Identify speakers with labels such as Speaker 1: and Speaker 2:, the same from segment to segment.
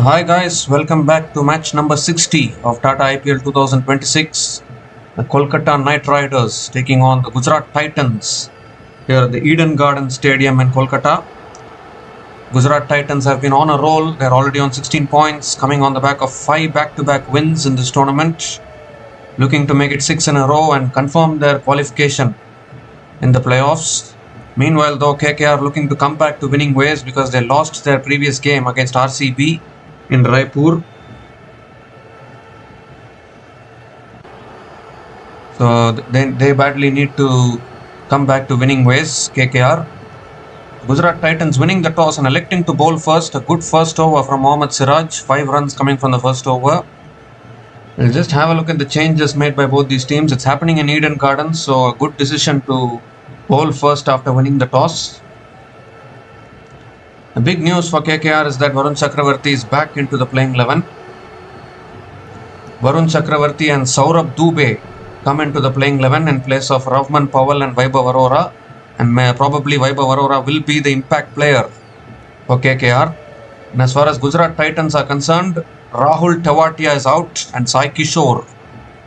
Speaker 1: Hi guys, welcome back to match number 60 of Tata IPL 2026. The Kolkata Knight Riders taking on the Gujarat Titans here at the Eden Garden Stadium in Kolkata. Gujarat Titans have been on a roll. They're already on 16 points, coming on the back of 5 back-to-back wins in this tournament, looking to make it 6 in a row and confirm their qualification in the playoffs. Meanwhile, though, KKR looking to come back to winning ways because they lost their previous game against RCB in Raipur. So they badly need to come back to winning ways, KKR. Gujarat Titans winning the toss and electing to bowl first. A good first over from Mohammad Siraj. 5 runs coming from the first over. We'll just have a look at the changes made by both these teams. It's happening in Eden Gardens, so a good decision to bowl first after winning the toss. The big news for KKR is that Varun Chakravarti is back into the playing 11. Varun Chakravarti and Saurabh Dubey come into the playing 11 in place of Ravman Powell and Vaibhav Arora. And probably Vaibhav Arora will be the impact player for KKR. And as far as Gujarat Titans are concerned, Rahul Tewatia is out and Sai Kishore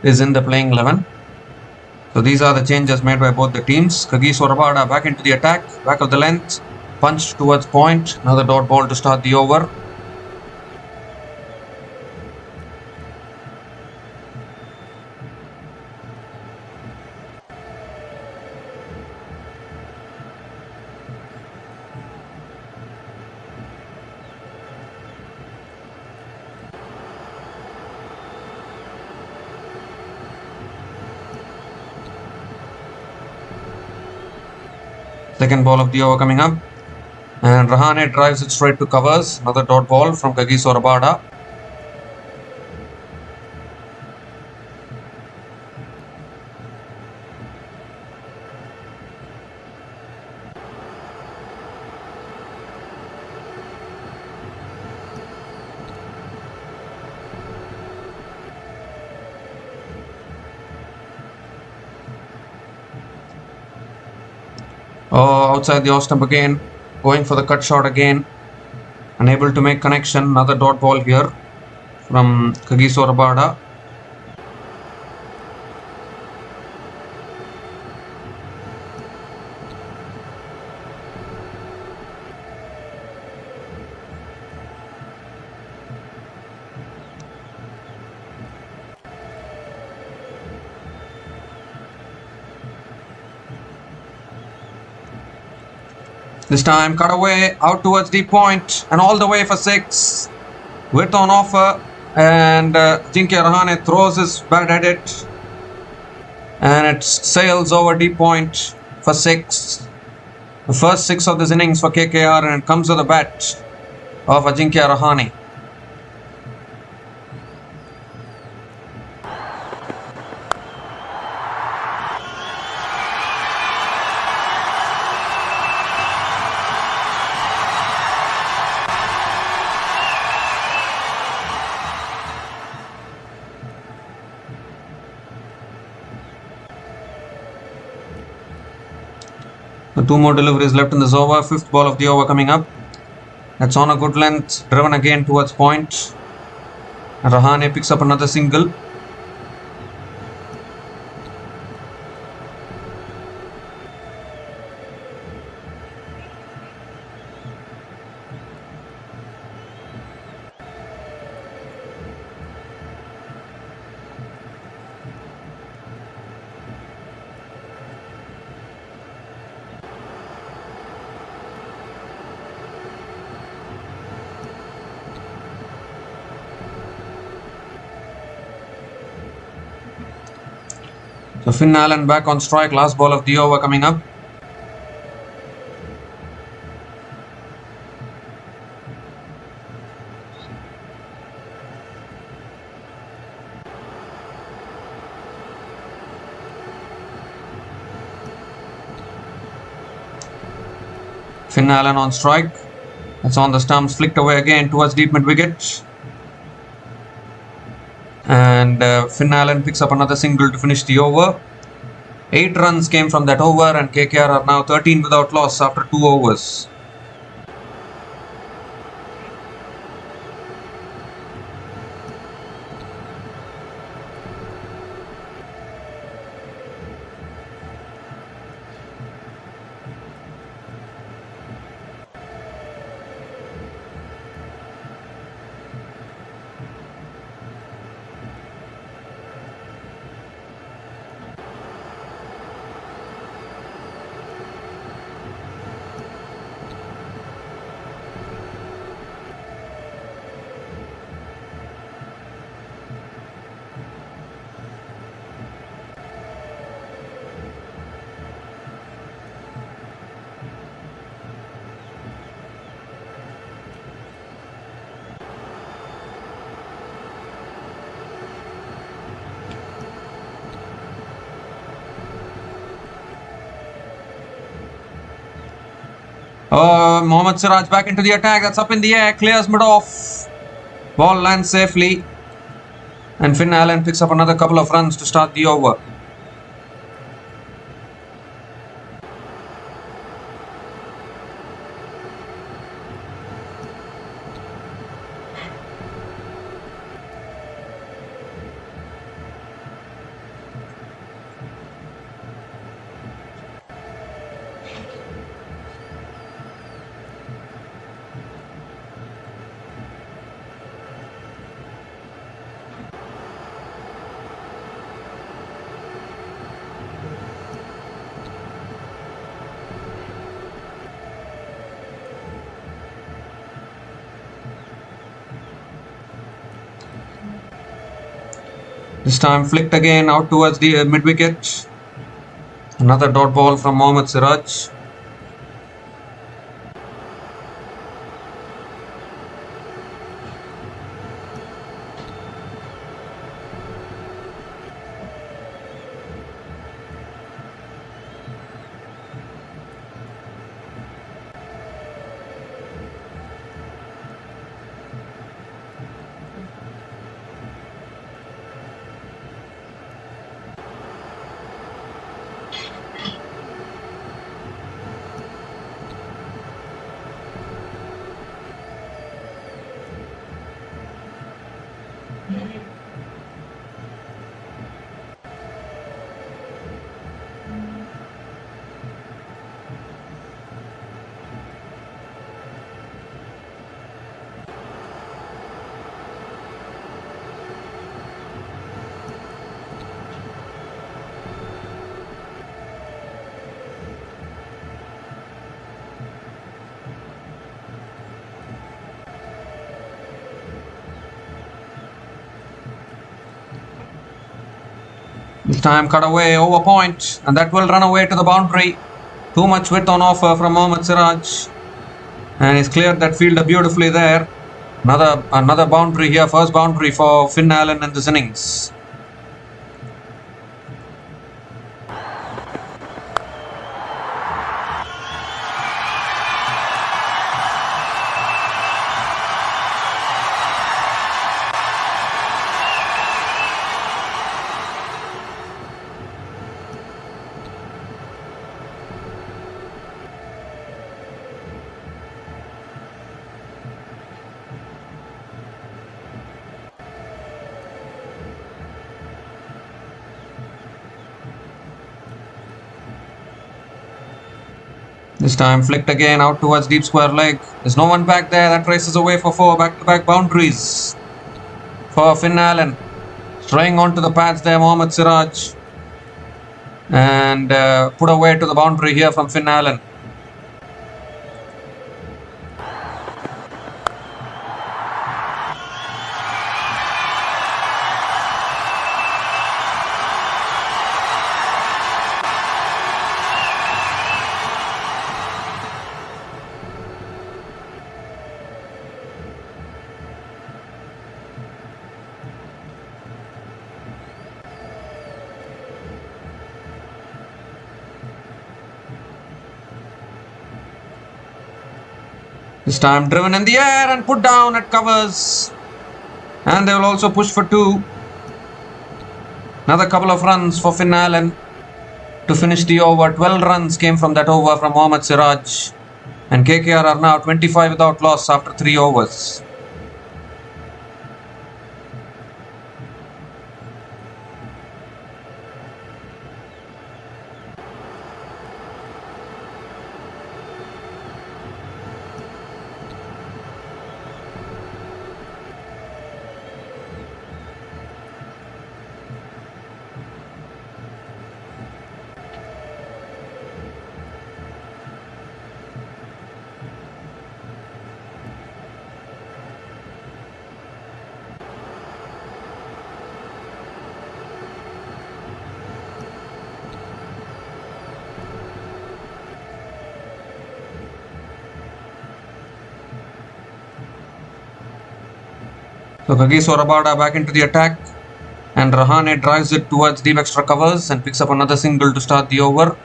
Speaker 1: is in the playing 11. So these are the changes made by both the teams. Kagiso Rabada back into the attack, back of the length, punched towards point, another dot ball to start the over. Second ball of the over coming up. And Rahane drives it straight to covers. Another dot ball from Kagiso Rabada. Oh, outside the off stump again. Going for the cut shot again. Unable to make connection. Another dot ball here from Kagiso Rabada. This time cut away, out towards the point and all the way for 6. Width on offer, and Ajinkya Rahane throws his bat at it and it sails over deep point for 6. The first 6 of this innings for KKR, and it comes to the bat of Ajinkya Rahane. So 2 more deliveries left in this over. 5th ball of the over coming up. That's on a good length. Driven again towards point. Rahane picks up another single. So Finn Allen back on strike, last ball of the over coming up. Finn Allen on strike. That's on the stumps, flicked away again towards deep mid wicket. And Finn Allen picks up another single to finish the over. 8 runs came from that over, and KKR are now 13 without loss after 2 overs. Mohammad Siraj back into the attack. That's up in the air. Clears mid off. Ball lands safely. And Finn Allen picks up another couple of runs to start the over. This time flicked again out towards the mid wicket. Another dot ball from Mohammad Siraj. This time cut away over point, and that will run away to the boundary. Too much width on offer from Mohammad Siraj, and he's cleared that fielder beautifully there. Another boundary here, first boundary for Finn Allen in this innings. This time flicked again out towards deep square leg. There's no one back there. That races away for 4 back-to-back boundaries for Finn Allen. Straying onto the pads there, Mohammad Siraj. And put away to the boundary here from Finn Allen. This time driven in the air and put down at covers. And they will also push for 2. Another couple of runs for Finn Allen to finish the over. 12 runs came from that over from Mohammad Siraj. And KKR are now 25 without loss after 3 overs. So Kagiso Rabada back into the attack, and Rahane drives it towards deep extra covers and picks up another single to start the over.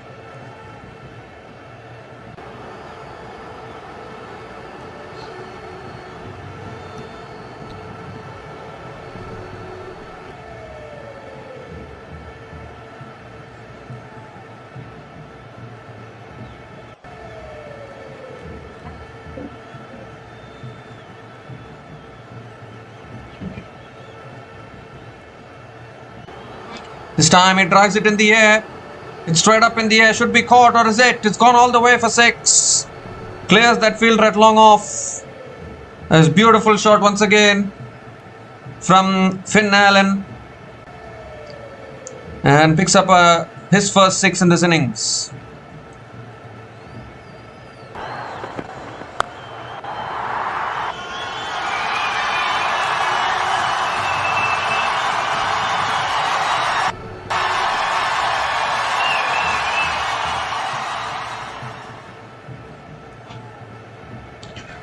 Speaker 1: This time he drives it in the air. It's straight up in the air. Should be caught, or is it? It's gone all the way for 6. Clears that field right long off. There's beautiful shot once again from Finn Allen. And picks up his first 6 in this innings.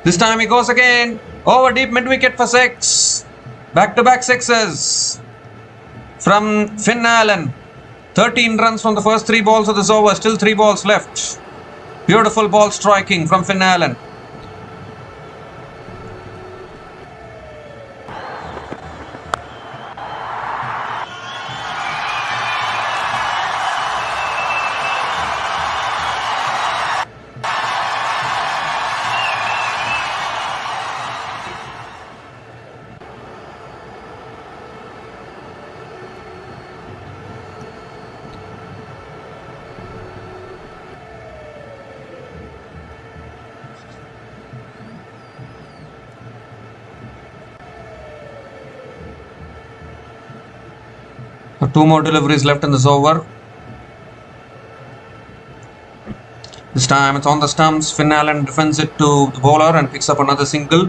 Speaker 1: This time he goes again. Over deep mid-wicket for 6. Back-to-back 6s from Finn Allen. 13 runs from the first 3 balls of this over. Still 3 balls left. Beautiful ball striking from Finn Allen. Two more deliveries left in this over. This time it's on the stumps. Finn Allen defends it to the bowler and picks up another single.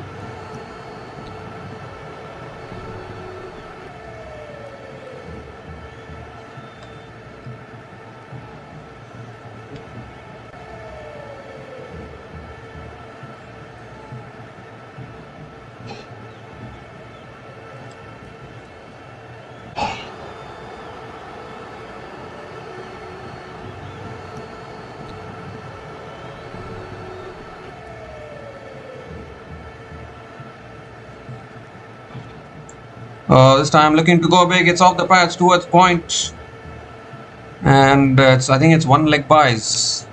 Speaker 1: This time looking to go big. It's off the patch towards point. And I think it's 1 leg buys.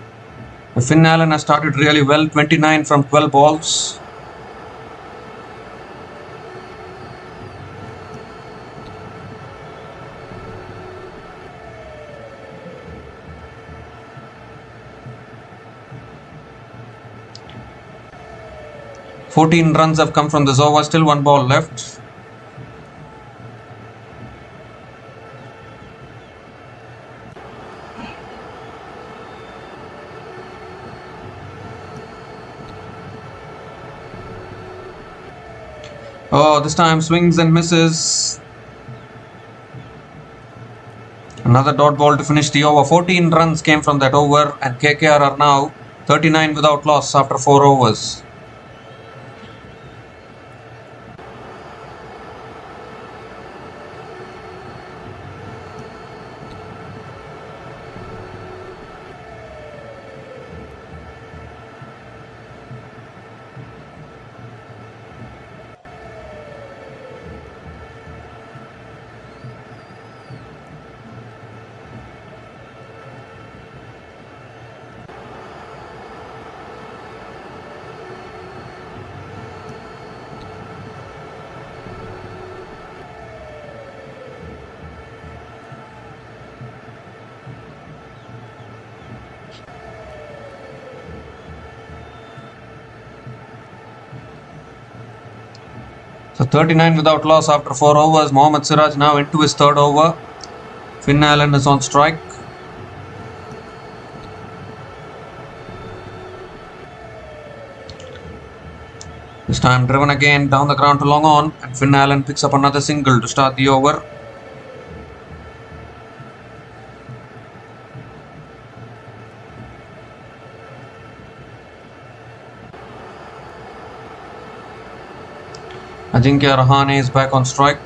Speaker 1: Finn Allen has started really well. 29 from 12 balls. "14 runs have come from this over. Still 1 ball left. Oh, this time swings and misses. Another dot ball to finish the over. 14 runs came from that over, and KKR are now 39 without loss after 4 overs. So 39 without loss after 4 overs. Mohammad Siraj now into his 3rd over. Finn Allen is on strike. This time driven again down the ground to long on, and Finn Allen picks up another single to start the over. Ajinkya Rahane is back on strike.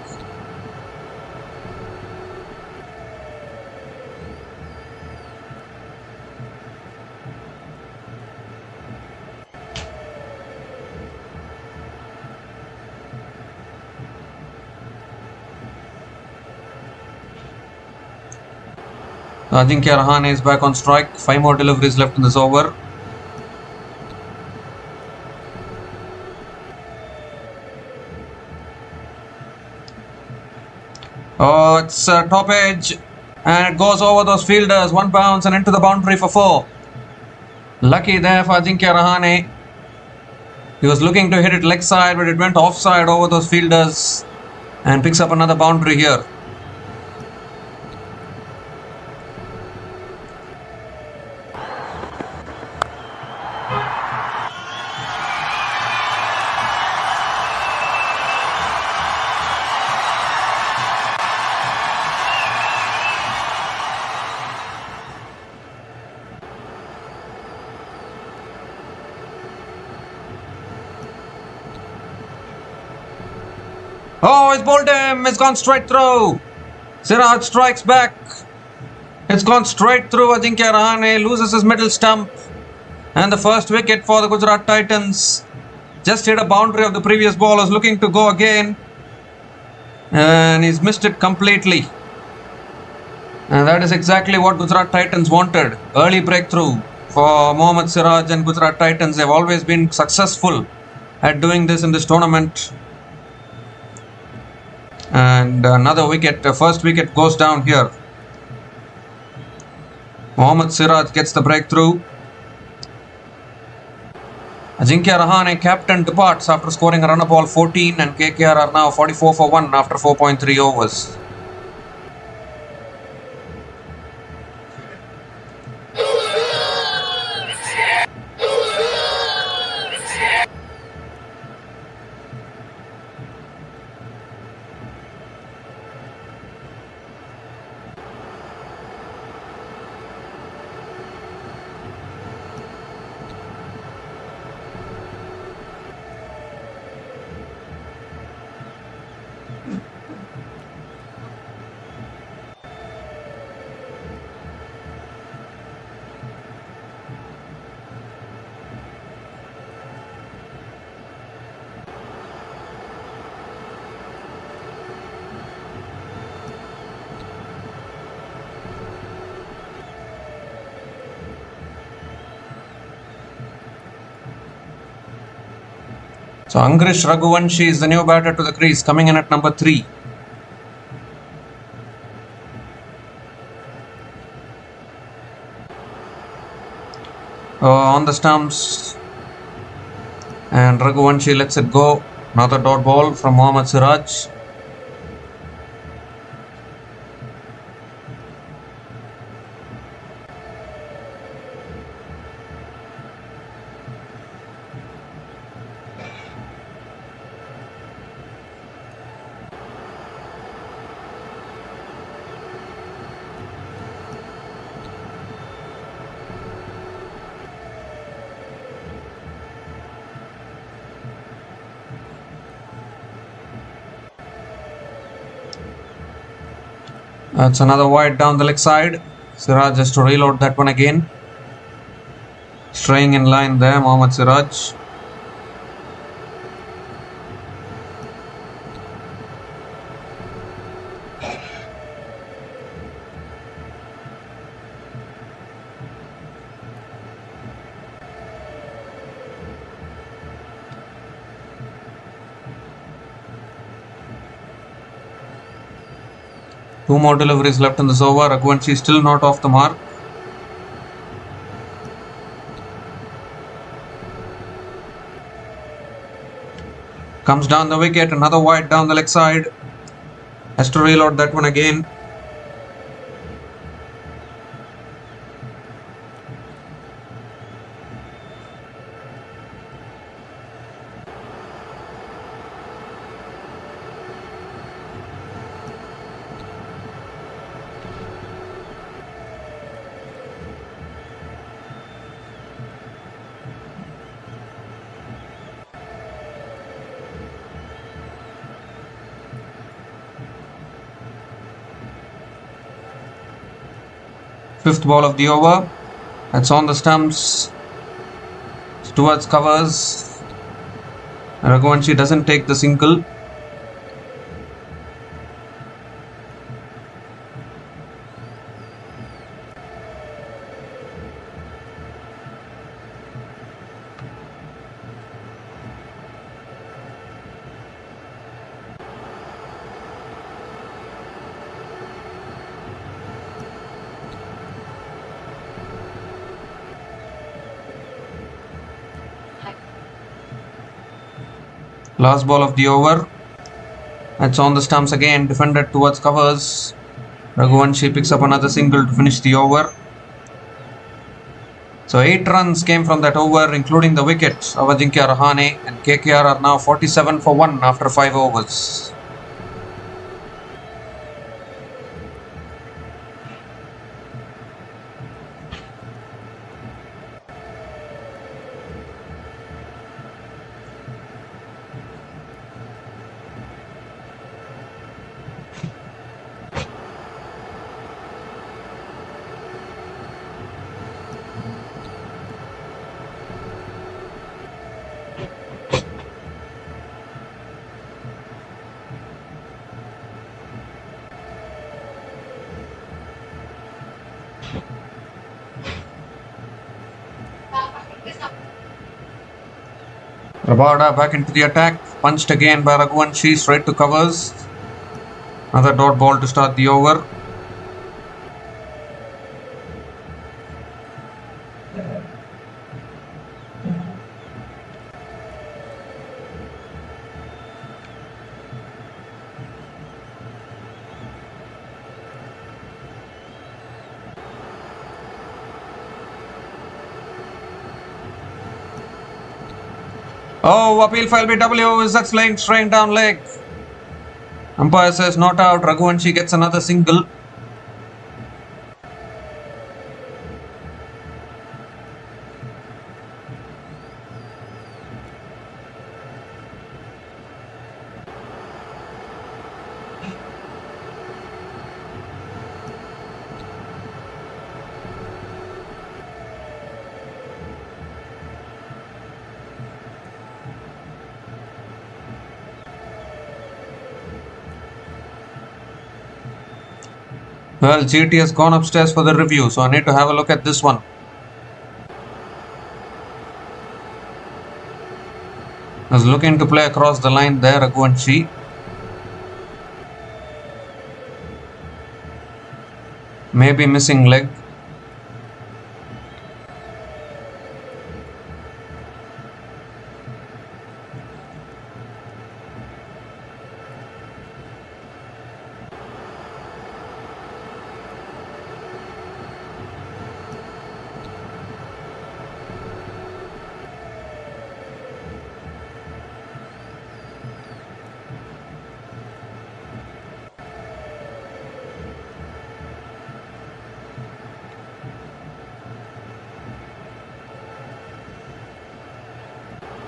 Speaker 1: Ajinkya Rahane is back on strike. 5 more deliveries left in this over. Oh, it's top edge. And it goes over those fielders. One bounce and into the boundary for 4. Lucky there for Ajinkya Rahane. He was looking to hit it leg side, but it went offside over those fielders and picks up another boundary here. Oh, he's bowled him. It's gone straight through. Siraj strikes back. It's gone straight through. Ajinkya Rahane loses his middle stump. And the first wicket for the Gujarat Titans. Just hit a boundary of the previous ball. Was looking to go again. And he's missed it completely. And that is exactly what Gujarat Titans wanted. Early breakthrough for Mohammad Siraj and Gujarat Titans. They've always been successful at doing this in this tournament. And another wicket, first wicket goes down here. Mohammad Siraj gets the breakthrough. Ajinkya Rahane, captain, departs after scoring a run of ball 14, and KKR are now 44 for 1 after 4.3 overs. So Angrish Raghuvanshi is the new batter to the crease, coming in at number 3. On the stumps, and Raghuvanshi lets it go. Another dot ball from Mohammad Siraj. That's another wide down the leg side. Siraj has to reload that one again. Staying in line there, Mohammad Siraj. Two more deliveries left in this over. Raghuvanshi still not off the mark. Comes down the wicket. Another wide down the leg side. Has to reload that one again. Fifth ball of the over. That's on the stumps. Towards covers. Raghuvanshi doesn't take the single. Last ball of the over. That's on the stumps again, defended towards covers. Raghuvanshi picks up another single to finish the over. So 8 runs came from that over, including the wicket of Ajinkya Rahane, and KKR are now 47 for 1 after 5 overs. Rabada back into the attack, punched again by Raghuvanshi, straight to covers. Another dot ball to start the over. Oh, appeal for LBW, is that slaying straight down leg? Umpire says not out. Raghuvanshi gets another single. Well, GT has gone upstairs for the review, so I need to have a look at this one. I was looking to play across the line there, Raghuvanshi. Maybe missing leg.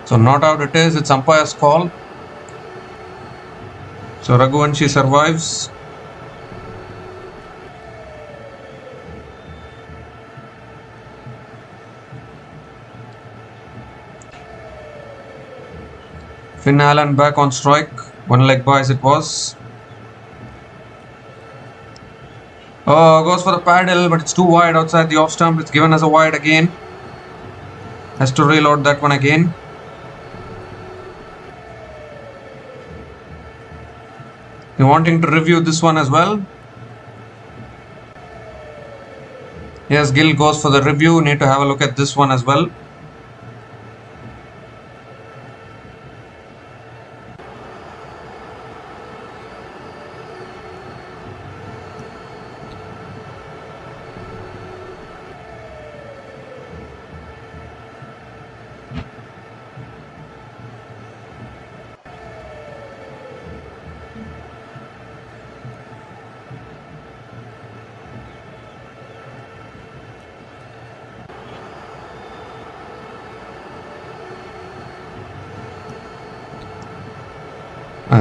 Speaker 1: So not out it is, it's umpire's call. So Raghuvanshi survives. Finn Allen back on strike. One leg by as it was. Oh, goes for the paddle, but it's too wide outside the off stump. It's given as a wide again. Has to reload that one again. You're wanting to review this one as well? Yes, Gill goes for the review. Need to have a look at this one as well.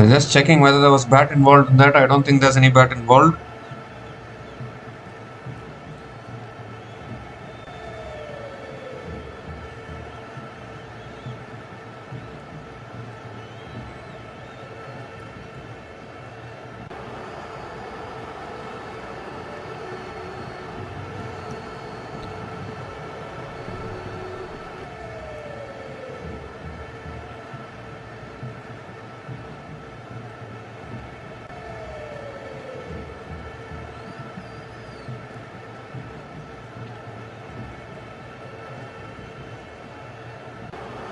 Speaker 1: Just checking whether there was bat involved in that. I don't think there's any bat involved.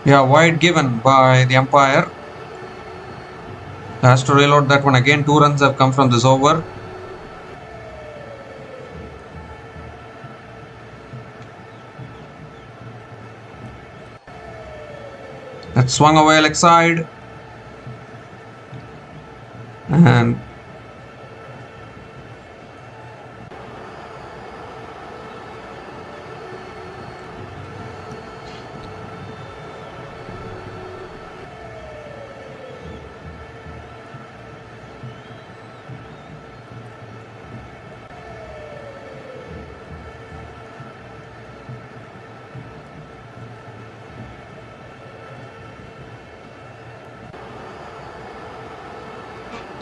Speaker 1: Yeah, wide given by the umpire. Has to reload that one again. 2 runs have come from this over. That swung away leg side. And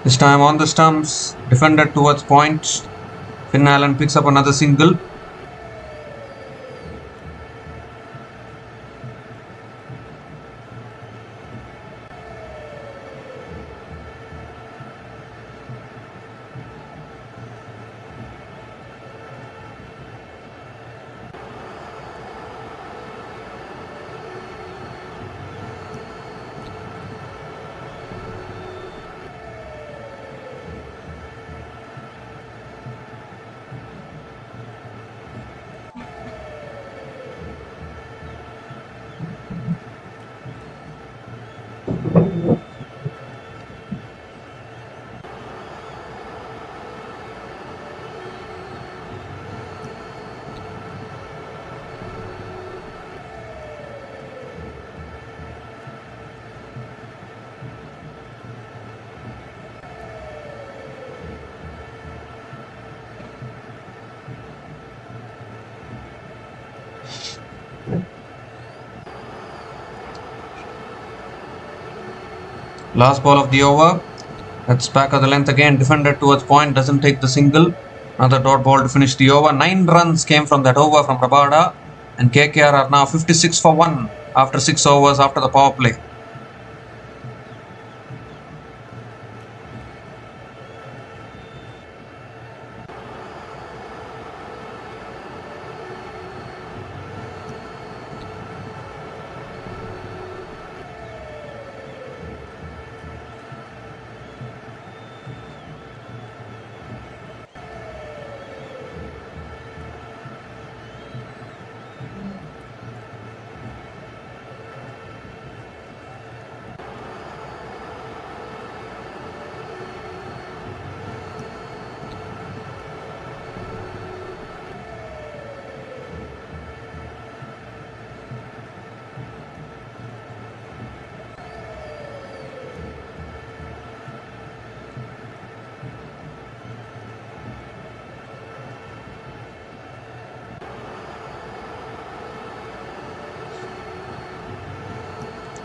Speaker 1: this time on the stumps, defended towards point. Finn Allen picks up another single. Last ball of the over. That's back of the length again. Defended towards point. Doesn't take the single. Another dot ball to finish the over. 9 runs came from that over from Rabada. And KKR are now 56 for 1 after 6 overs after the power play.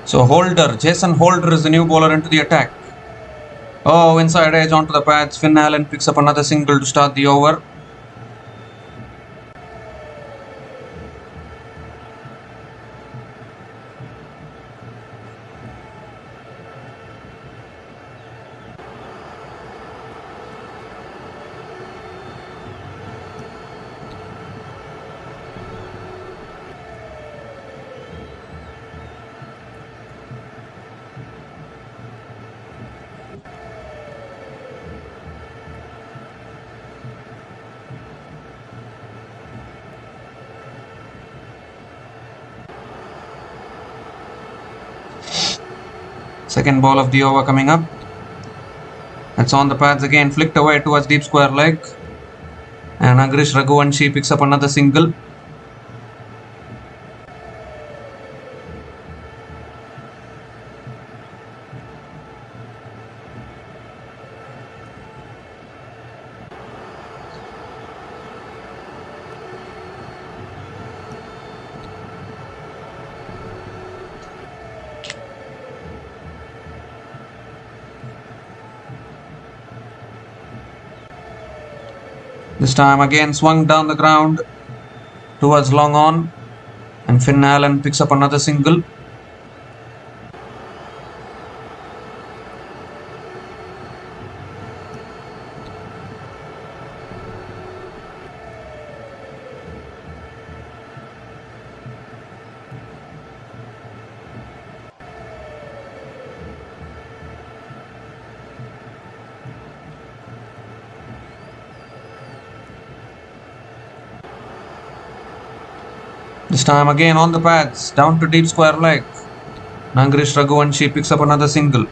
Speaker 1: So Jason Holder is the new bowler into the attack. Oh, inside edge onto the pads. Finn Allen picks up another single to start the over. Second ball of the over coming up. That's on the pads again, flicked away towards deep square leg. And Agrish Raghuvanshi picks up another single. This time again swung down the ground towards long on, and Finn Allen picks up another single. This time again on the pads, down to deep square leg. Nangrish Raghuvanshi picks up another single.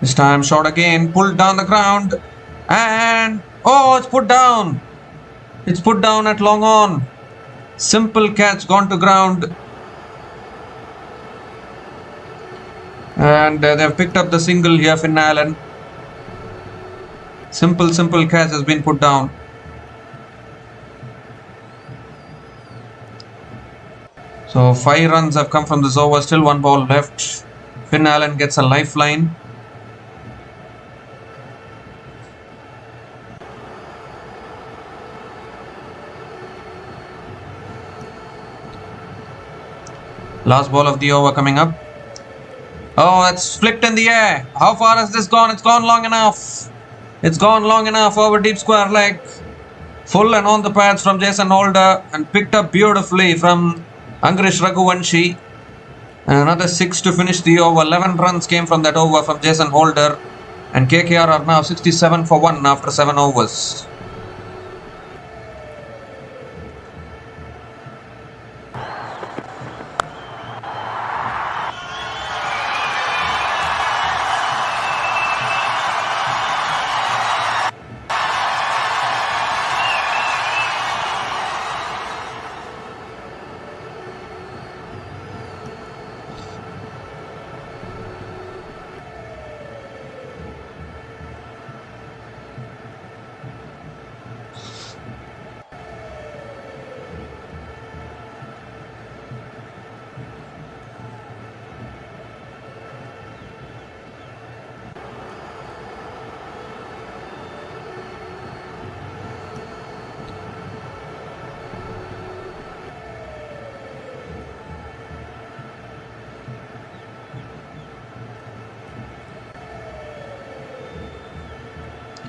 Speaker 1: This time shot again, pulled down the ground, and oh, it's put down. It's put down at long on. Simple catch gone to ground. And they've picked up the single here, Finn Allen. Simple catch has been put down. So 5 runs have come from this over, still 1 ball left. Finn Allen gets a lifeline. Last ball of the over coming up. Oh, it's flicked in the air. How far has this gone? It's gone long enough. It's gone long enough over deep square leg. Full and on the pads from Jason Holder and picked up beautifully from Angrish Raghuvanshi. And another 6 to finish the over. 11 runs came from that over from Jason Holder. And KKR are now 67 for 1 after 7 overs.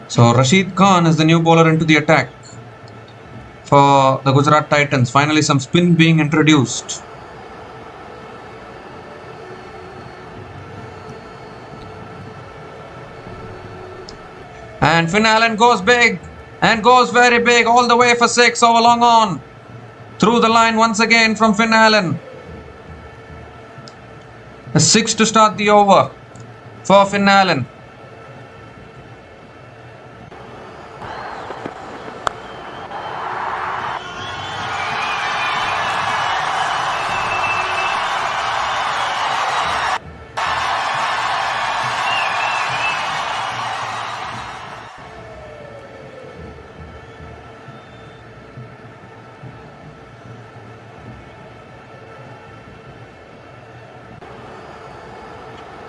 Speaker 1: So Rashid Khan is the new bowler into the attack for the Gujarat Titans. Finally some spin being introduced. And Finn Allen goes big and goes very big all the way for 6 over long on. Through the line once again from Finn Allen. A 6 to start the over for Finn Allen.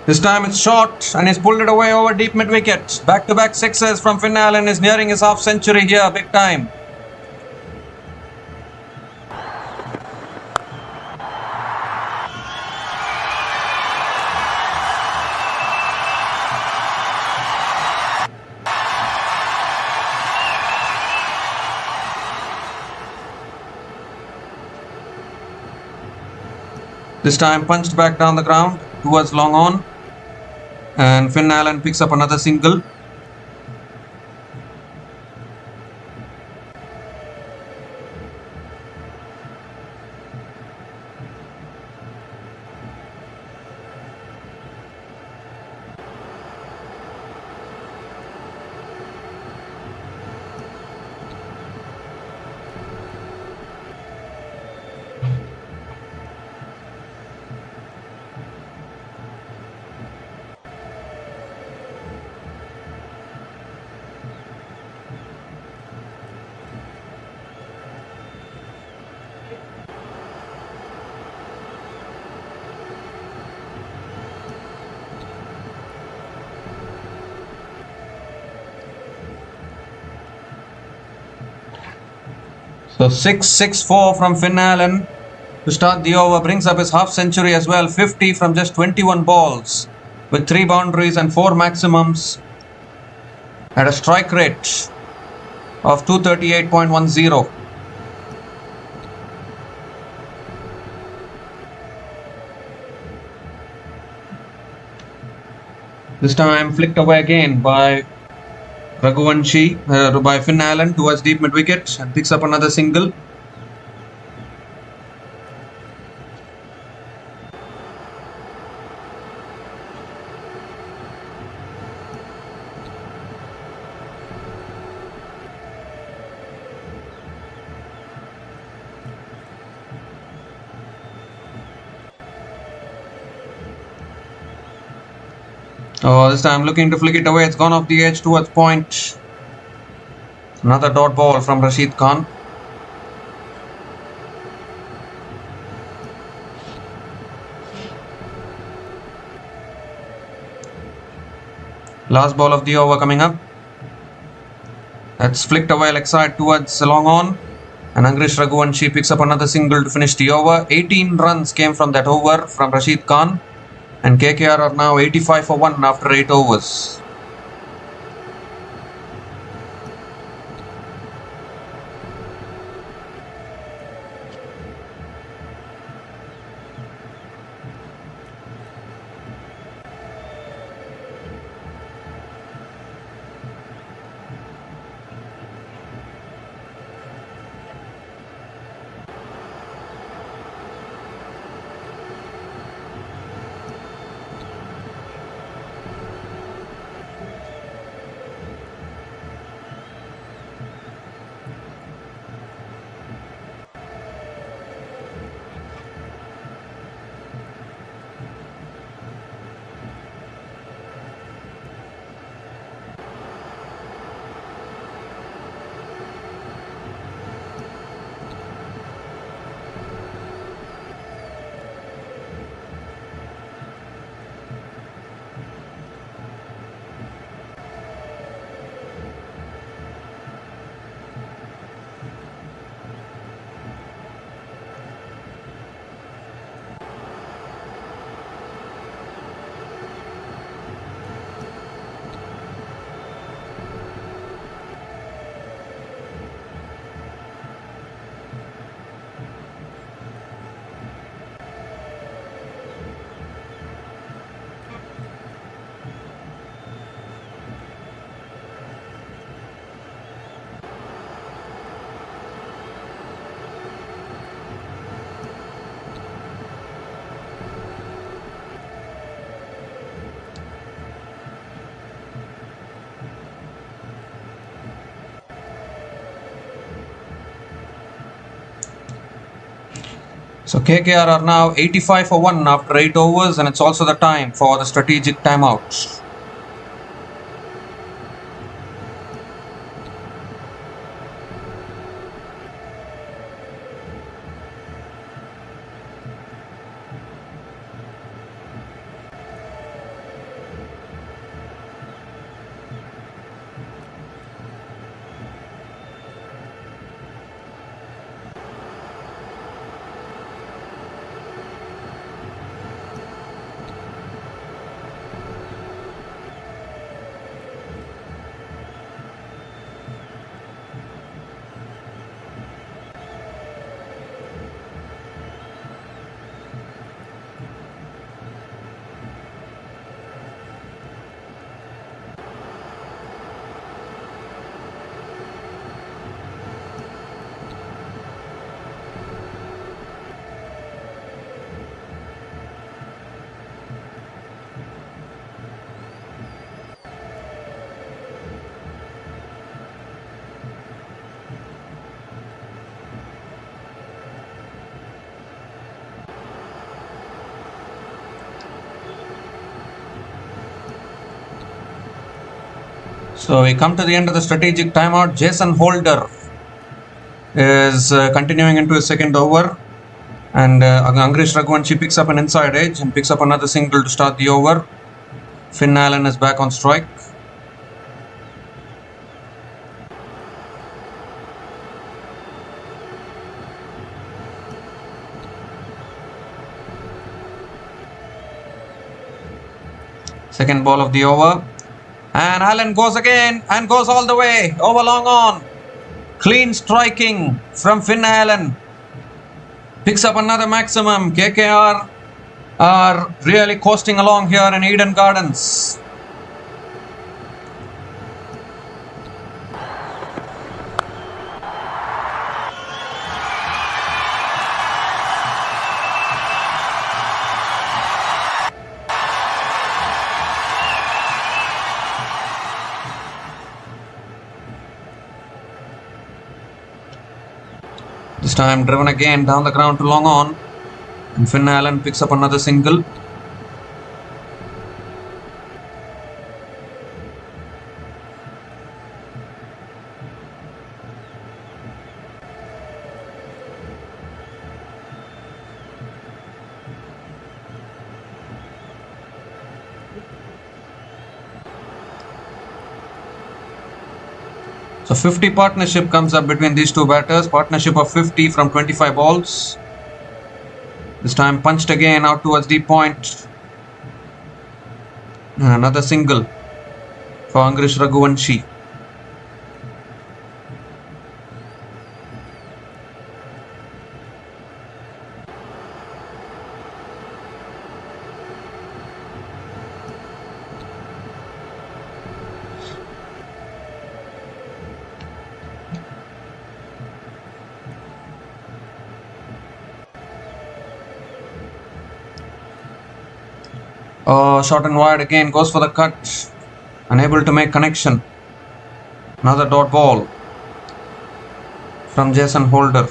Speaker 1: This time it's short and he's pulled it away over deep mid-wicket. Back-to-back 6s from Finn Allen is nearing his half century here, big time. This time punched back down the ground towards long on. And Finn Allen picks up another single. So 6-6-4 from Finn Allen. to start the over, brings up his half century as well, 50 from just 21 balls with 3 boundaries and 4 maximums at a strike rate of 238.10. This time flicked away again by by Finn Allen towards deep mid wicket and picks up another single. Oh, this time looking to flick it away. It's gone off the edge towards point. Another dot ball from Rashid Khan. Last ball of the over coming up. That's flicked away leg side towards long on. And Angrish Raghuvanshi picks up another single to finish the over. 18 runs came from that over from Rashid Khan. And KKR are now 85 for 1 after 8 overs. So KKR are now 85 for 1 after 8 overs, and it's also the time for the strategic timeout. So we come to the end of the strategic timeout. Jason Holder is continuing into his second over, and Angrish Raghuvanshi picks up an inside edge and picks up another single to start the over. Finn Allen is back on strike. Second ball of the over. And Allen goes again and goes all the way. Over long on. Clean striking from Finn Allen. Picks up another maximum. KKR are really coasting along here in Eden Gardens. This time driven again down the ground to long on. And Finn Allen picks up another single. So 50 partnership comes up between these two batters. Partnership of 50 from 25 balls. This time punched again out towards deep point. And another single for Angrish Raghuvanshi. Short and wide again, goes for the cut. Unable to make connection. Another dot ball from Jason Holder.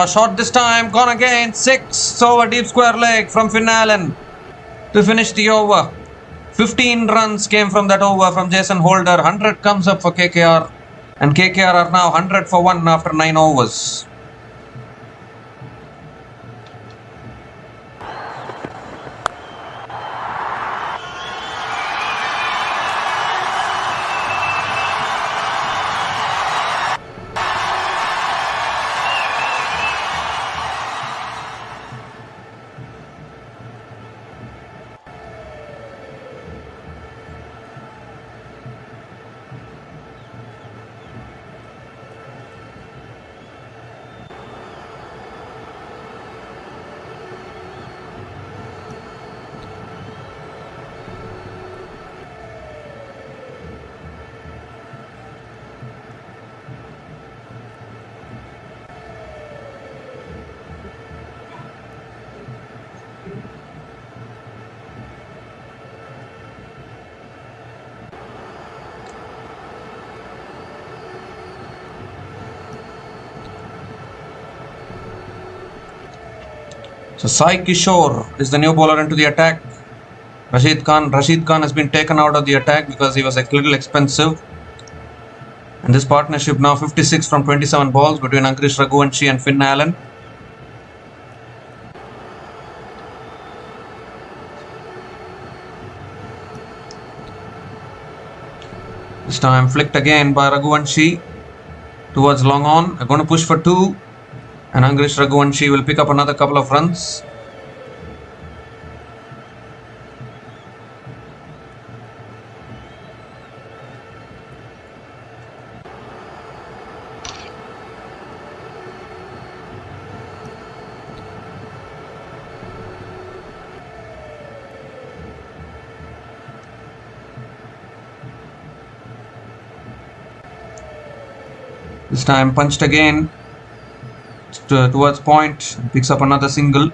Speaker 1: Shot this time, gone again. 6 over deep square leg from Finn Allen to finish the over. 15 runs came from that over from Jason Holder. 100 comes up for KKR. And KKR are now 100 for 1 after 9 overs. So Sai Kishore is the new bowler into the attack. Rashid Khan has been taken out of the attack because he was a little expensive. And this partnership now 56 from 27 balls between Angrish Raghuvanshi and Finn Allen. This time flicked again by Raghuvanshi towards long on. They're going to push for 2. And Angrish Raghuvanshi will pick up another couple of runs. This time punched again towards point, picks up another single.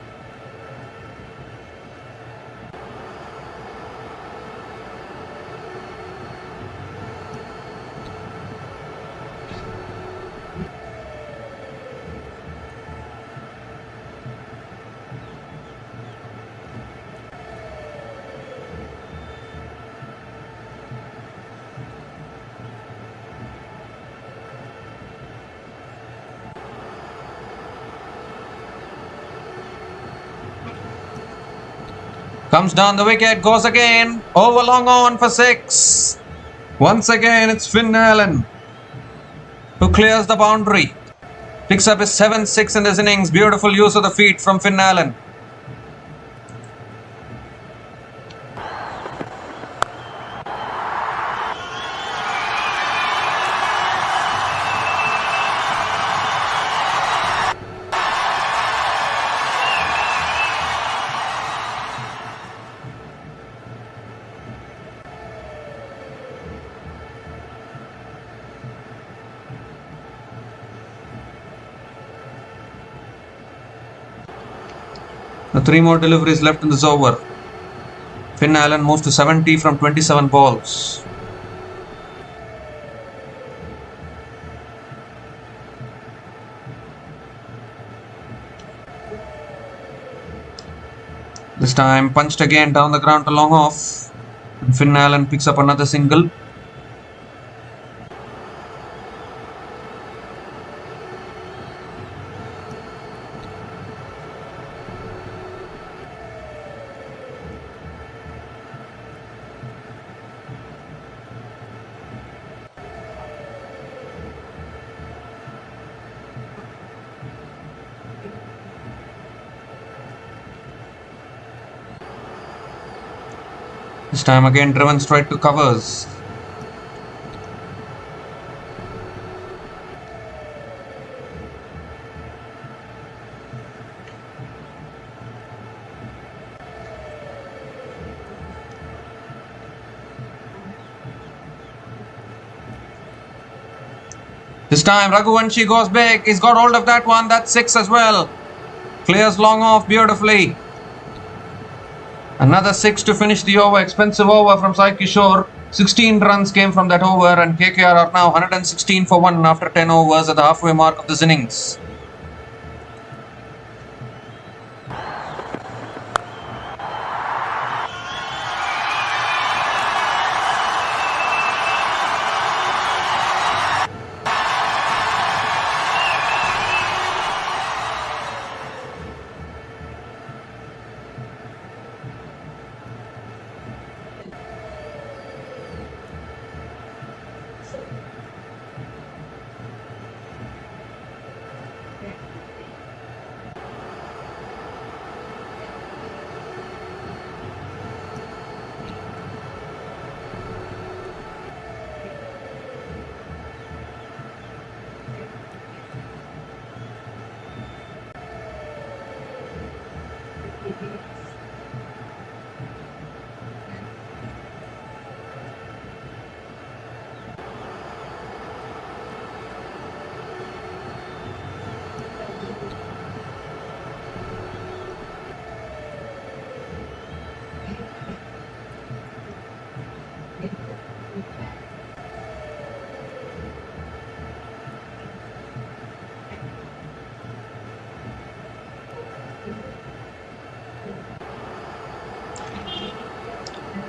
Speaker 1: Comes down the wicket, goes again. Over long on for 6. Once again, it's Finn Allen who clears the boundary. Picks up his 7th 6 in this innings. Beautiful use of the feet from Finn Allen. The 3 more deliveries left in this over. Finn Allen moves to 70 from 27 balls. This time punched again down the ground to long off. And Finn Allen picks up another single. This time again driven straight to covers. This time Raghuvanshi goes big. He's got hold of that one. That's 6 as well. Clears long off beautifully. Another 6 to finish the over. Expensive over from Sai Kishore. 16 runs came from that over, and KKR are now 116 for 1 after 10 overs at the halfway mark of this innings.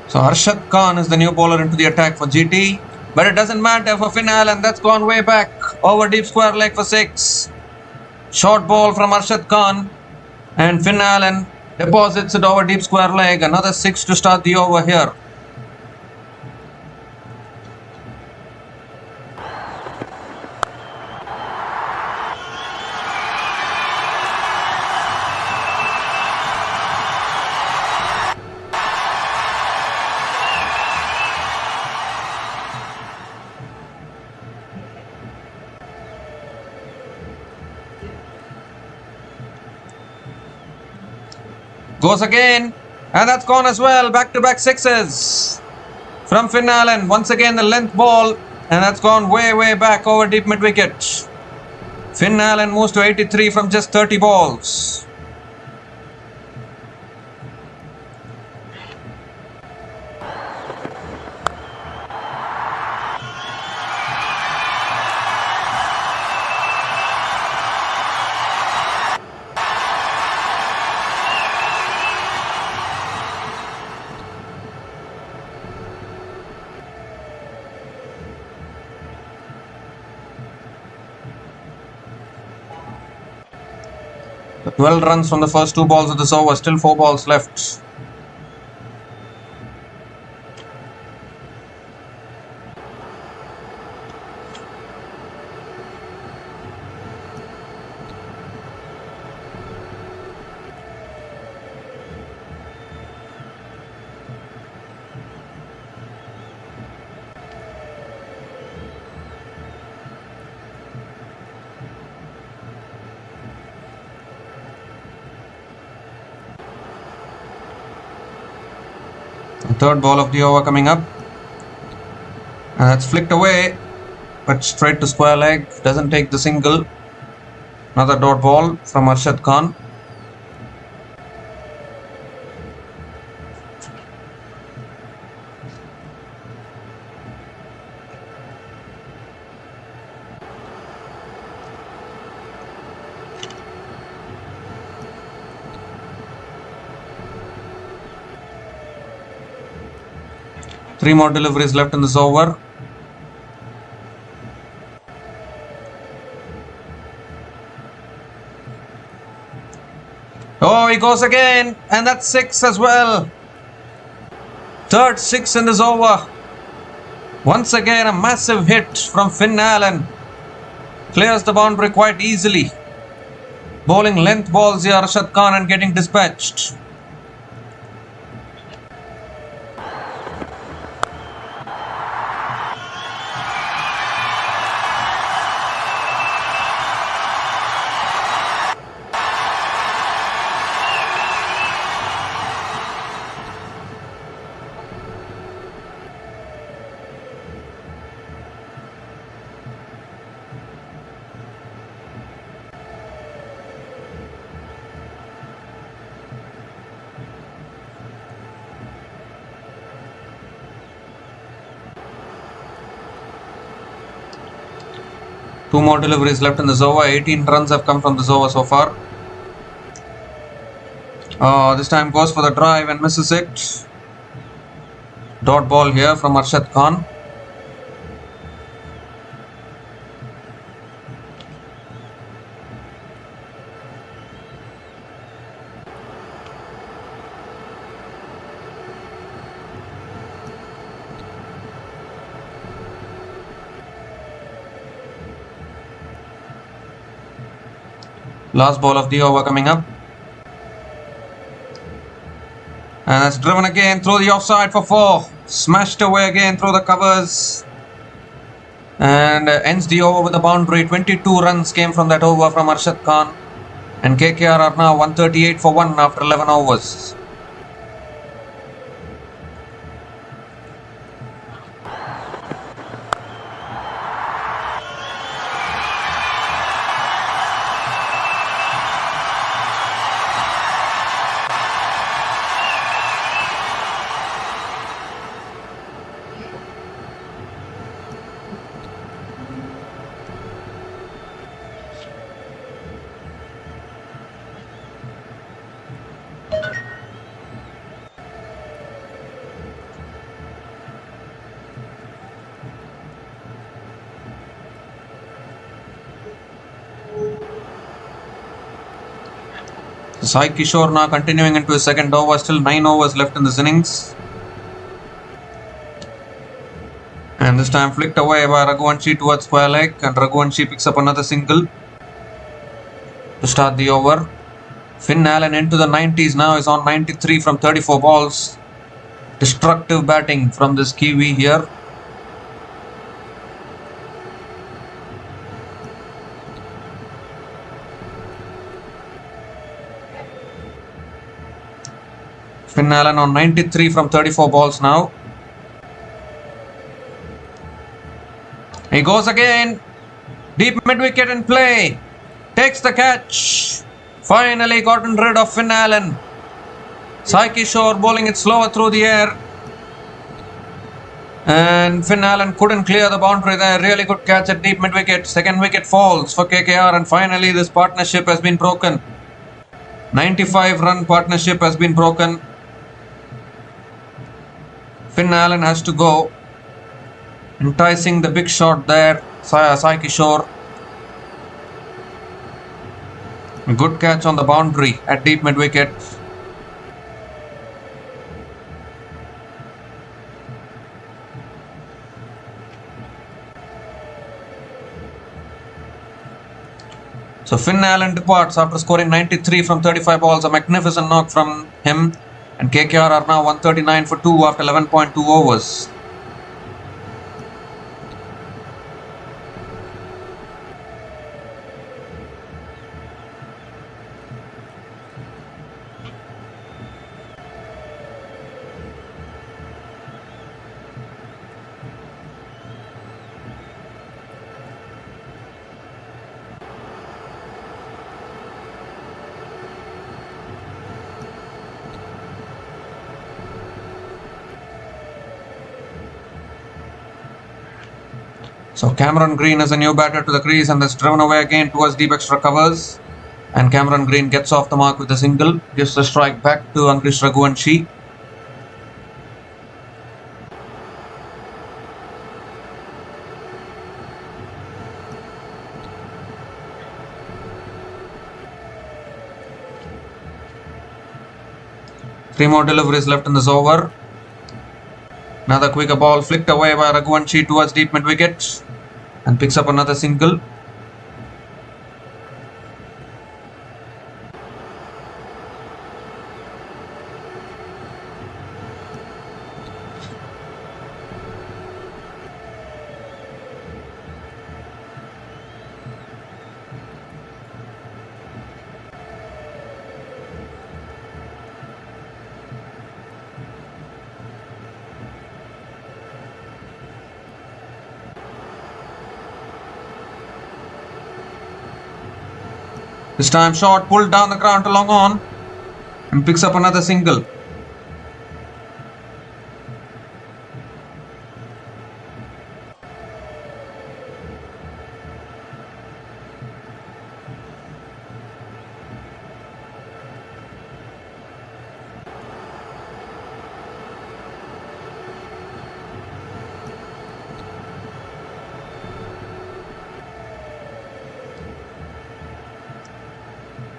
Speaker 1: So Arshad Khan is the new bowler into the attack for GT. But it doesn't matter for Finn Allen. That's gone way back. Over deep square leg for 6. Short ball from Arshad Khan. And Finn Allen deposits it over deep square leg. Another 6 to start the over here. Goes again, and that's gone as well. Back-to-back 6s from Finn Allen. Once again the length ball, and that's gone way back over deep mid-wicket. Finn Allen moves to 83 from just 30 balls. The 12 runs from the first 2 balls of this over, still 4 balls left. The third ball of the over coming up. And that's flicked away, but straight to square leg. Doesn't take the single. Another dot ball from Arshad Khan. Three more deliveries left in this over. Oh, he goes again, and that's 6 as well. Third 6 in this over. Once again, a massive hit from Finn Allen. Clears the boundary quite easily. Bowling length balls here, Arshad Khan, and getting dispatched. Two more deliveries left in this over. 18 runs have come from this over so far. This time goes for the drive and misses it. Dot ball here from Arshad Khan. Last ball of the over coming up. And that's driven again through the offside for 4. Smashed away again through the covers. And ends the over with a boundary. 22 runs came from that over from Arshad Khan. And KKR are now 138 for 1 after 11 overs. Sai Kishore now continuing into his second over. Still 9 overs left in this innings. And this time flicked away by Raghuvanshi towards square leg. And Raghuvanshi picks up another single to start the over. Finn Allen into the 90s now, is on 93 from 34 balls. Destructive batting from this Kiwi here. Finn Allen on 93 from 34 balls now. He goes again. Deep mid-wicket in play. Takes the catch. Finally gotten rid of Finn Allen. Sai Kishore bowling it slower through the air. And Finn Allen couldn't clear the boundary there. Really good catch at deep mid-wicket. Second wicket falls for KKR, and finally this partnership has been broken. 95-run partnership has been broken. Finn Allen has to go. Enticing the big shot there, Sai Kishore. A good catch on the boundary at deep mid-wicket. So Finn Allen departs after scoring 93 from 35 balls. A magnificent knock from him. And KKR are now 139 for 2 after 11.2 overs. So Cameron Green is a new batter to the crease and is driven away again towards deep extra covers. And Cameron Green gets off the mark with a single, gives the strike back to Angrish Raghuvanshi. Three more deliveries left in this over. Another quicker ball flicked away by Raghuvanshi towards deep mid wicket and picks up another single. This time shot pulled down the ground to long on and picks up another single.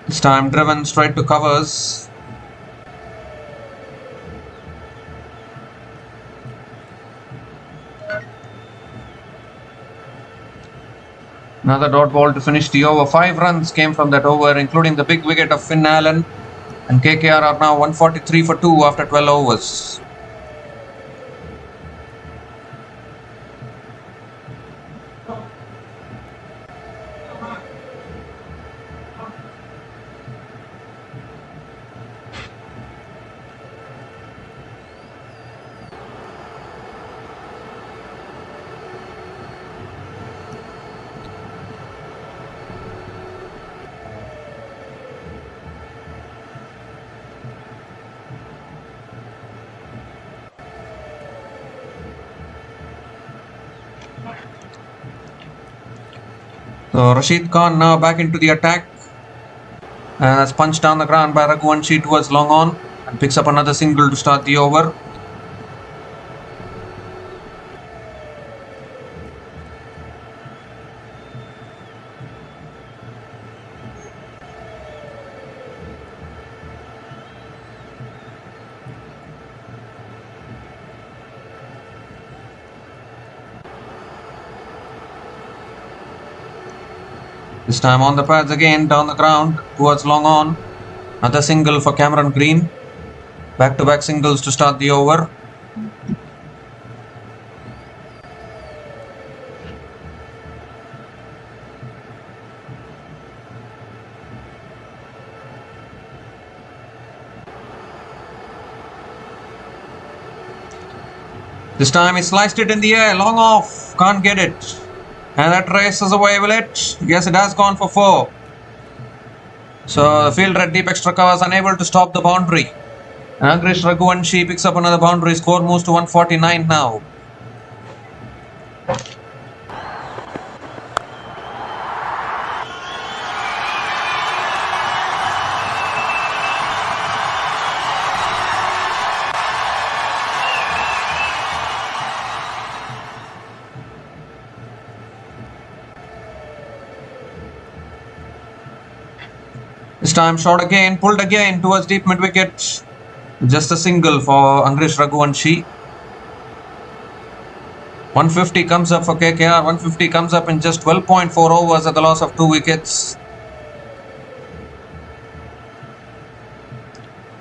Speaker 1: This time driven straight to covers. Another dot ball to finish the over. 5 runs came from that over, including the big wicket of Finn Allen. And KKR are now 143 for 2 after 12 overs. So Rashid Khan now back into the attack. And that's punched down the ground by Raghuvanshi towards long on and picks up another single to start the over. This time on the pads again, down the ground, towards long on. Another single for Cameron Green. Back-to-back singles to start the over. This time he sliced it in the air, long off, can't get it. And that races away, will it? Yes, it has gone for 4. So the fielder at deep extra covers unable to stop the boundary. And Angrish Raghuvanshi picks up another boundary. Score moves to 149 now. This time shot again, pulled again towards deep mid wicket. Just a single for Angrish Raghuvanshi. 150 comes up for KKR. 150 comes up in just 12.4 overs at the loss of 2 wickets.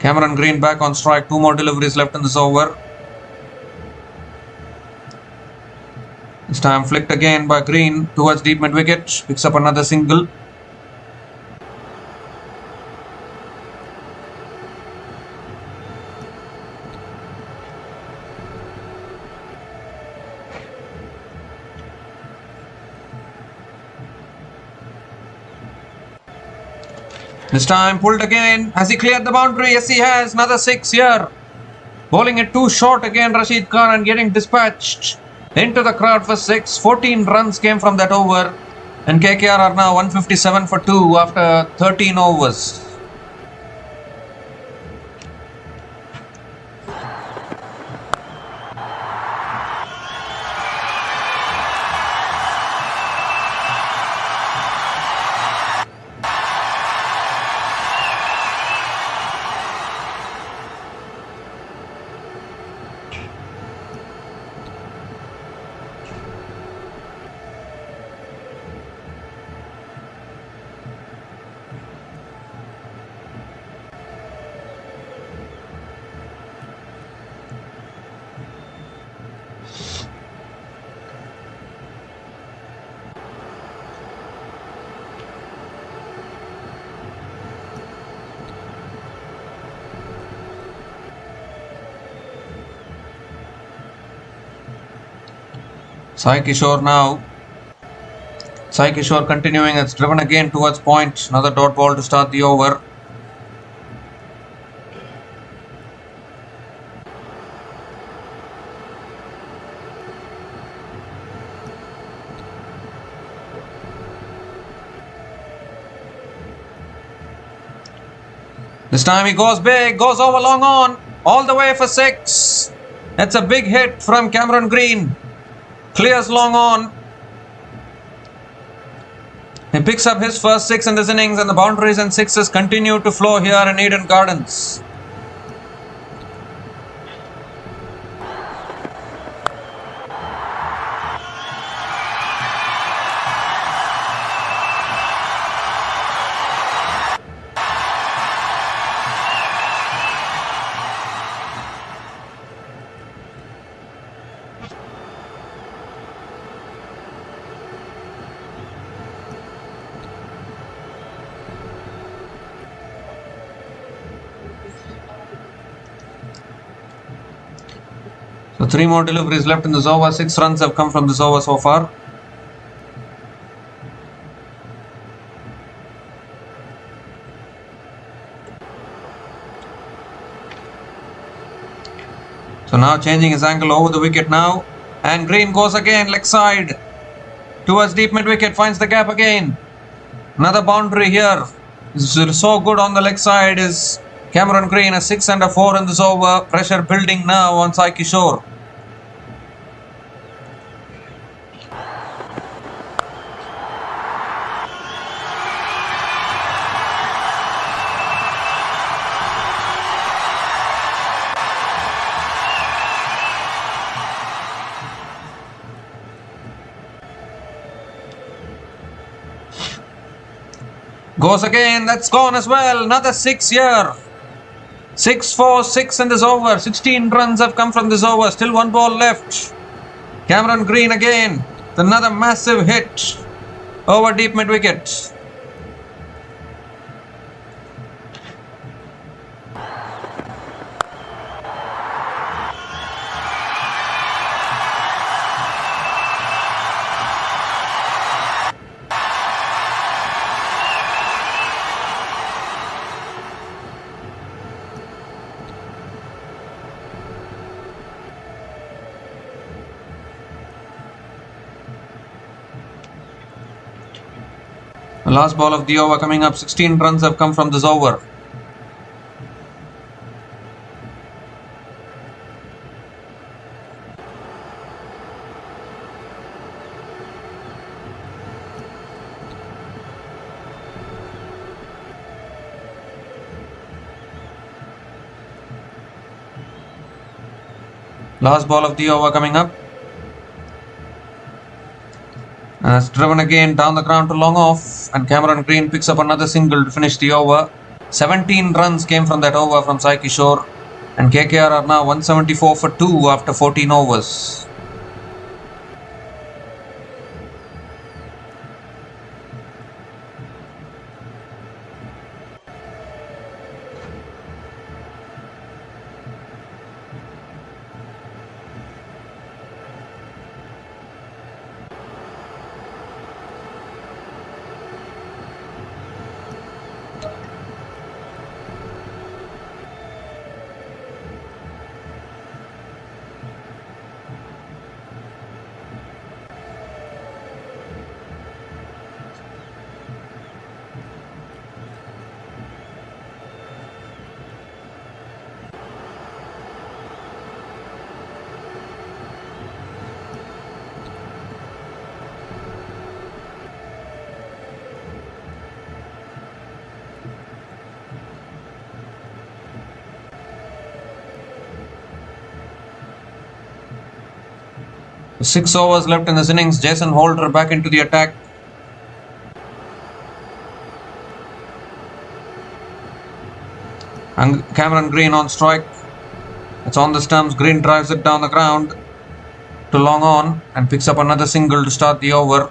Speaker 1: Cameron Green back on strike. 2 more deliveries left in this over. This time flicked again by Green towards deep mid wicket. Picks up another single. This time pulled again. Has he cleared the boundary? Yes, he has. Another 6 here. Bowling it too short again, Rashid Khan, and getting dispatched. Into the crowd for 6. 14 runs came from that over. And KKR are now 157 for 2 after 13 overs. Sai Kishore now. Sai Kishore continuing. It's driven again towards point. Another dot ball to start the over. This time he goes big, goes over long on, all the way for 6. That's a big hit from Cameron Green. Clears long on. He picks up his first 6 in this innings, and the boundaries and sixes continue to flow here in Eden Gardens. So 3 more deliveries left in this over. 6 runs have come from this over so far. So now changing his angle over the wicket now. And Green goes again, leg side. Towards deep mid wicket, finds the gap again. Another boundary here. So good on the leg side is Cameron Green, a 6 and a 4 in this over. Pressure building now on Sai Kishore. Goes again, that's gone as well. Another 6 here. 6-4-6 in this over. 16 runs have come from this over. Still 1 ball left. Cameron Green again. Another massive hit over deep mid wicket. The last ball of the over coming up. 16 runs have come from this over. Last ball of the over coming up. And it's driven again down the ground to long off, and Cameron Green picks up another single to finish the over. 17 runs came from that over from Sai Kishore, and KKR are now 174 for 2 after 14 overs. 6 overs left in this innings. Jason Holder back into the attack. And Cameron Green on strike. It's on the stumps. Green drives it down the ground to long on and picks up another single to start the over.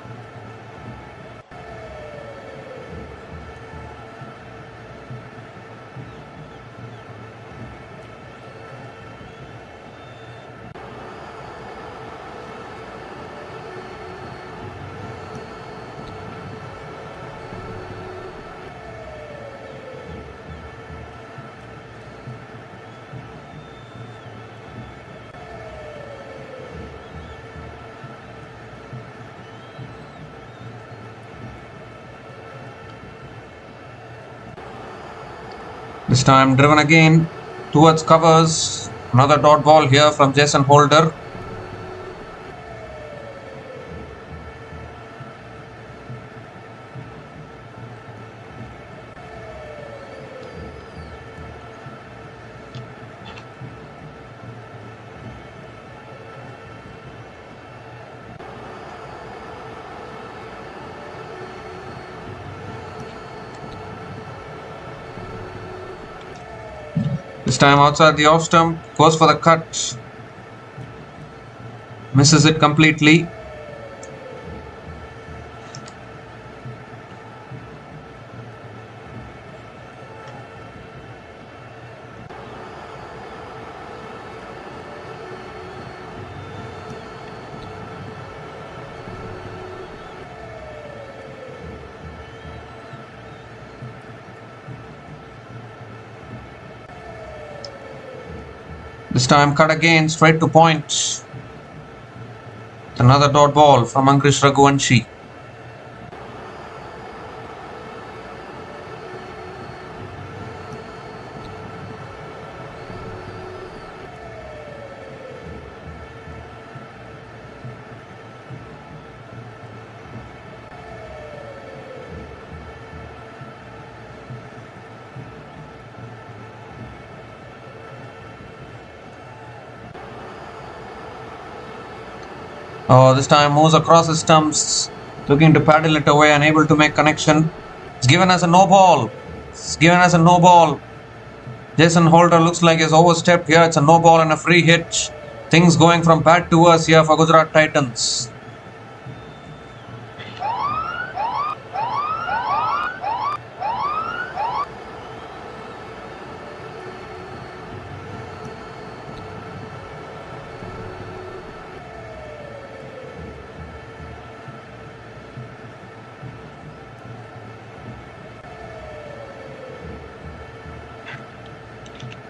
Speaker 1: This time driven again towards covers. Another dot ball here from Jason Holder. This time outside the off stump, goes for the cut, misses it completely. This time cut again, straight to point. Another dot ball from Angrish Raghuvanshi. Oh, this time moves across the stumps, looking to paddle it away, unable to make connection. It's given as a no ball. It's given as a no ball. Jason Holder looks like he's overstepped here. It's a no ball and a free hit. Things going from bad to worse here for Gujarat Titans.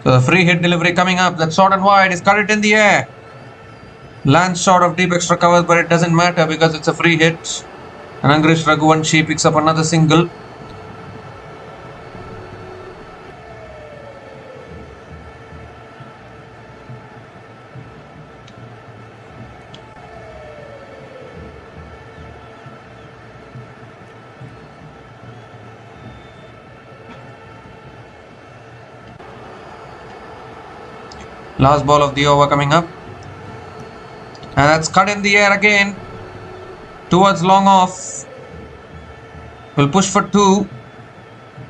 Speaker 1: So the free hit delivery coming up. That's short and wide. He's cut it in the air. Lands short of deep extra covers, but it doesn't matter because it's a free hit. And Angrish Raghuvanshi picks up another single. Last ball of the over coming up. And that's cut in the air again. Towards long off. Will push for 2.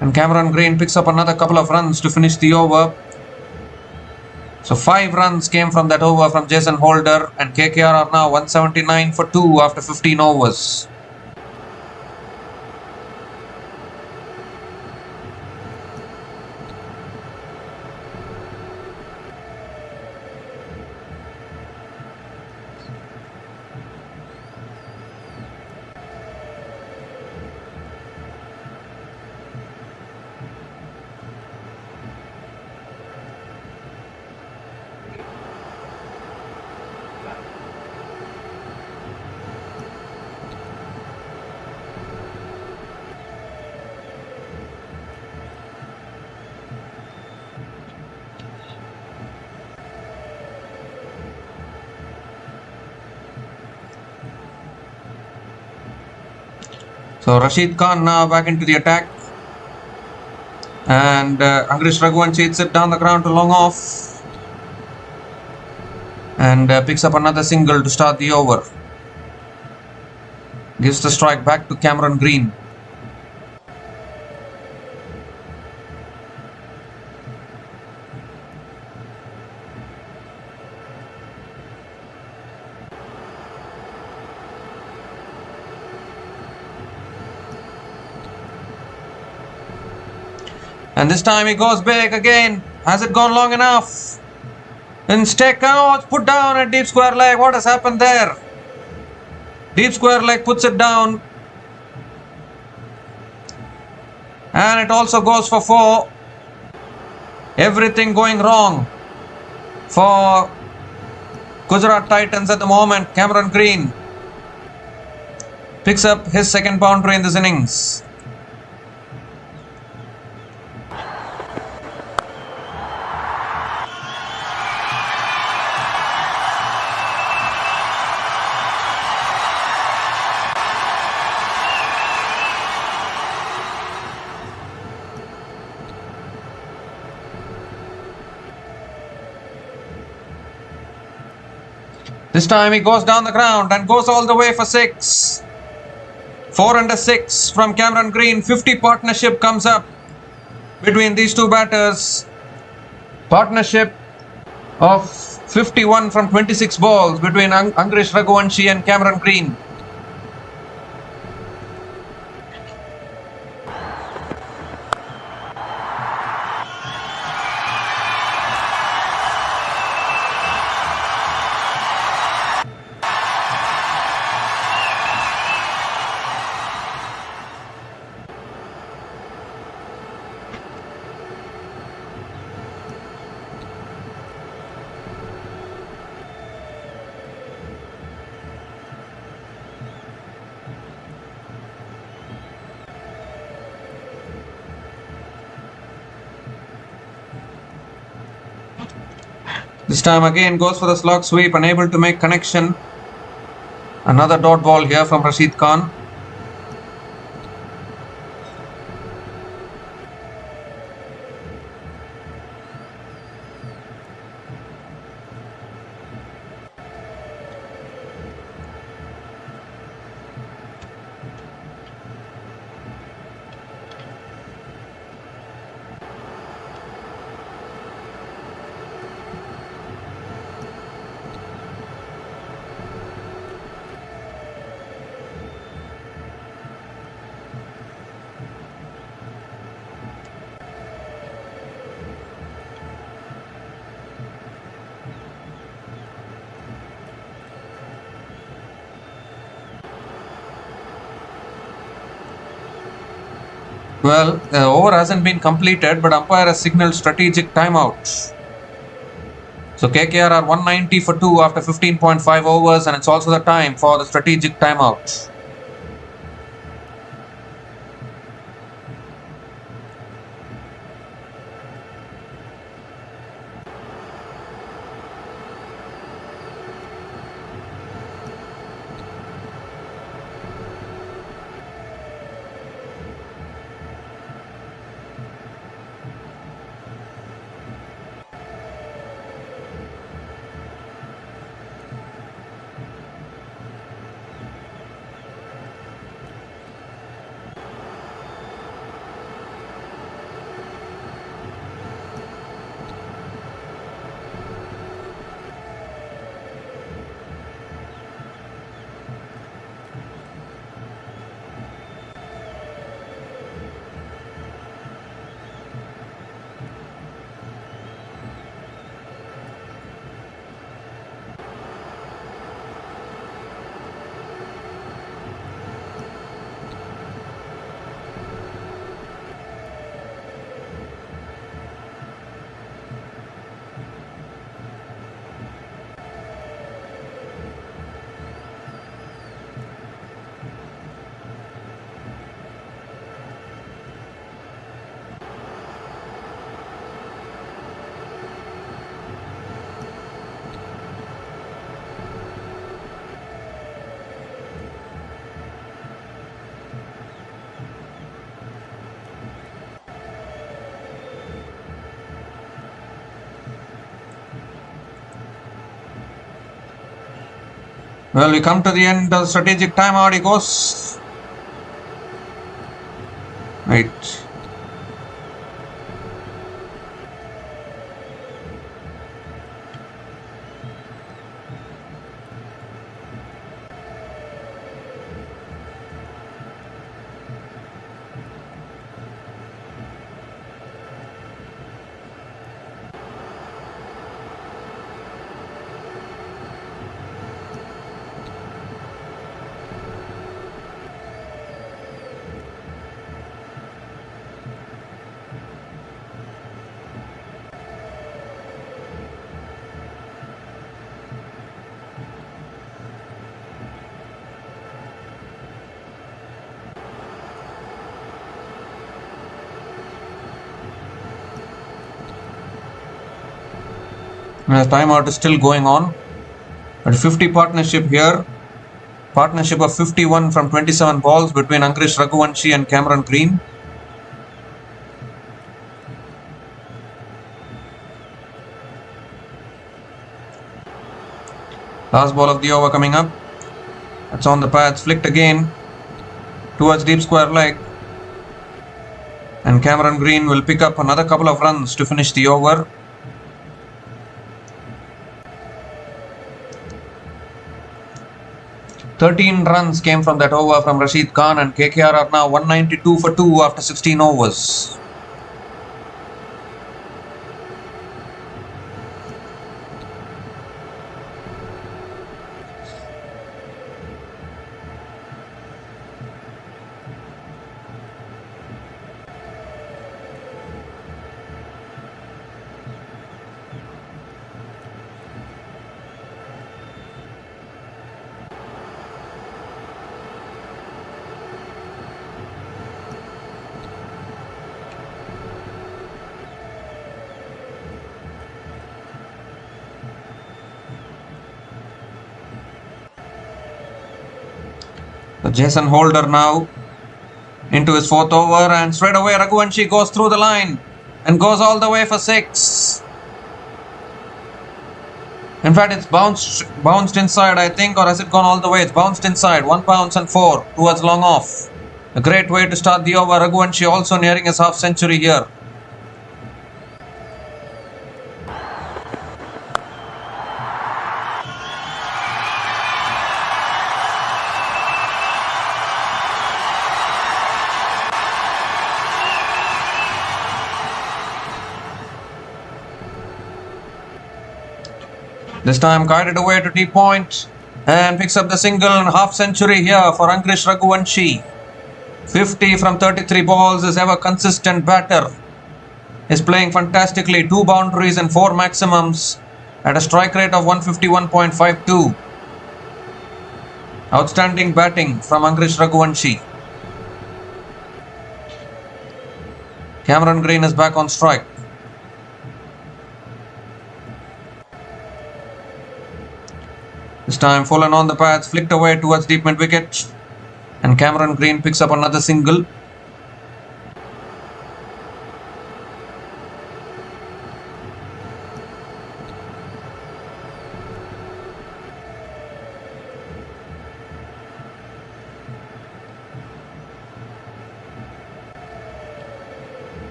Speaker 1: And Cameron Green picks up another couple of runs to finish the over. So 5 runs came from that over from Jason Holder. And KKR are now 179 for 2 after 15 overs. So Rashid Khan now back into the attack. And Angrish Raghuvanshi hits it down the ground to long off. and picks up another single to start the over. Gives the strike back to Cameron Green. And this time he goes big again. Has it gone long enough? Instead, out, put down at deep square leg. What has happened there? Deep square leg puts it down. And it also goes for 4. Everything going wrong for Gujarat Titans at the moment. Cameron Green picks up his second boundary in this innings. This time he goes down the ground and goes all the way for 6. 4 and a 6 from Cameron Green. 50 partnership comes up between these two batters. Partnership of 51 from 26 balls between Angrish Raghuvanshi and Cameron Green. This time again goes for the slog sweep, unable to make connection. Another dot ball here from Rashid Khan. Well, the over hasn't been completed, but umpire has signaled strategic timeout. So KKR are 190 for 2 after 15.5 overs, and it's also the time for the strategic timeout. Well, we come to the end of the strategic timeout. He goes. Right. The timeout is still going on. But 50 partnership here. Partnership of 51 from 27 balls between Ankrish Raghuvanshi and Cameron Green. Last ball of the over coming up. That's on the pads, flicked again towards deep square leg. And Cameron Green will pick up another couple of runs to finish the over. "13 runs came from that over from Rashid Khan, and KKR are now 192 for 2 after 16 overs. So Jason Holder now into his 4th over, and straight away Raghuvanshi goes through the line and goes all the way for 6. In fact, it's bounced inside, I think, or has it gone all the way? It's bounced inside. 1 bounce and 4 towards long off. A great way to start the over. Raghuvanshi also nearing his half century here. This time guided away to deep point and picks up the single and half century here for Ankrish Raghuvanshi. 50 from 33 balls, is ever consistent batter. Is playing fantastically. 2 boundaries and 4 maximums at a strike rate of 151.52. Outstanding batting from Ankrish Raghuvanshi. Cameron Green is back on strike. This time fallen on the pads, flicked away towards deep mid wicket, and Cameron Green picks up another single.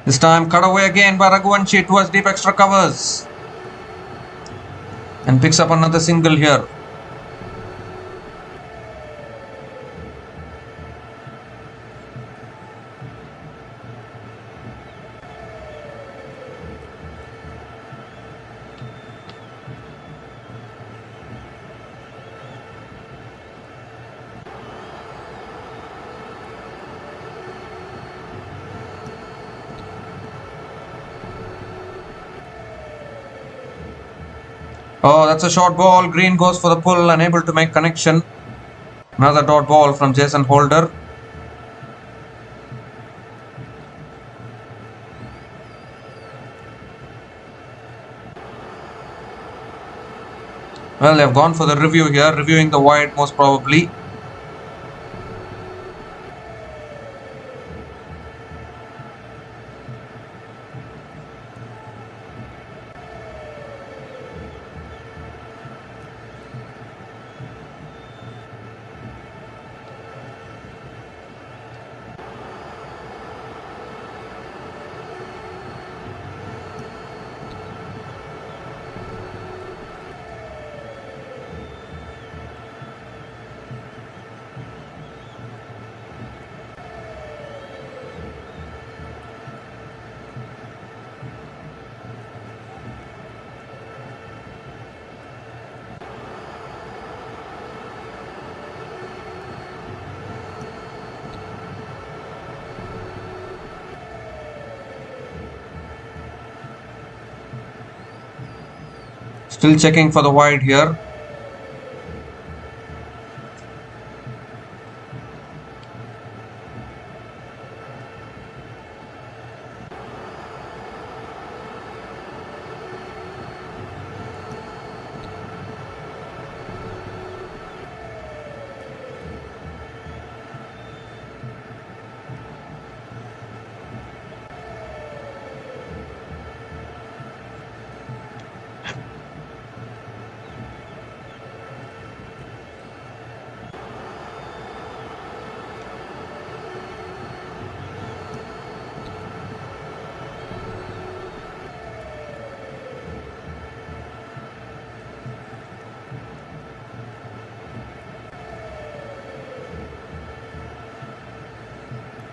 Speaker 1: This time cut away again by Raghuvanshi towards deep extra covers, and picks up another single here. Oh, that's a short ball. Green goes for the pull, unable to make connection. Another dot ball from Jason Holder. Well, they've gone for the review here, reviewing the wide most probably. Still checking for the wide here.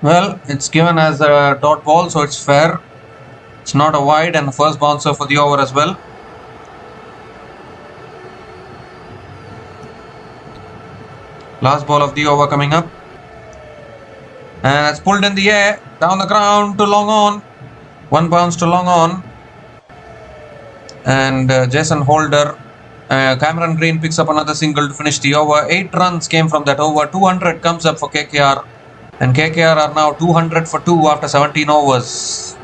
Speaker 1: Well, it's given as a dot ball, so it's fair. It's not a wide, and the first bouncer for the over as well. Last ball of the over coming up. And it's pulled in the air, down the ground to long on. One bounce to long on. And Jason Holder, Cameron Green picks up another single to finish the over. 8 runs came from that over. 200 comes up for KKR. And KKR are now 200 for 2 after 17 overs.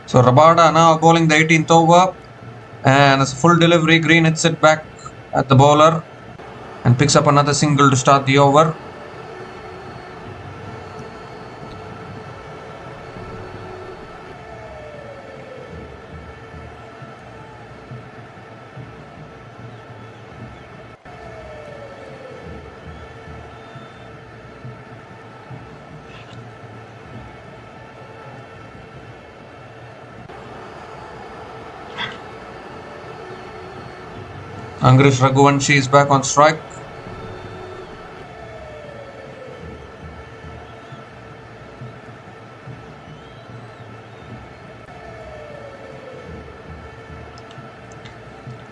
Speaker 1: So Rabada now bowling the 18th over, and it's a full delivery. Green hits it back at the bowler and picks up another single to start the over. Angrish Raghuvanshi is back on strike.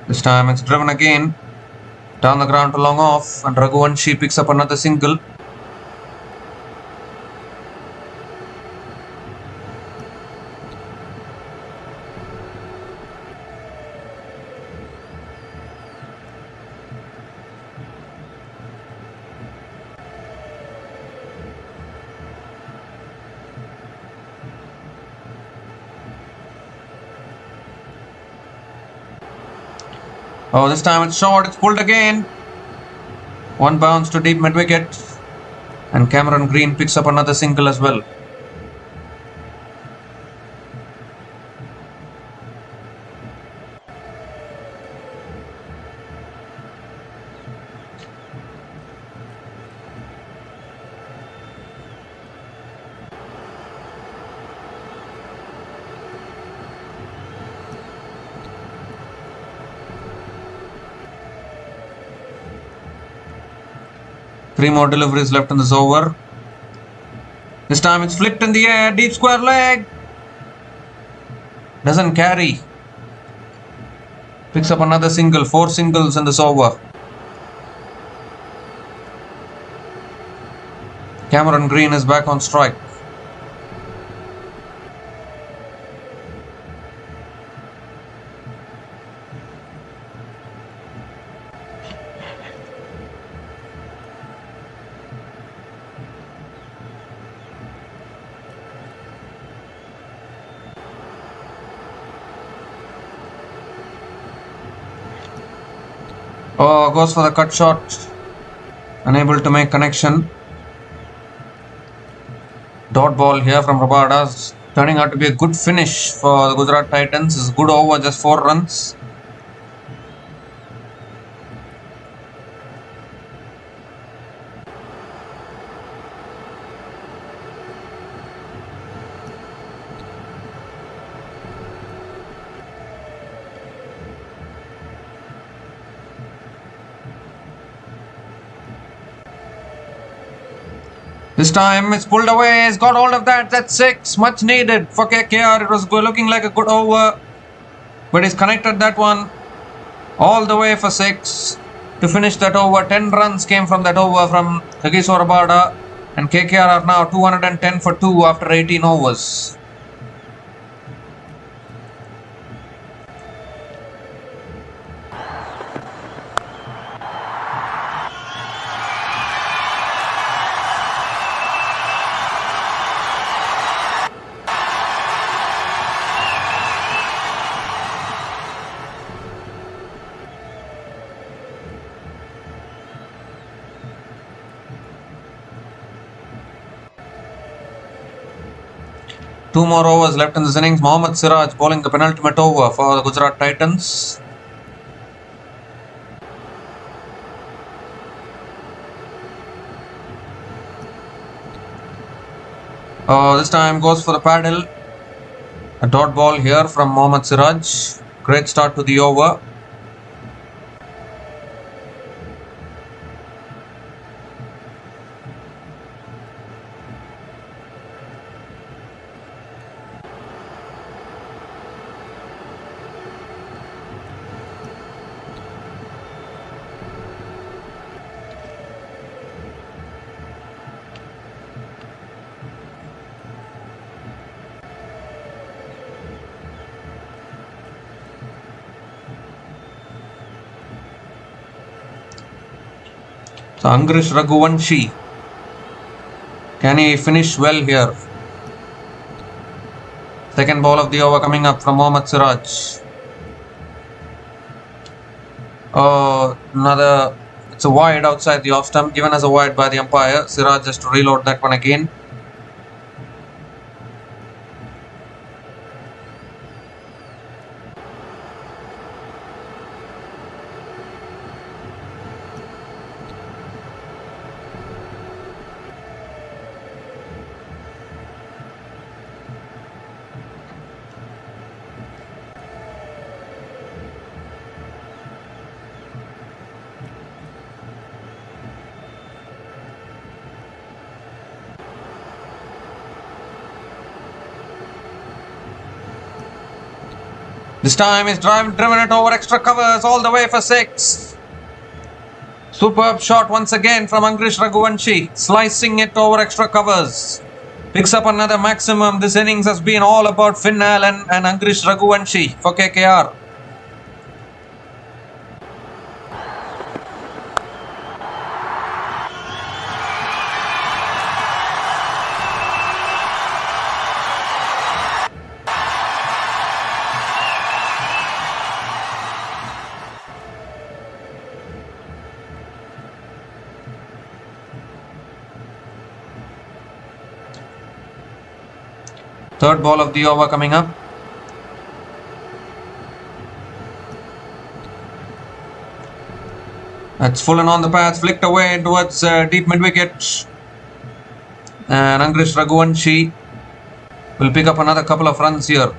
Speaker 1: This time it's driven again, down the ground to long off, and Raghuvanshi picks up another single. Oh, this time it's short, it's pulled again. One bounce to deep mid wicket, and Cameron Green picks up another single as well. Three more deliveries left in this over. This time it's flicked in the air, deep square leg. Doesn't carry. Picks up another single, 4 singles in this over. Cameron Green is back on strike. Oh, goes for the cut shot. Unable to make connection. Dot ball here from Rabada. Turning out to be a good finish for the Gujarat Titans. It's good over, just 4 runs. This time it's pulled away. He's got hold of that. That's 6. Much needed for KKR. It was looking like a good over. But he's connected that one all the way for 6 to finish that over. 10 runs came from that over from Kagiso Rabada. And KKR are now 210 for 2 after 18 overs. Two more overs left in this innings. Mohammad Siraj bowling the penultimate over for the Gujarat Titans. This time goes for the paddle. A dot ball here from Mohammad Siraj. Great start to the over. So Angrish Raghuvanshi, can he finish well here? Second ball of the over coming up from Mohammad Siraj. It's a wide outside the off stump, given as a wide by the umpire. Siraj has to reload that one again. This time he's driven it over extra covers all the way for 6. Superb shot once again from Angrish Raghuvanshi, slicing it over extra covers. Picks up another maximum. This innings has been all about Finn Allen and Angrish Raghuvanshi for KKR. Third ball of the over coming up. That's full and on the path, flicked away towards deep mid wicket. And Angrish Raghuvanshi will pick up another couple of runs here.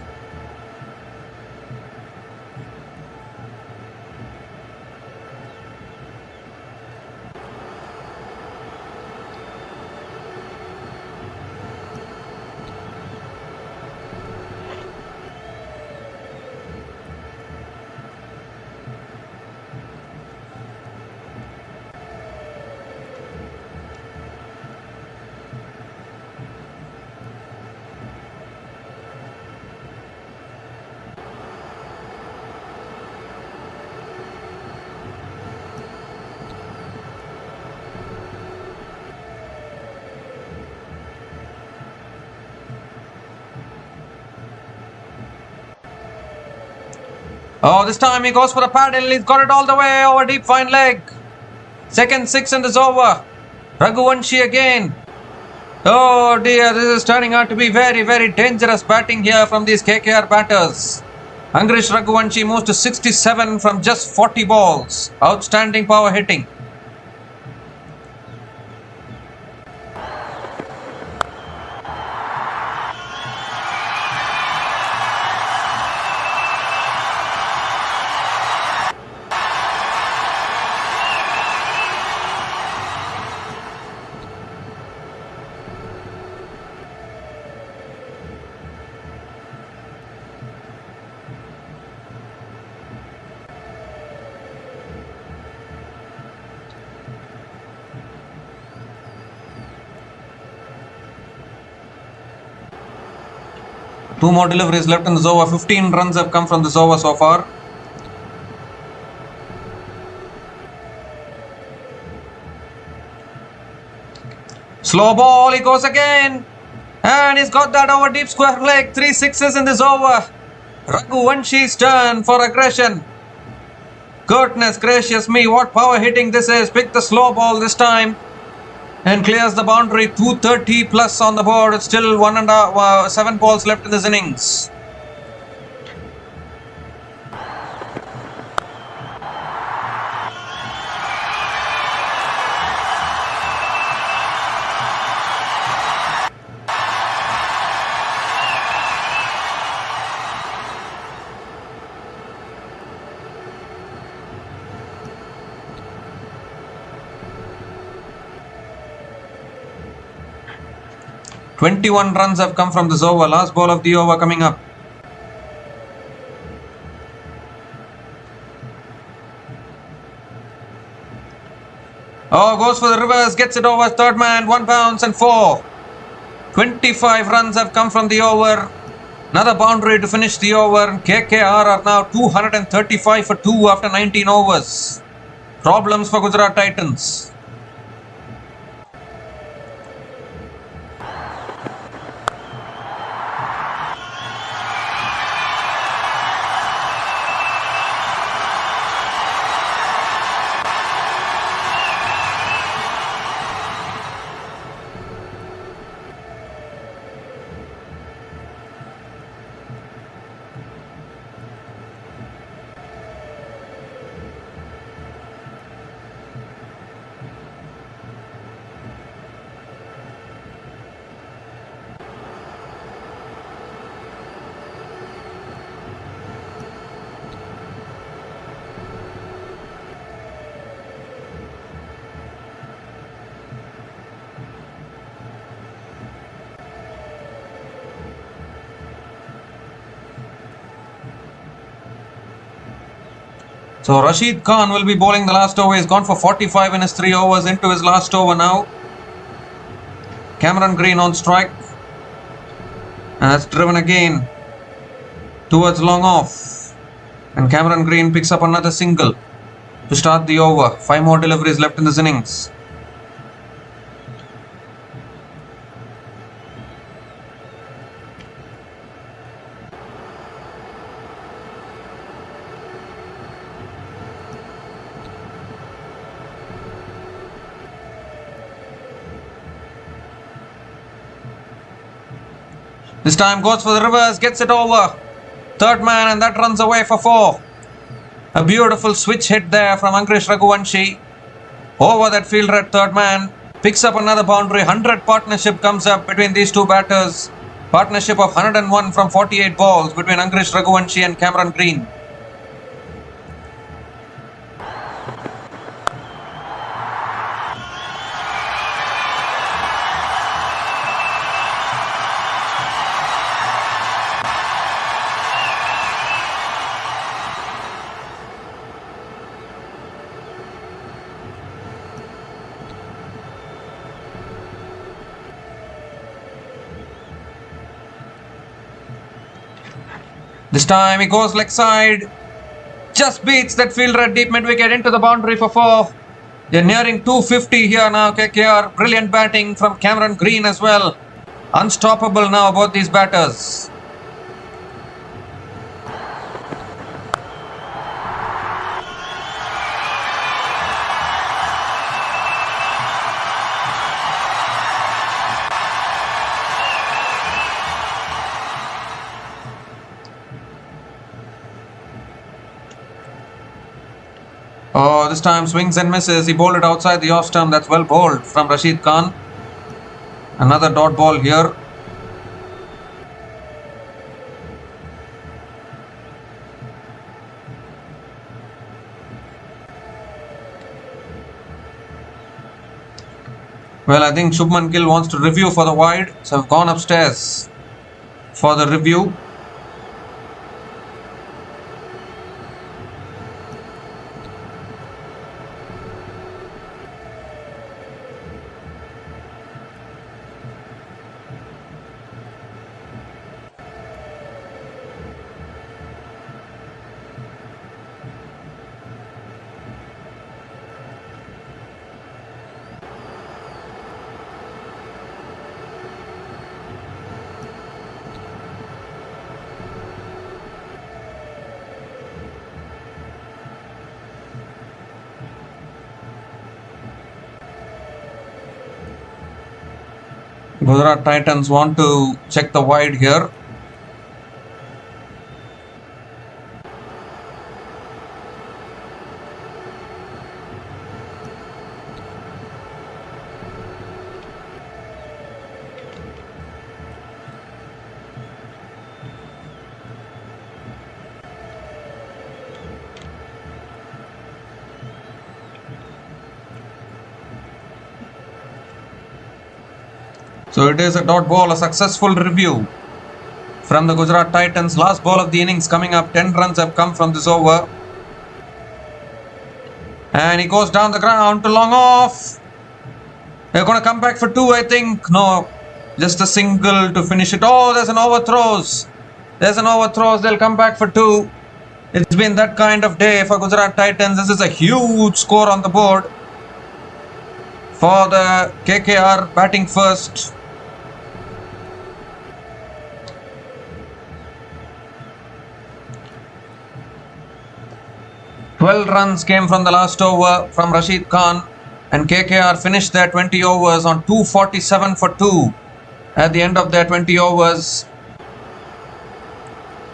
Speaker 1: Oh, this time he goes for the paddle. He's got it all the way over deep fine leg. Second 6 in this over. Raghuvanshi again. Oh dear, this is turning out to be very, very dangerous batting here from these KKR batters. Angrish Raghuvanshi moves to 67 from just 40 balls. Outstanding power hitting. Two more deliveries left in this over. 15 runs have come from this over so far. Slow ball, he goes again. And he's got that over deep square leg. 3 sixes in this over. Raghuvanshi's turn for aggression. Goodness gracious me, what power hitting this is. Pick the slow ball this time. And clears the boundary. 230 plus on the board. It's still 7 balls left in this innings. "21 runs have come from this over. Last ball of the over coming up. Oh, goes for the reverse, gets it over, third man, 1 bounce and 4. 25 runs have come from the over. Another boundary to finish the over. KKR are now 235 for 2 after 19 overs. Problems for Gujarat Titans. So Rashid Khan will be bowling the last over. He's gone for 45 in his 3 overs into his last over now. Cameron Green on strike. And that's driven again towards long off. And Cameron Green picks up another single to start the over. 5 more deliveries left in this innings. This time goes for the reverse, gets it over. Third man, and that runs away for 4. A beautiful switch hit there from Ankrish Raghuvanshi. Over that fielder at third man. Picks up another boundary. 100 partnership comes up between these two batters. Partnership of 101 from 48 balls between Ankrish Raghuvanshi and Cameron Green. This time he goes leg side. Just beats that fielder at deep mid wicket into the boundary for 4. They're nearing 250 here now, KKR. Brilliant batting from Cameron Green as well. Unstoppable now, both these batters. Oh, this time swings and misses. He bowled it outside the off stump. That's well bowled from Rashid Khan. Another dot ball here. Well, I think Shubman Gill wants to review for the wide. So I've gone upstairs for the review. Gujarat Titans want to check the wide here. So it is a dot ball, a successful review from the Gujarat Titans. Last ball of the innings coming up. 10 runs have come from this over. And he goes down the ground to long off. They're going to come back for 2, I think. No, just a single to finish it. Oh, there's an overthrows. There's an overthrows. They'll come back for 2. It's been that kind of day for Gujarat Titans. This is a huge score on the board for the KKR batting first. "12 runs came from the last over from Rashid Khan, and KKR finished their 20 overs on 247 for 2 at the end of their 20 overs.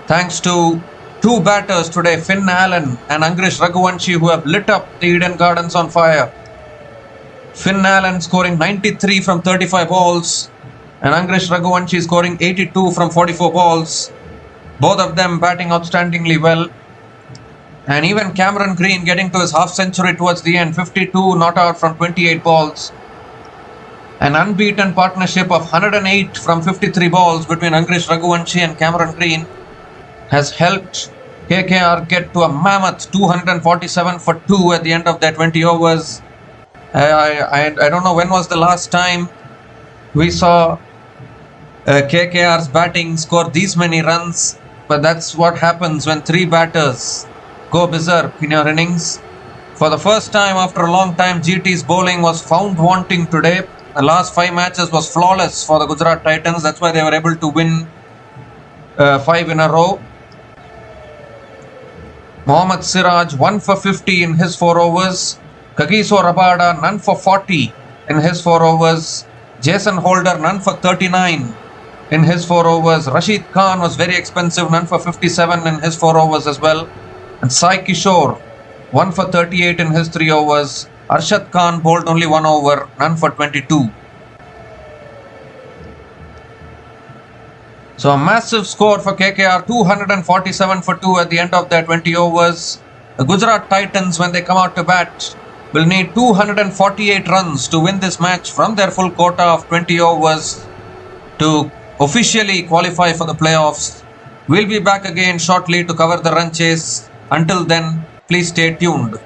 Speaker 1: Thanks to 2 batters today, Finn Allen and Angrish Raghuvanshi, who have lit up the Eden Gardens on fire. Finn Allen scoring 93 from 35 balls, and Angrish Raghuvanshi scoring 82 from 44 balls. Both of them batting outstandingly well. And even Cameron Green getting to his half century towards the end, 52 not out from 28 balls. An unbeaten partnership of 108 from 53 balls between Angrish Raghuvanshi and Cameron Green has helped KKR get to a mammoth 247 for 2 at the end of their 20 overs. I don't know when was the last time we saw KKR's batting score these many runs, but that's what happens when 3 batters go berserk in your innings. For the first time after a long time, GT's bowling was found wanting today. The last 5 matches was flawless for the Gujarat Titans. That's why they were able to win 5 in a row. Mohammad Siraj 1 for 50 in his 4 overs. Kagiso Rabada none for 40 in his 4 overs. Jason Holder none for 39 in his 4 overs. Rashid Khan was very expensive, none for 57 in his 4 overs as well. And Sai Kishore 1 for 38 in his 3 overs. Arshad Khan bowled only 1 over, none for 22. So a massive score for KKR, 247 for 2 at the end of their 20 overs. The Gujarat Titans, when they come out to bat, will need 248 runs to win this match from their full quota of 20 overs to officially qualify for the playoffs. We'll be back again shortly to cover the run chase. Until then, please stay tuned.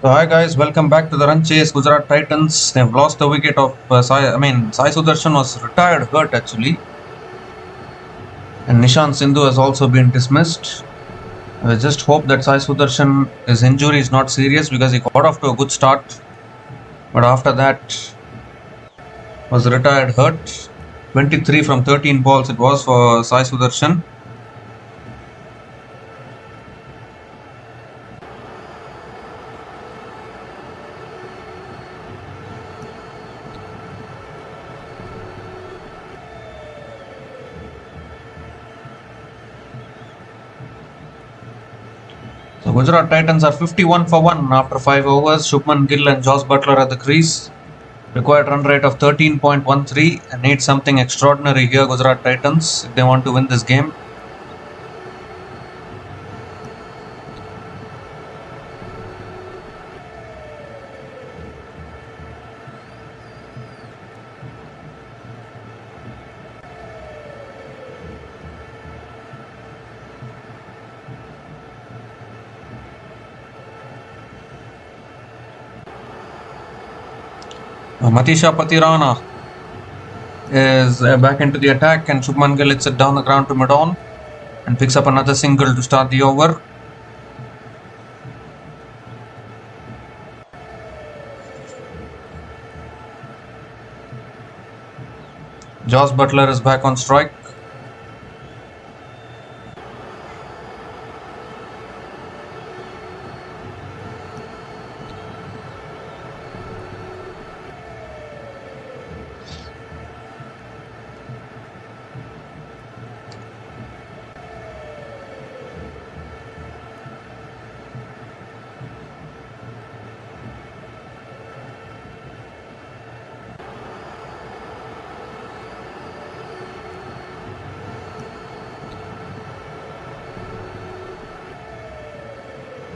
Speaker 1: So hi guys, welcome back to the run chase. Gujarat Titans. They've lost the wicket of Sai Sudarshan was retired hurt actually, and Nishant Sindhu has also been dismissed. I just hope that Sai Sudarshan, his injury is not serious because he got off to a good start, but after that was retired hurt. 23 from 13 balls it was for Sai Sudarshan. So Gujarat Titans are 51 for 1 after 5 overs. Shubman Gill and Josh Butler at the crease. Required run rate of 13.13 and need something extraordinary here, Gujarat Titans, if they want to win this game. Matisha Patirana is back into the attack, and Shubman Gill hits it down the ground to mid-on and picks up another single to start the over. Josh Butler is back on strike.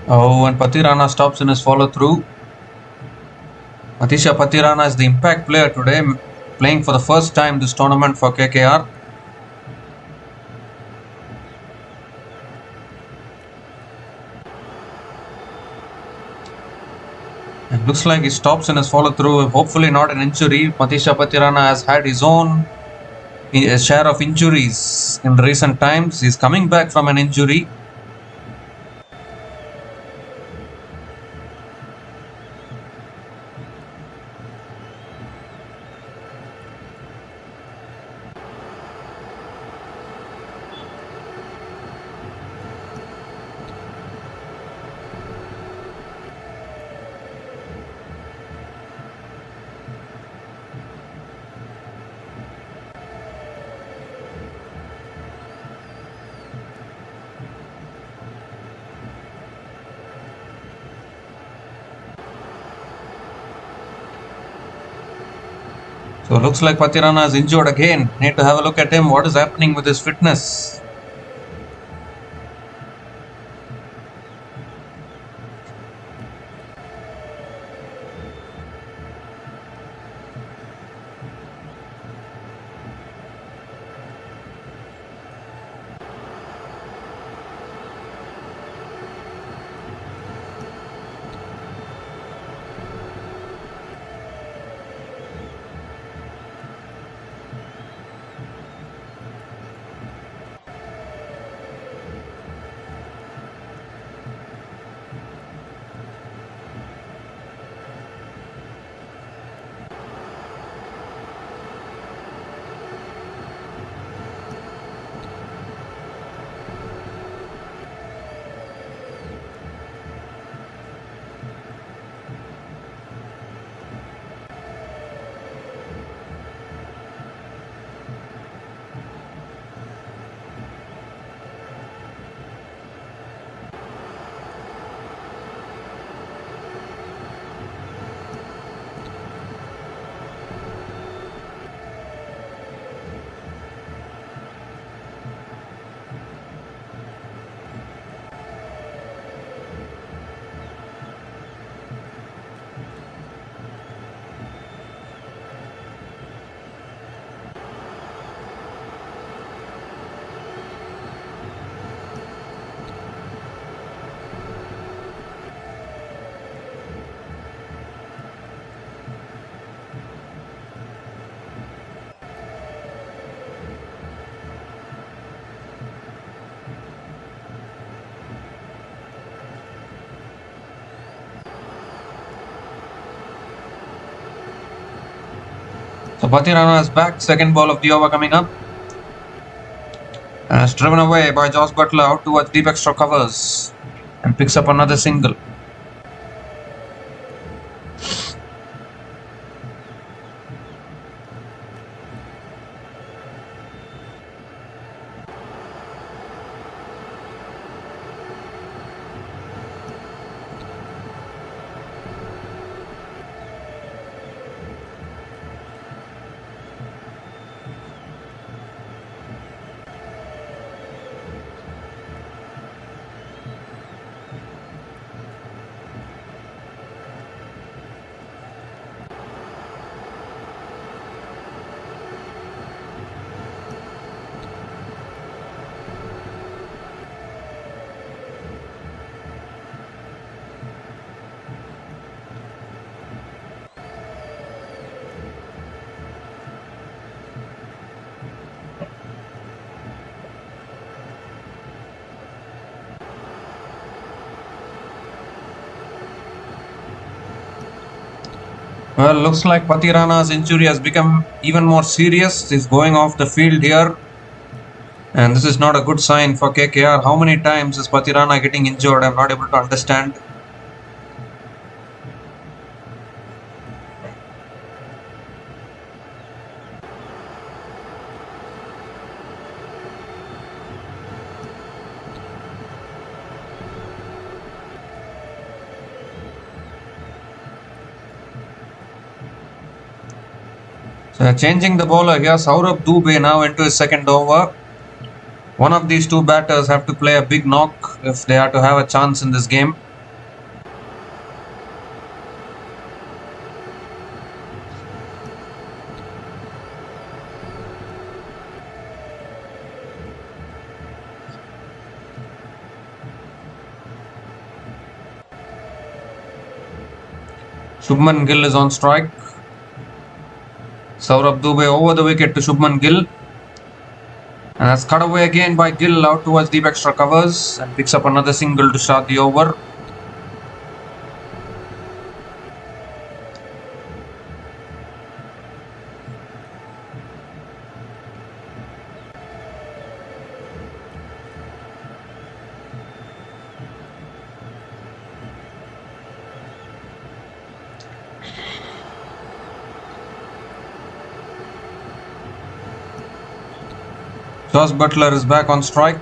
Speaker 1: Oh, and Patirana stops in his follow-through. Matisha Patirana is the impact player today, playing for the first time this tournament for KKR. It looks like he stops in his follow-through, hopefully not an injury. Matisha Patirana has had his own share of injuries in recent times. He's coming back from an injury. So looks like Patirana is injured again. Need to have a look at him. What is happening with his fitness? So Patirana is back, second ball of the over coming up. And it's driven away by Josh Butler out towards deep extra covers and picks up another single. Well, looks like Patirana's injury has become even more serious. He's going off the field here. And this is not a good sign for KKR. How many times is Patirana getting injured? I'm not able to understand. So changing the bowler here, Saurabh Dubey now into his second over. One of these two batters have to play a big knock if they are to have a chance in this game. Shubman Gill is on strike. Saurabh Dubey over the wicket to Shubman Gill. And that's cut away again by Gill out towards deep extra covers and picks up another single to start the over. Josh Butler is back on strike.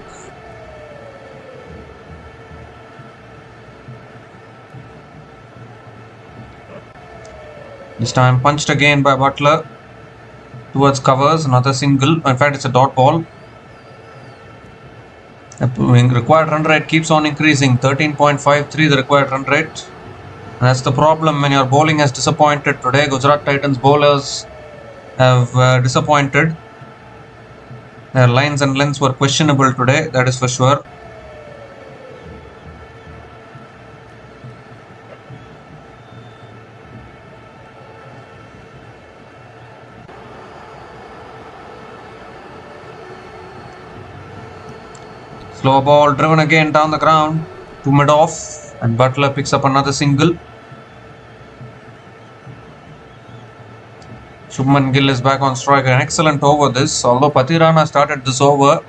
Speaker 1: This time punched again by Butler towards covers, another single. In fact, it's a dot ball. The required run rate keeps on increasing, 13.53 the required run rate. And that's the problem when your bowling has disappointed today. Gujarat Titans bowlers have disappointed. Their lines and lengths were questionable today, that is for sure. Slow ball driven again down the ground to mid-off, and Butler picks up another single. Shubman Gill is back on strike. An excellent over this. Although Patirana started this over,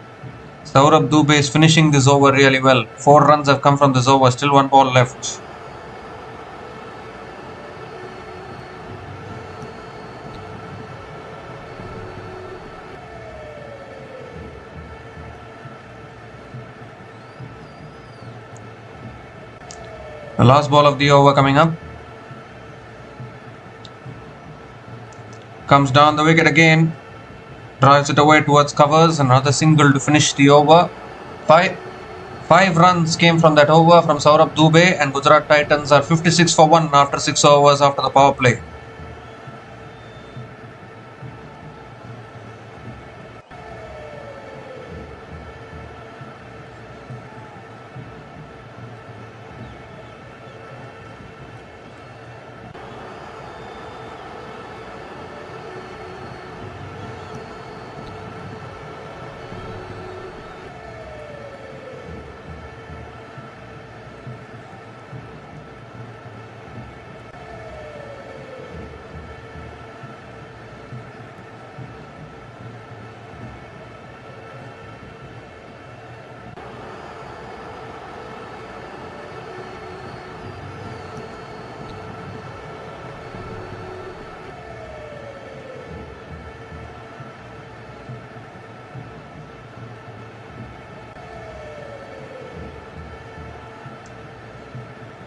Speaker 1: Saurabh Dubey is finishing this over really well. 4 runs have come from this over. Still 1 ball left. The last ball of the over coming up. Comes down the wicket again, drives it away towards covers, another single to finish the over. Five runs came from that over from Saurabh Dubey, and Gujarat Titans are 56 for 1 after 6 overs after the power play.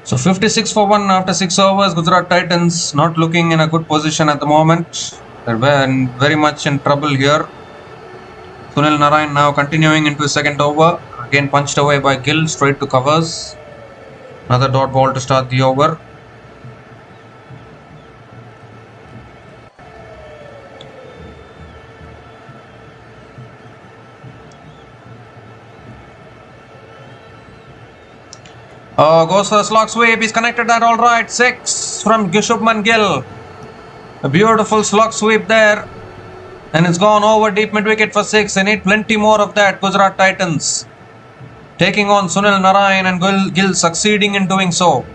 Speaker 1: So 56 for 1 after 6 overs. Gujarat Titans not looking in a good position at the moment. They're very much in trouble here. Sunil Narayan now continuing into his second over. Again punched away by Gill, straight to covers. Another dot ball to start the over. Goes for a slog sweep. He's connected that all right. 6 from Shubman Gill. A beautiful slog sweep there. And it's gone over deep mid wicket for 6. They need plenty more of that. Gujarat Titans taking on Sunil Narayan and Gill succeeding in doing so.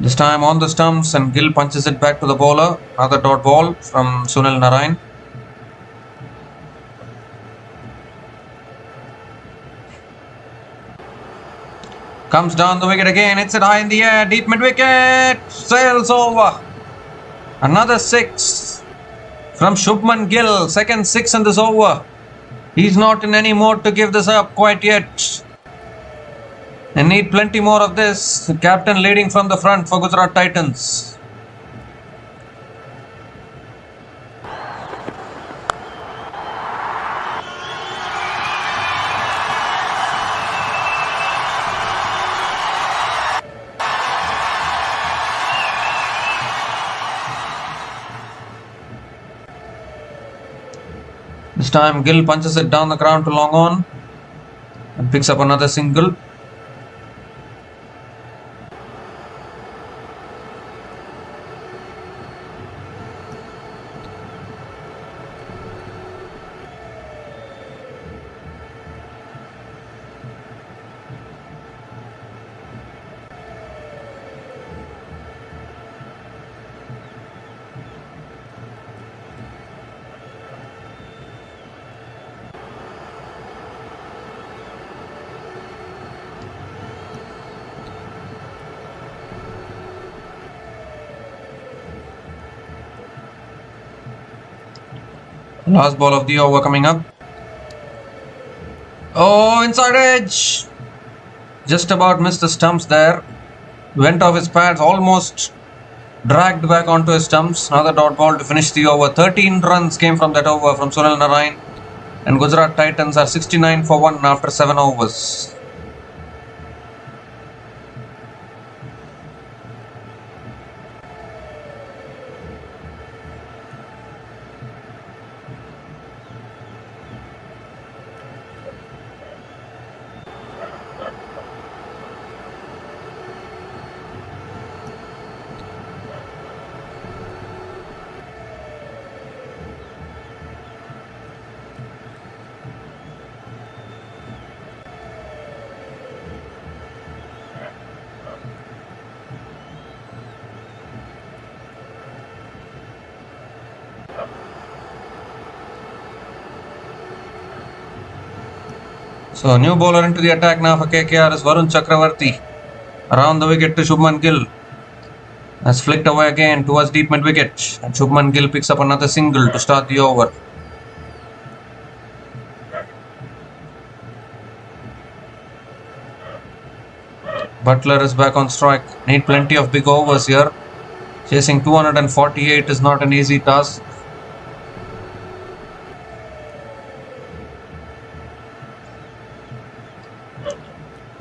Speaker 1: This time on the stumps and Gill punches it back to the bowler. Another dot ball from Sunil Narayan. Comes down the wicket again. Hits it high in the air. Deep mid wicket. Sails over. Another 6 from Shubman Gill. Second 6 in this over. He's not in any mode to give this up quite yet. They need plenty more of this. The captain leading from the front for Gujarat Titans. This time Gill punches it down the ground to long on and picks up another single. Last ball of the over coming up. Oh, inside edge. Just about missed the stumps there. Went off his pads, almost dragged back onto his stumps. Another dot ball to finish the over. 13 runs came from that over from Sunil Narayan. And Gujarat Titans are 69 for 1 after 7 overs. So new bowler into the attack now for KKR is Varun Chakravarti. Around the wicket to Shubman Gill. Has flicked away again towards deep mid wicket. And Shubman Gill picks up another single to start the over. Butler is back on strike. Need plenty of big overs here. Chasing 248 is not an easy task.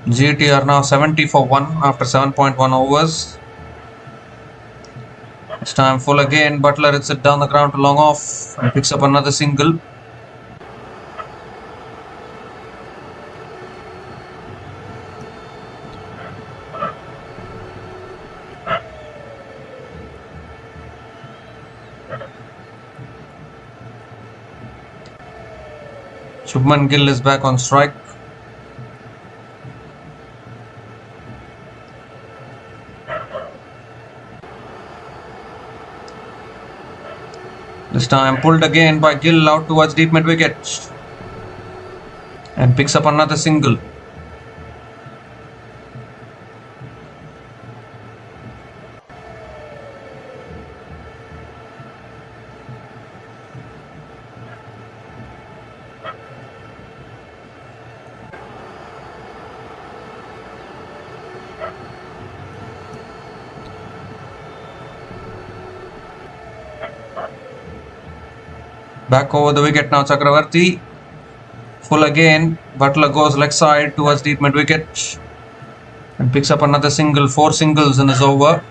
Speaker 1: GT are now 70 for 1 after 7.1 overs. This time full again. Butler hits it down the ground to long off and picks up another single. Shubman Gill is back on strike. This time pulled again by Gill out towards deep mid wicket. and picks up another single. Back over the wicket now, Chakravarti. Full again. Butler goes leg side towards deep mid wicket and picks up another single. 4 singles in this over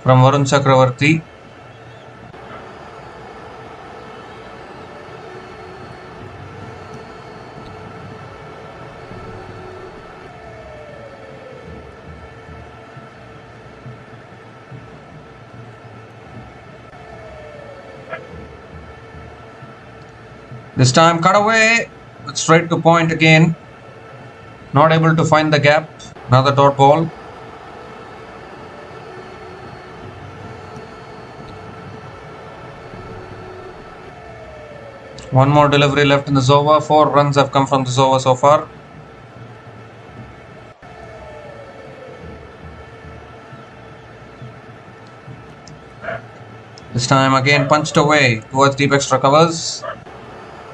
Speaker 1: from Varun Chakravarti. This time cut away, straight to point again. Not able to find the gap. Another dot ball. One more delivery left in this over. 4 runs have come from this over so far. This time again punched away towards deep extra covers.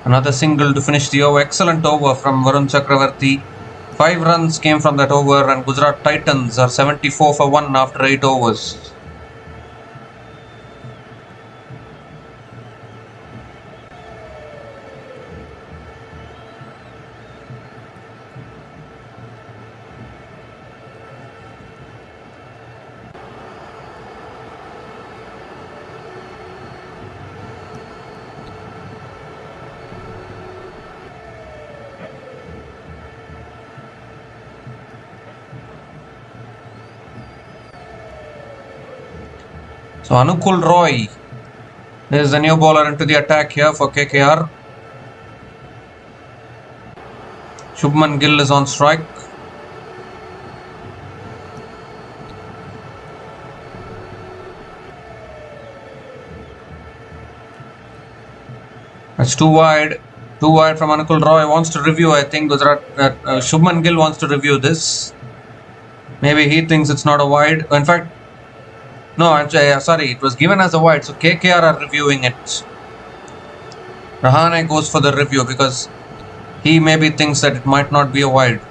Speaker 1: Another single to finish the over. Excellent over from Varun Chakravarti. 5 runs came from that over and Gujarat Titans are 74 for 1 after 8 overs. So Anukul Roy is the new bowler into the attack here for KKR. Shubman Gill is on strike. That's too wide. Too wide from Anukul Roy. Wants to review, I think. Shubman Gill wants to review this. Maybe he thinks it's not a wide. In fact, no, sorry, it was given as a wide, so KKR are reviewing it. Rahane goes for the review because he maybe thinks that it might not be a wide.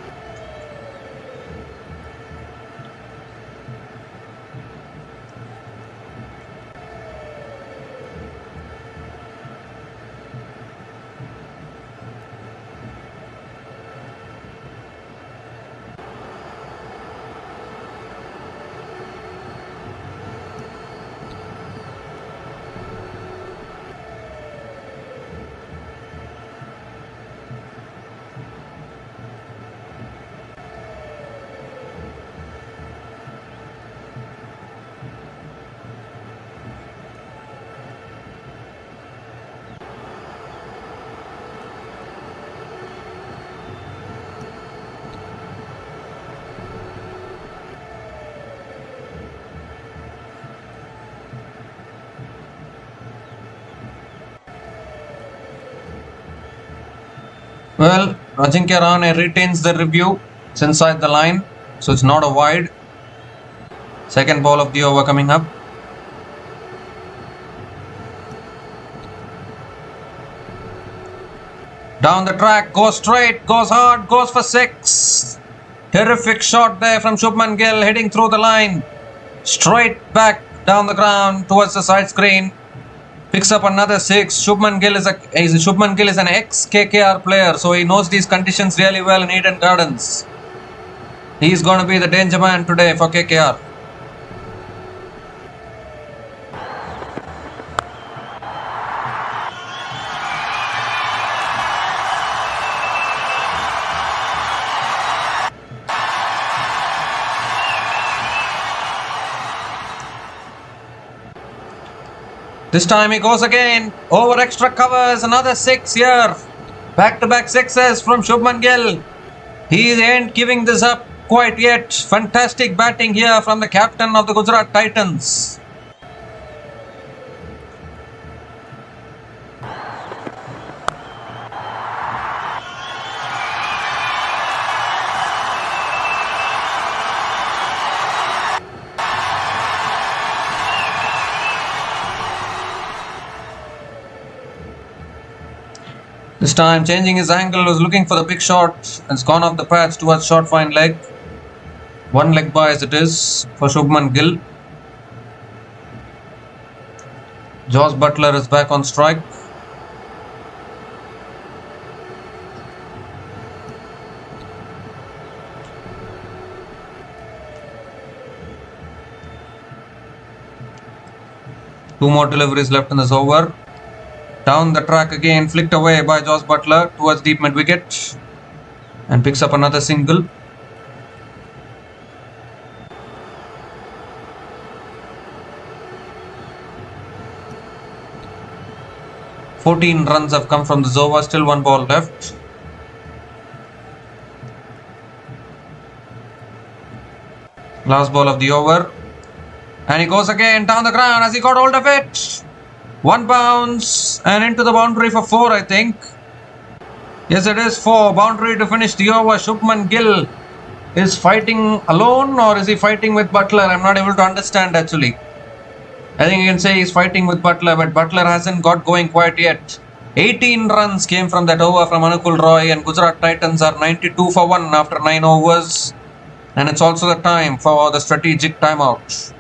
Speaker 1: Well, Ajinkya Rahane retains the review. It's inside the line, so it's not a wide. Second ball of the over coming up. Down the track, goes straight, goes hard, goes for 6. Terrific shot there from Shubman Gill, heading through the line. Straight back down the ground towards the side screen. Picks up another 6. Shubman Gill is an ex-KKR player, so he knows these conditions really well in Eden Gardens. He's going to be the danger man today for KKR. This time he goes again, over extra covers, another 6 here. Back-to-back 6s from Shubman Gill. He ain't giving this up quite yet. Fantastic batting here from the captain of the Gujarat Titans. This time changing his angle, was looking for the big shot. It's gone off the pads towards short fine leg. One leg by as it is for Shubman Gill. Josh Butler is back on strike. Two more deliveries left in this over. Down the track again, flicked away by Josh Butler towards deep mid wicket and picks up another single. "14 runs have come from this over, still one ball left." Last ball of the over. And he goes again down the ground as he got hold of it. One bounce and into the boundary for 4, I think. Yes, it is 4. Boundary to finish the over. Shubman Gill is fighting alone, or is he fighting with Butler? I'm not able to understand actually. I think you can say he's fighting with Butler, but Butler hasn't got going quite yet. 18 runs came from that over from Anukul Roy, and Gujarat Titans are 92 for 1 after 9 overs. And it's also the time for the strategic timeout.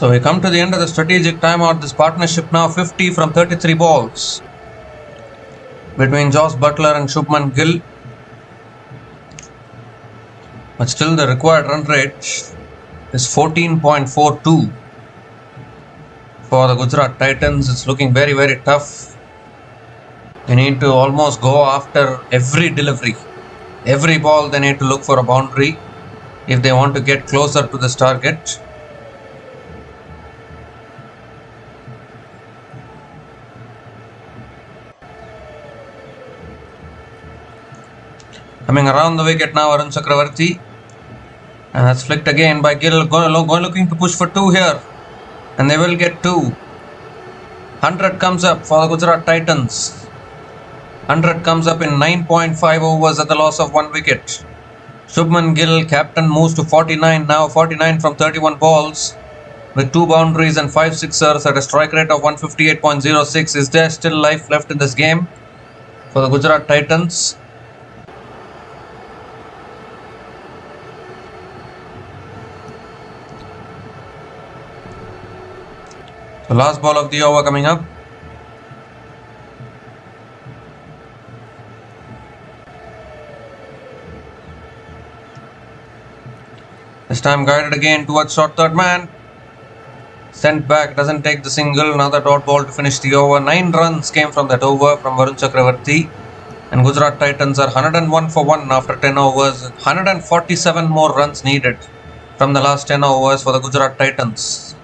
Speaker 1: So we come to the end of the strategic timeout. This partnership now 50 from 33 balls between Josh Butler and Shubman Gill. But still the required run rate is 14.42 for the Gujarat Titans. It's looking very, very tough. They need to almost go after every delivery. Every ball they need to look for a boundary if they want to get closer to this target. Coming around the wicket now, Arun Chakravarti. And that's flicked again by Gill. Looking to push for 2 here. And they will get 2. 100 comes up for the Gujarat Titans. 100 comes up in 9.5 overs at the loss of 1 wicket. Shubman Gill, captain, moves to 49 now. 49 from 31 balls. With 2 boundaries and 5 sixers at a strike rate of 158.06. Is there still life left in this game for the Gujarat Titans? The last ball of the over coming up. This time guided again towards short third man. Sent back, doesn't take the single. Another dot ball to finish the over. 9 runs came from that over from Varun Chakravarti. And Gujarat Titans are 101 for 1 after 10 overs. 147 more runs needed from the last 10 overs for the Gujarat Titans.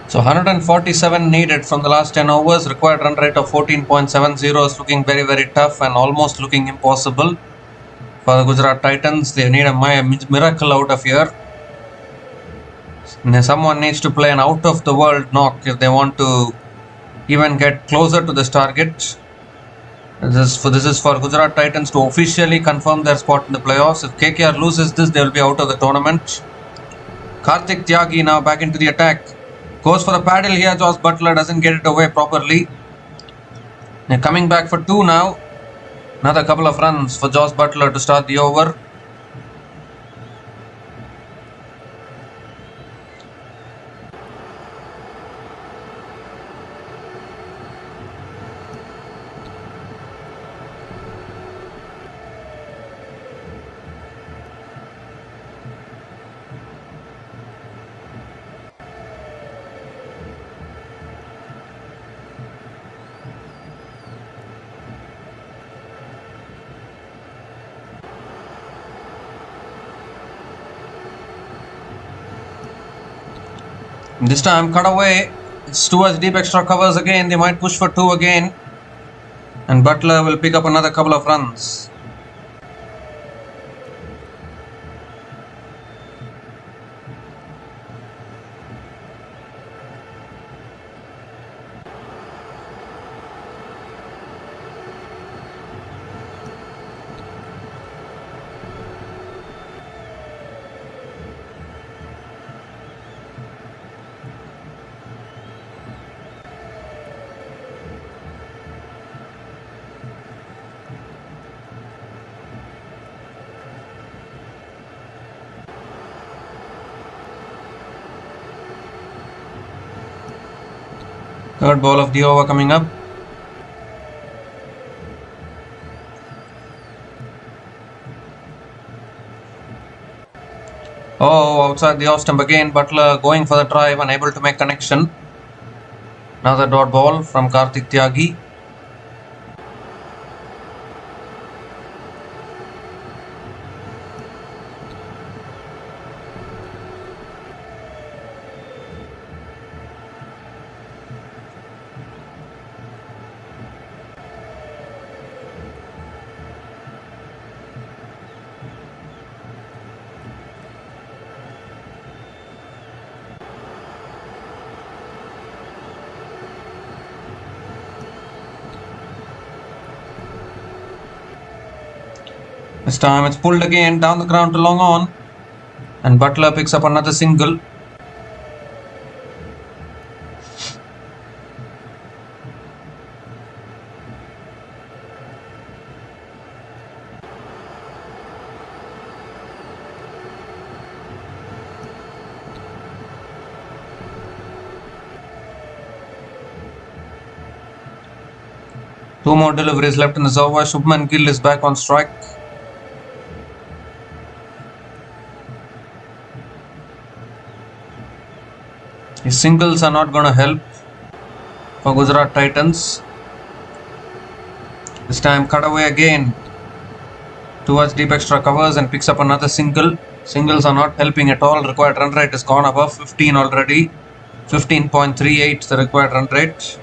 Speaker 1: So 147 needed from the last 10 overs. Required run rate of 14.70 is looking very, very tough and almost looking impossible for the Gujarat Titans. They need a miracle out of here. Someone needs to play an out of the world knock if they want to even get closer to this target. This is for Gujarat Titans to officially confirm their spot in the playoffs. If KKR loses this, they will be out of the tournament. Karthik Tyagi now back into the attack. Goes for the paddle here. Josh Butler doesn't get it away properly. They're coming back for 2 now. Another couple of runs for Josh Butler to start the over. This time cut away. It's towards deep extra covers again. They might push for 2 again. And Butler will pick up another couple of runs. Third ball of the over coming up. Oh, outside the off stump again. Butler going for the drive, unable to make connection. Another dot ball from Karthik Tyagi. This time it's pulled again down the ground to long on, and Butler picks up another single. Two more deliveries left in the over. Shubman Gill is back on strike. His singles are not going to help for Gujarat Titans. This time cut away again towards deep extra covers and picks up another single. Singles are not helping at all. Required run rate has gone above 15 already. 15.38 the required run rate.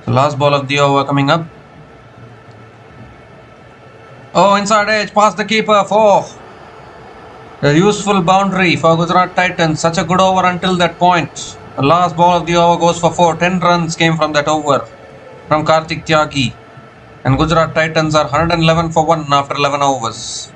Speaker 1: Last ball of the over coming up. Oh, inside edge, past the keeper for a useful boundary for Gujarat Titans. Such a good over until that point. The last ball of the over goes for 4. 10 runs came from that over from Karthik Tyagi. And Gujarat Titans are 111 for 1 after 11 overs.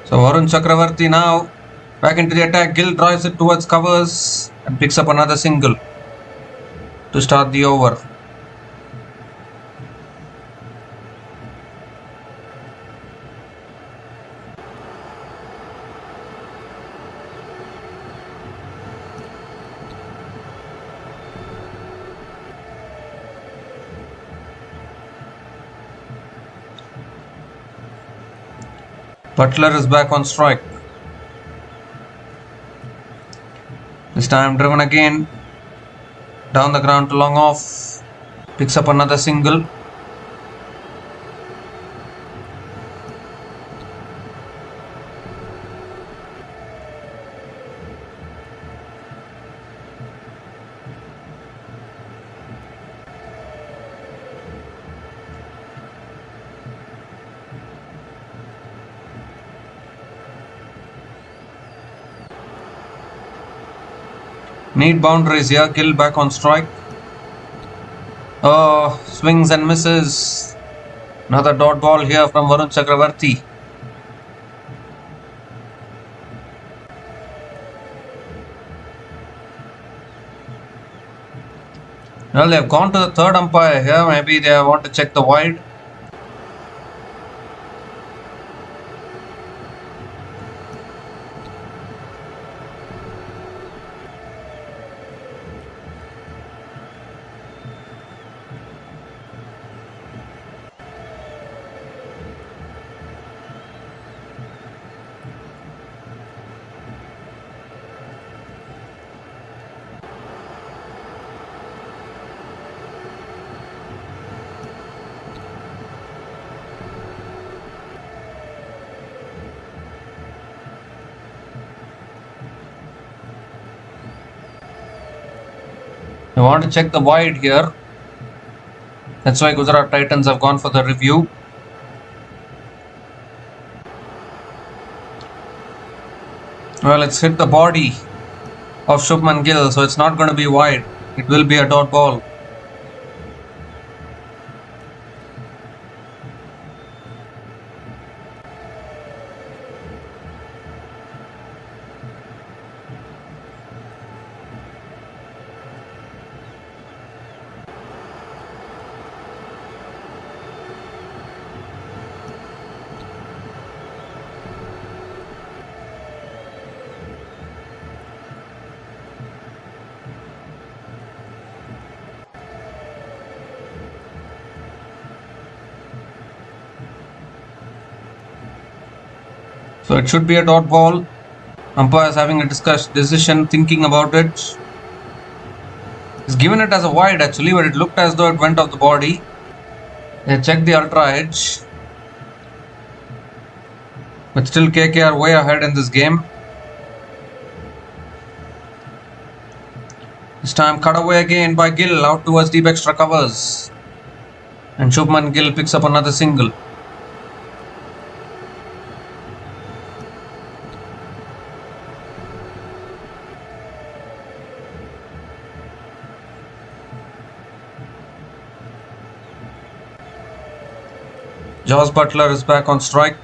Speaker 1: So Varun Chakravarti now back into the attack. Gill drives it towards covers and picks up another single to start the over. Butler is back on strike. This time driven again down the ground to long off. Picks up another single. Need boundaries here. Gill back on strike. Oh, swings and misses. Another dot ball here from Varun Chakravarti. Well, they have gone to the third umpire here. Maybe they want to check the wide. You want to check the wide here. That's why Gujarat Titans have gone for the review. Well, it's hit the body of Shubman Gill, so it's not going to be wide. It will be a dot ball. So it should be a dot ball. Umpire is having a decision, thinking about it. He's given it as a wide actually, but it looked as though it went off the body. They checked the ultra edge. But still KK are way ahead in this game. This time cut away again by Gill, out towards deep extra covers. And Shubman Gill picks up another single. Jos Buttler is back on strike.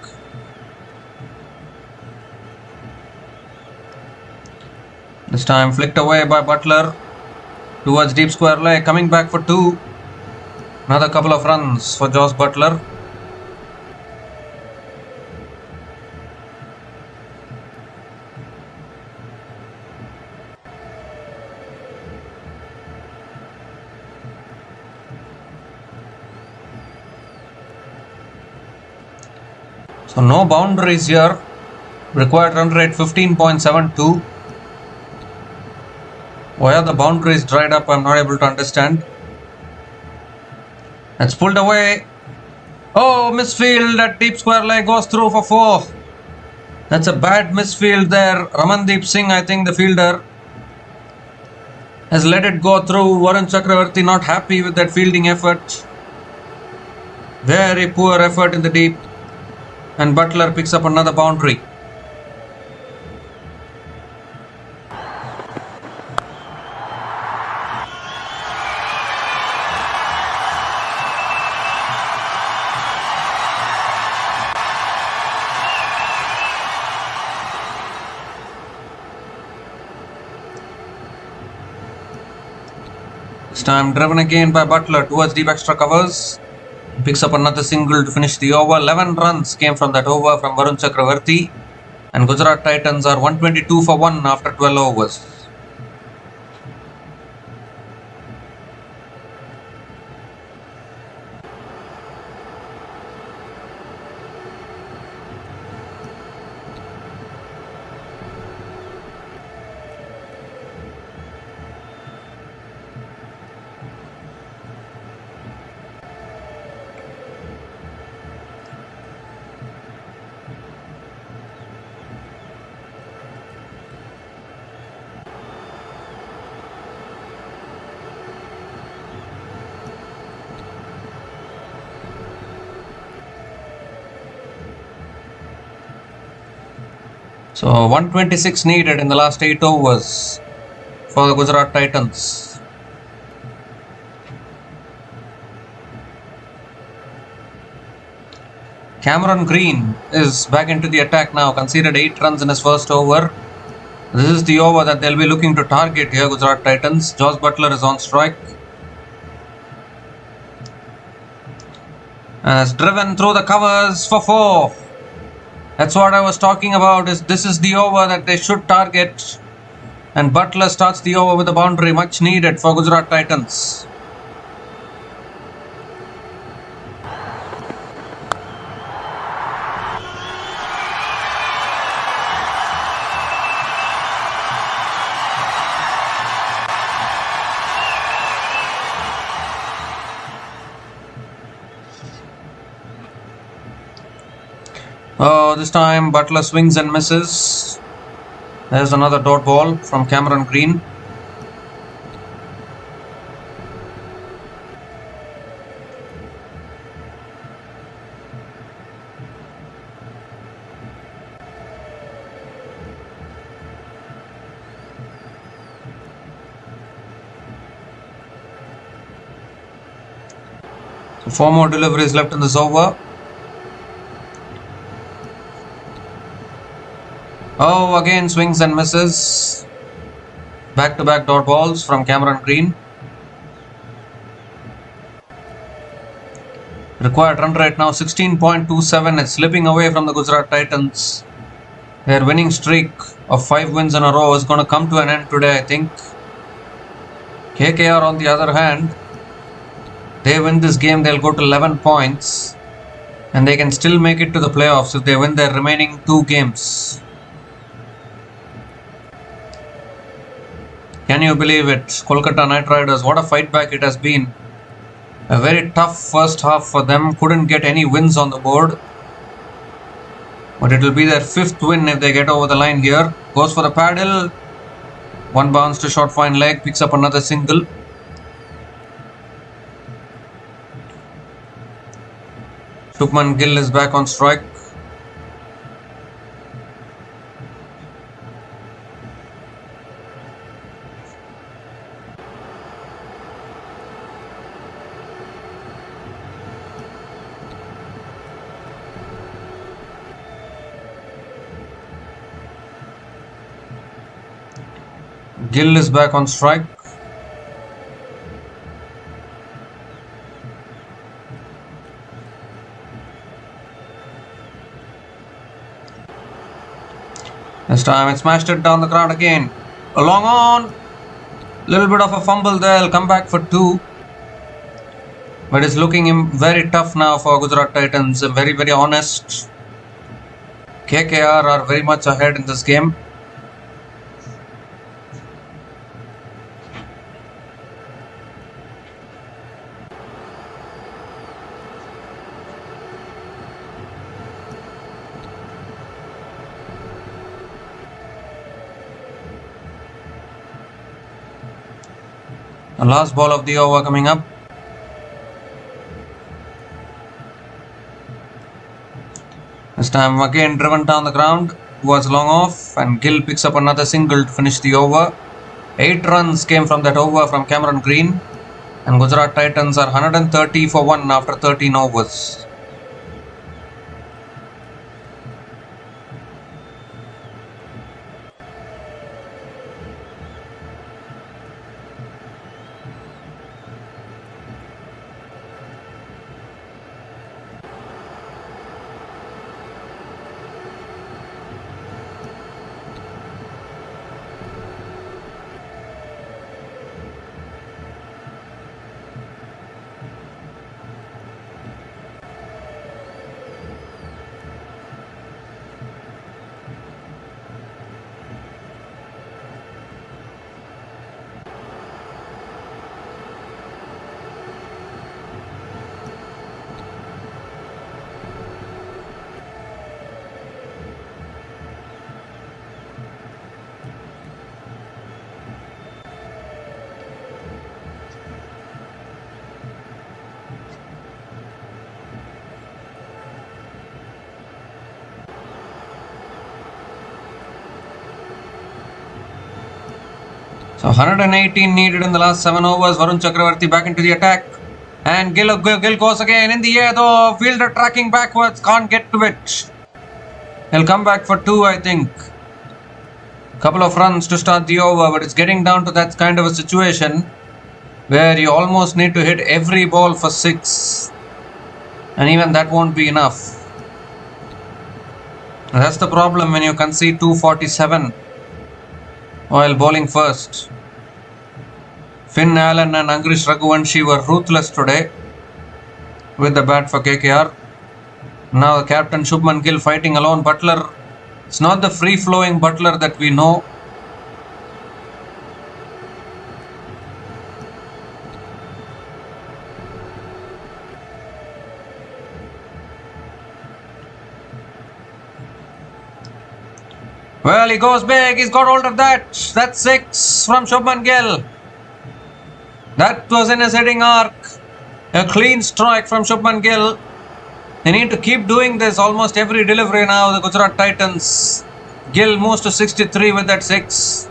Speaker 1: This time flicked away by Buttler towards deep square leg, coming back for two. Another couple of runs for Jos Buttler. So no boundaries here. Required run rate 15.72. Why are the boundaries dried up? I'm not able to understand. It's pulled away. Oh, misfield at deep square leg, goes through for 4. That's a bad misfield there. Ramandeep Singh, I think the fielder, has let it go through. Varun Chakravarti not happy with that fielding effort. Very poor effort in the deep. And Buttler picks up another boundary. This time driven again by Buttler towards deep extra covers. Picks up another single to finish the over. 11 runs came from that over from Varun Chakravarti. And Gujarat Titans are 122 for 1 after 12 overs. So 126 needed in the last 8 overs for the Gujarat Titans. Cameron Green is back into the attack now, conceded 8 runs in his first over. This is the over that they'll be looking to target here, Gujarat Titans. Jos Buttler is on strike. And has driven through the covers for 4. That's what I was talking about. This is the over that they should target. And Buttler starts the over with a boundary, much needed for Gujarat Titans. Oh, this time Buttler swings and misses. There's another dot ball from Cameron Green. 4 more deliveries left in this over. Oh, again swings and misses. Back-to-back dot balls from Cameron Green. Required run rate now 16.27. It's slipping away from the Gujarat Titans. Their winning streak of 5 wins in a row is going to come to an end today, I think. KKR on the other hand, they win this game, they'll go to 11 points. And they can still make it to the playoffs if they win their remaining 2 games. Can you believe it? Kolkata Knight Riders, what a fight back it has been. A very tough first half for them. Couldn't get any wins on the board. But it will be their 5th win if they get over the line here. Goes for the paddle. 1 bounce to short fine leg. Picks up another single. Shubman Gill is back on strike. Gill is back on strike. This time it smashed it down the ground again. A long on. Little bit of a fumble there. He'll come back for 2. But it's looking very tough now for Gujarat Titans. Very, very honest. KKR are very much ahead in this game. The last ball of the over coming up. This time again driven down the ground. Was long off and Gill picks up another single to finish the over. 8 runs came from that over from Cameron Green. And Gujarat Titans are 130 for 1 after 13 overs. So 118 needed in the last 7 overs. Varun Chakravarti back into the attack. And Gill goes again in the air though. Fielder tracking backwards. Can't get to it. He'll come back for 2, I think. Couple of runs to start the over. But it's getting down to that kind of a situation where you almost need to hit every ball for 6. And even that won't be enough. That's the problem when you concede 247 while bowling first. Finn Allen and Angrish Raghuvanshi were ruthless today with the bat for KKR. Now the captain Shubman Gill fighting alone. Butler, it's not the free-flowing Butler that we know. Well, he goes big. He's got hold of that. That's 6 from Shubman Gill. That was in his hitting arc. A clean strike from Shubman Gill. They need to keep doing this almost every delivery now, the Gujarat Titans. Gill moves to 63 with that 6.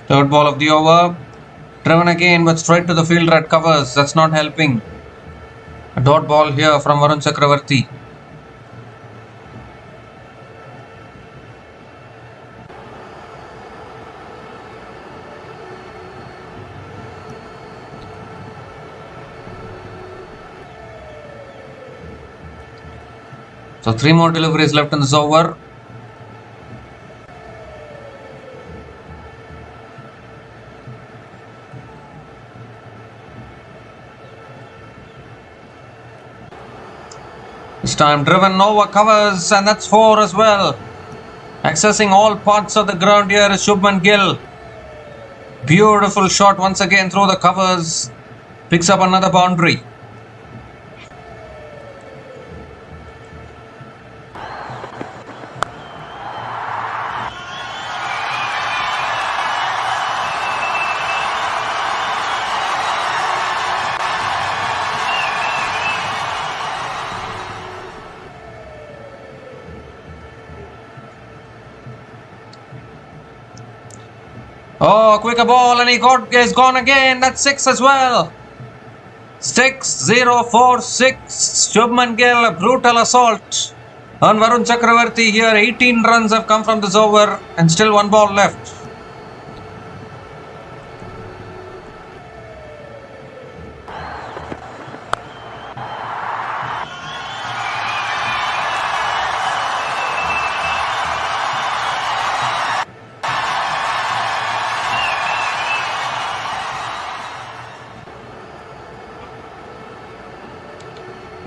Speaker 1: Third ball of the over. Driven again, but straight to the fielder at covers. That's not helping. A dot ball here from Varun Chakravarti. So 3 more deliveries left in this over. This time driven over covers, and that's 4 as well. Accessing all parts of the ground here is Shubman Gill. Beautiful shot once again through the covers. Picks up another boundary. Oh, quicker ball, and is gone again. That's 6 as well. 6-0-4-6. Shubman Gill, a brutal assault on Varun Chakravarti here. 18 runs have come from this over, and still 1 ball left.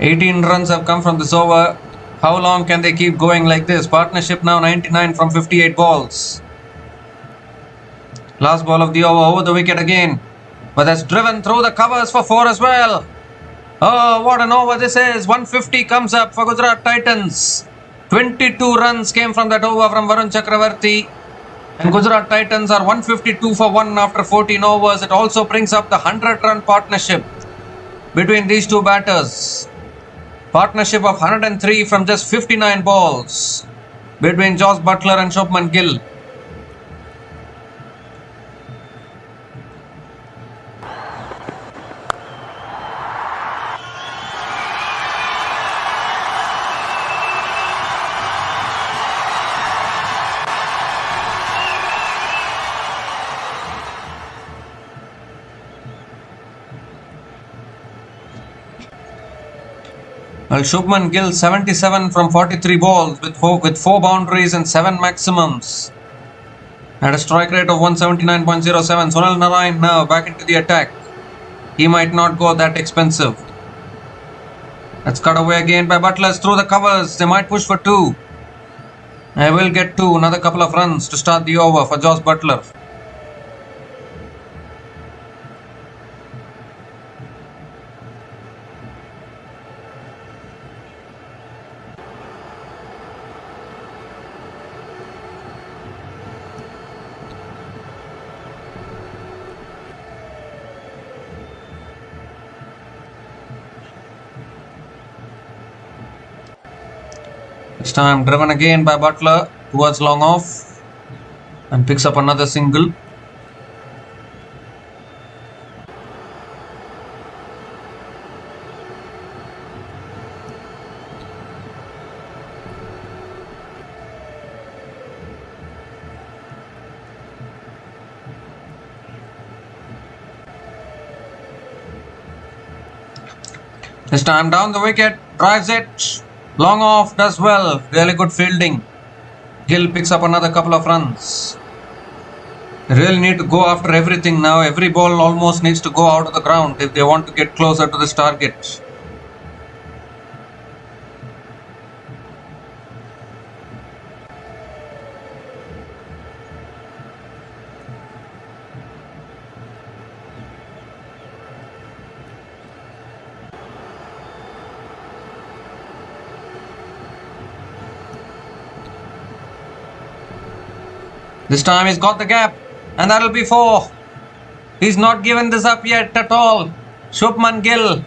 Speaker 1: "18 runs have come from this over. How long can they keep going like this?" Partnership now 99 from 58 balls. Last ball of the over the wicket again. But that's driven through the covers for 4 as well. Oh, what an over this is. 150 comes up for Gujarat Titans. 22 runs came from that over from Varun Chakravarti. And Gujarat Titans are 152 for 1 after 14 overs. It also brings up the 100-run partnership between these two batters. Partnership of 103 from just 59 balls between Jos Buttler and Shubman Gill. Well, Shubman Gill 77 from 43 balls with 4 boundaries and 7 maximums. At a strike rate of 179.07. Sunil Narayan now back into the attack. He might not go that expensive. That's cut away again by Butlers through the covers. They might push for 2. I will get 2. Another couple of runs to start the over for Jos Buttler. This time driven again by Buttler towards long off and picks up another single. This time down the wicket, drives it. Long off, does well. Really good fielding. Gill picks up another couple of runs. They really need to go after everything now. Every ball almost needs to go out of the ground if they want to get closer to this target. This time he's got the gap, and that'll be 4. He's not given this up yet at all. Shubman Gill.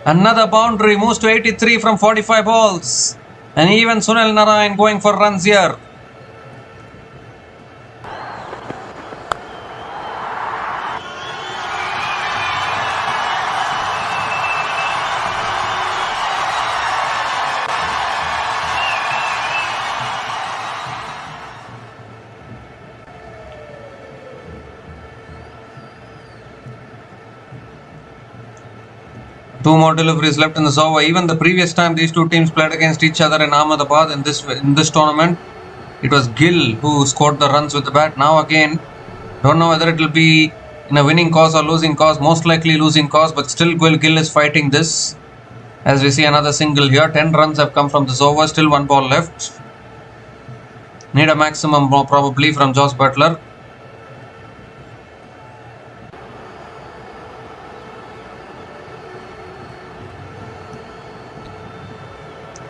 Speaker 1: Another boundary, moves to 83 from 45 balls. And even Sunil Narayan going for runs here. Two more deliveries left in this over. Even the previous time these two teams played against each other in Ahmedabad in this tournament, it was Gill who scored the runs with the bat. Now again, don't know whether it will be in a winning cause or losing cause. Most likely losing cause, but still Gill is fighting this. As we see another single here. 10 runs have come from this over. Still one ball left. Need a maximum more probably from Josh Butler.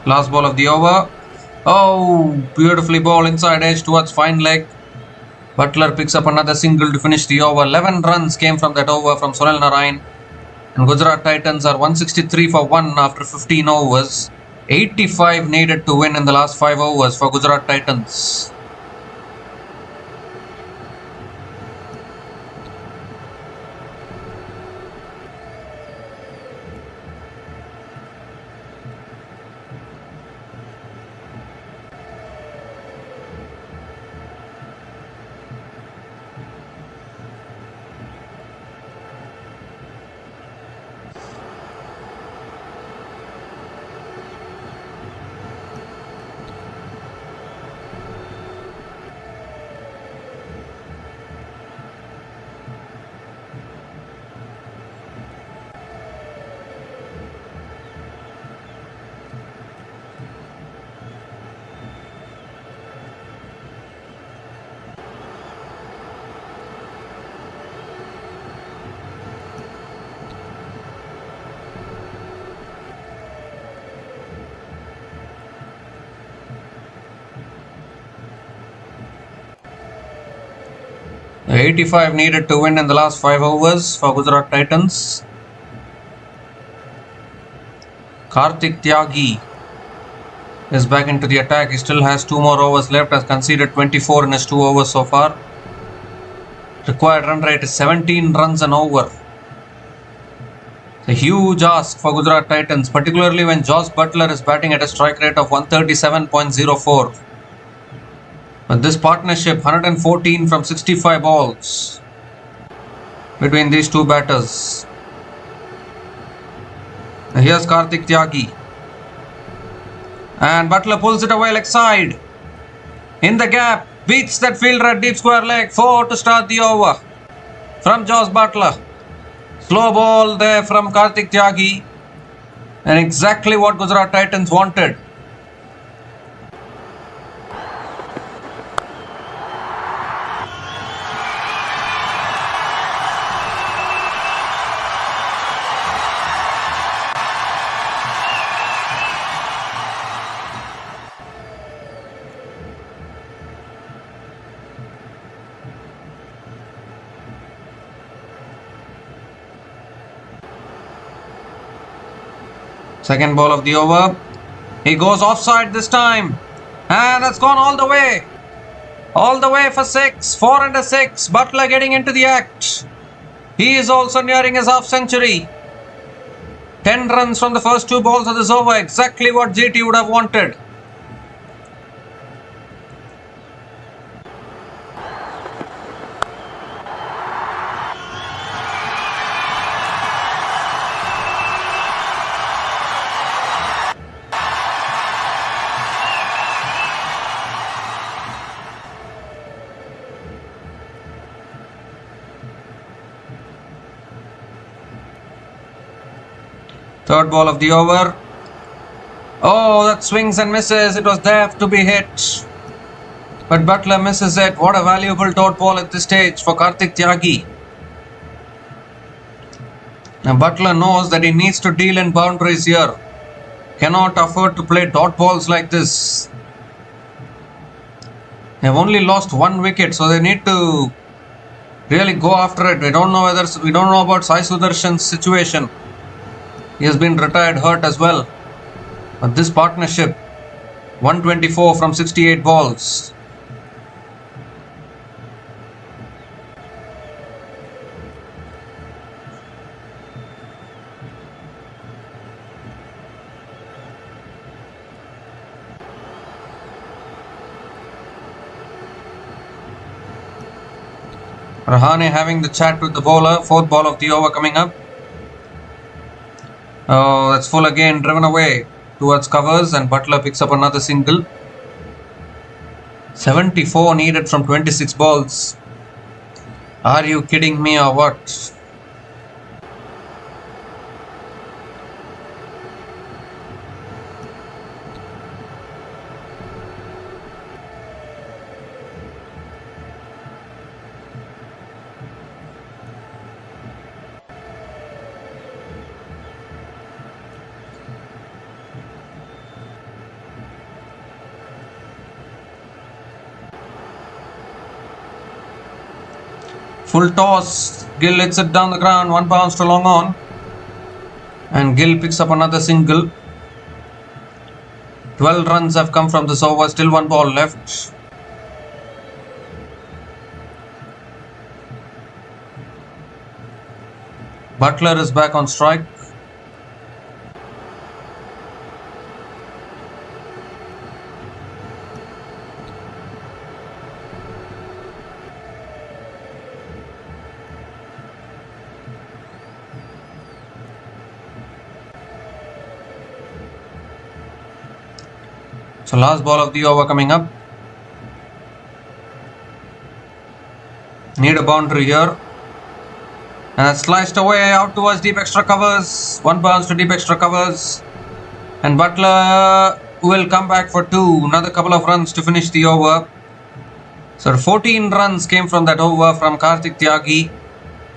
Speaker 1: Last ball of the over. Oh, beautifully ball inside edge towards fine leg. Butler picks up another single to finish the over. 11 runs came from that over from Sunil Narayan. And Gujarat Titans are 163 for 1 after 15 overs. 85 needed to win in the last 5 overs for Gujarat Titans. The 85 needed to win in the last 5 overs for Gujarat Titans. Karthik Tyagi is back into the attack. He still has 2 more overs left, has conceded 24 in his 2 overs so far. Required run rate is 17 runs an over. It's a huge ask for Gujarat Titans, particularly when Josh Butler is batting at a strike rate of 137.04. But this partnership, 114 from 65 balls between these two batters. Now here's Karthik Tyagi. And Butler pulls it away leg side. In the gap, beats that fielder at deep square leg. 4 to start the over from Josh Butler. Slow ball there from Karthik Tyagi. And exactly what Gujarat Titans wanted. Second ball of the over. He goes offside this time. And that's gone all the way. All the way for 6. 4 and a 6. Butler getting into the act. He is also nearing his half century. 10 runs from the first 2 balls of this over. Exactly what GT would have wanted. Third ball of the over. Oh, that swings and misses. It was there to be hit. But Butler misses it. What a valuable dot ball at this stage for Karthik Tyagi. Now Butler knows that he needs to deal in boundaries here. Cannot afford to play dot balls like this. They have only lost 1 wicket, so they need to really go after it. We don't know about Sai Sudarshan's situation. He has been retired hurt as well. But this partnership, 124 from 68 balls. Rahane having the chat with the bowler. 4th ball of the over coming up. Oh, that's full again, driven away towards covers, and Butler picks up another single. 74 needed from 26 balls. Are you kidding me or what? Full toss. Gill hits it down the ground. One bounce to long on. And Gill picks up another single. 12 runs have come from this over. Still one ball left. Butler is back on strike. So last ball of the over coming up. Need a boundary here. And it's sliced away out towards deep extra covers. One bounce to deep extra covers. And Butler will come back for two. Another couple of runs to finish the over. So 14 runs came from that over from Karthik Tyagi.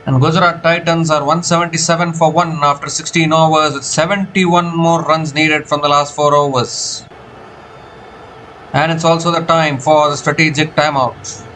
Speaker 1: And Gujarat Titans are 177 for 1 after 16 overs with 71 more runs needed from the last 4 overs. And it's also the time for the strategic timeout.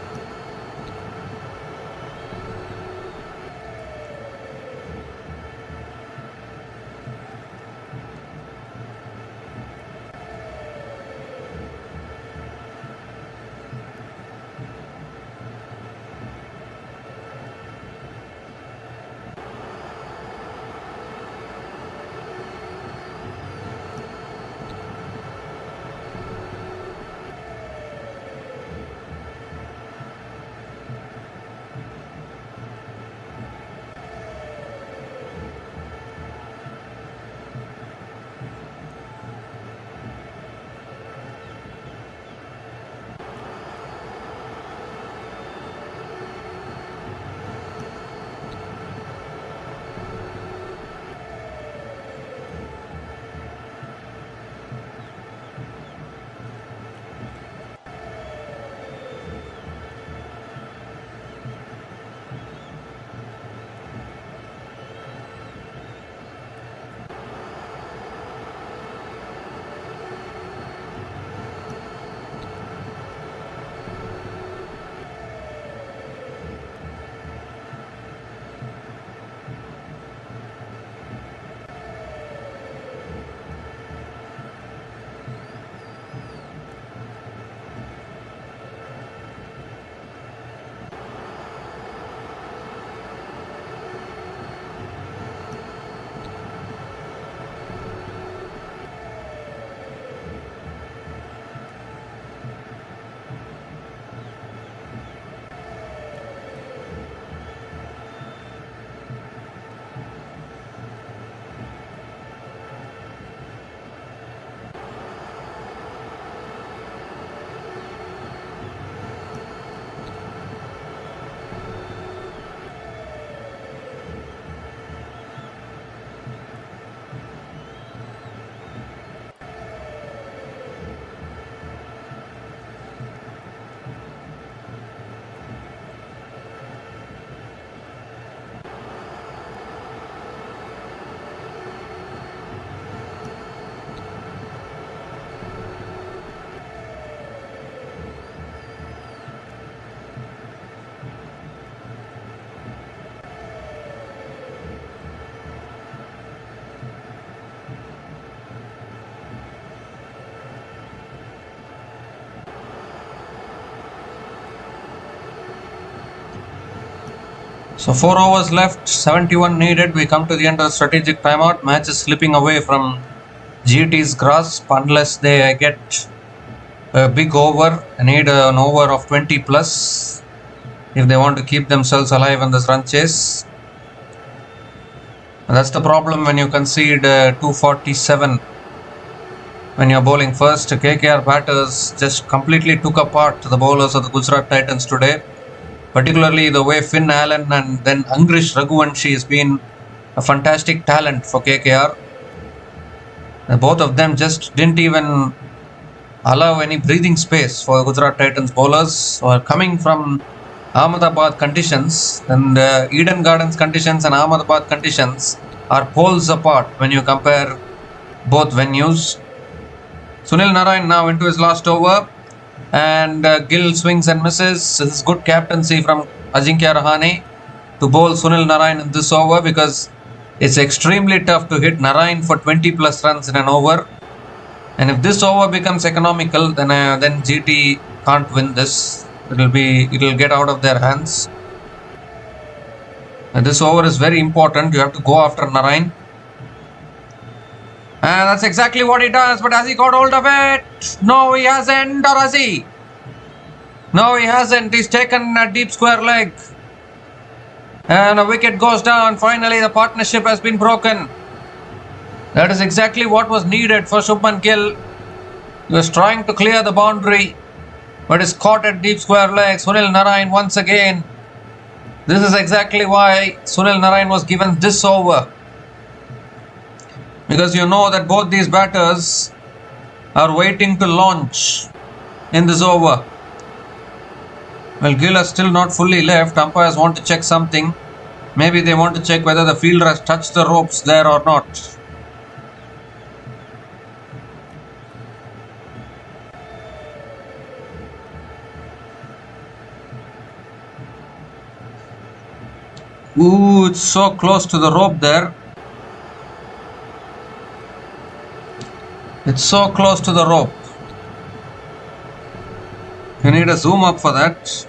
Speaker 1: So 4 overs left, 71 needed. We come to the end of the strategic timeout. Match is slipping away from GT's grasp unless they get a big over. They need an over of 20 plus if they want to keep themselves alive in this run chase. That's the problem when you concede 247 when you're bowling first. KKR batters just completely took apart the bowlers of the Gujarat Titans today, particularly the way Finn Allen and then Angrish Raghuvanshi has been a fantastic talent for KKR. Both of them just didn't even allow any breathing space for Gujarat Titans bowlers who are coming from Ahmedabad conditions, and Eden Gardens conditions and Ahmedabad conditions are poles apart when you compare both venues. Sunil Narine now into his last over, and Gill swings and misses. This is good captaincy from Ajinkya Rahane to bowl Sunil Narine in this over, because it's extremely tough to hit Narine for 20 plus runs in an over. And if this over becomes economical, then GT can't win this. It'll get out of their hands. And this over is very important. You have to go after Narine. And that's exactly what he does. But has he got hold of it? No, he hasn't. Or has he? No, he hasn't. He's taken a deep square leg. And a wicket goes down. Finally, the partnership has been broken. That is exactly what was needed for Shubman Gill. He was trying to clear the boundary, but is caught at deep square leg. Sunil Narine once again. This is exactly why Sunil Narine was given this over. Because you know that both these batters are waiting to launch in this over. Well, Gill has still not fully left. Umpires want to check something. Maybe they want to check whether the fielder has touched the ropes there or not. Ooh, it's so close to the rope there. It's so close to the rope. You need a zoom up for that.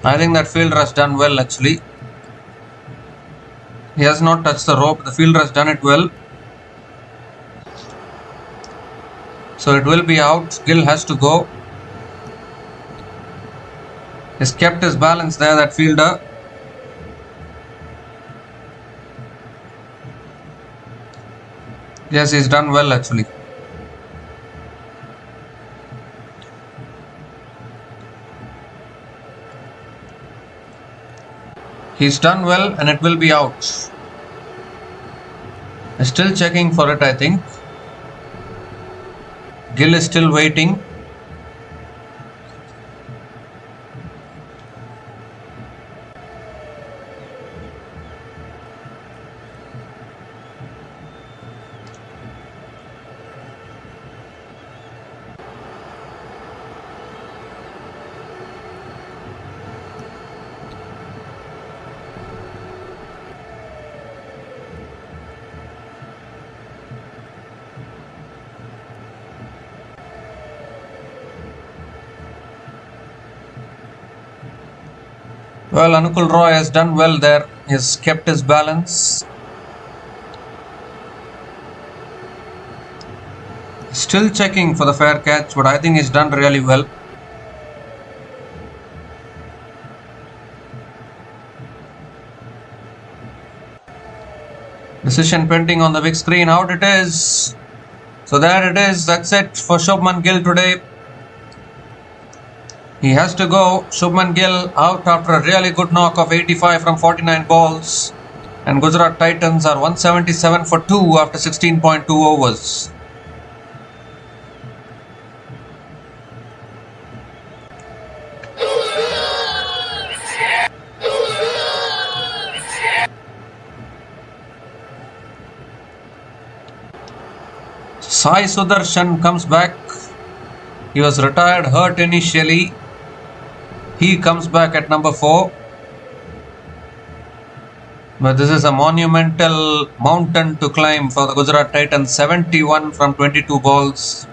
Speaker 1: I think that fielder has done well actually. He has not touched the rope. The fielder has done it well. So it will be out. Gill has to go. He's kept his balance there, that fielder. Yes, he's done well actually. He's done well and it will be out. Still checking for it, I think. Gill is still waiting. Well, Anukul Roy has done well there. He has kept his balance. Still checking for the fair catch, but I think he's done really well. Decision pending on the big screen. Out it is. So there it is. That's it for Shubman Gill today. He has to go. Shubman Gill out after a really good knock of 85 from 49 balls. And Gujarat Titans are 177 for 2 after 16.2 overs. Sai Sudarshan comes back. He was retired hurt initially. He comes back at number 4. But this is a monumental mountain to climb for the Gujarat Titans. 71 from 22 balls.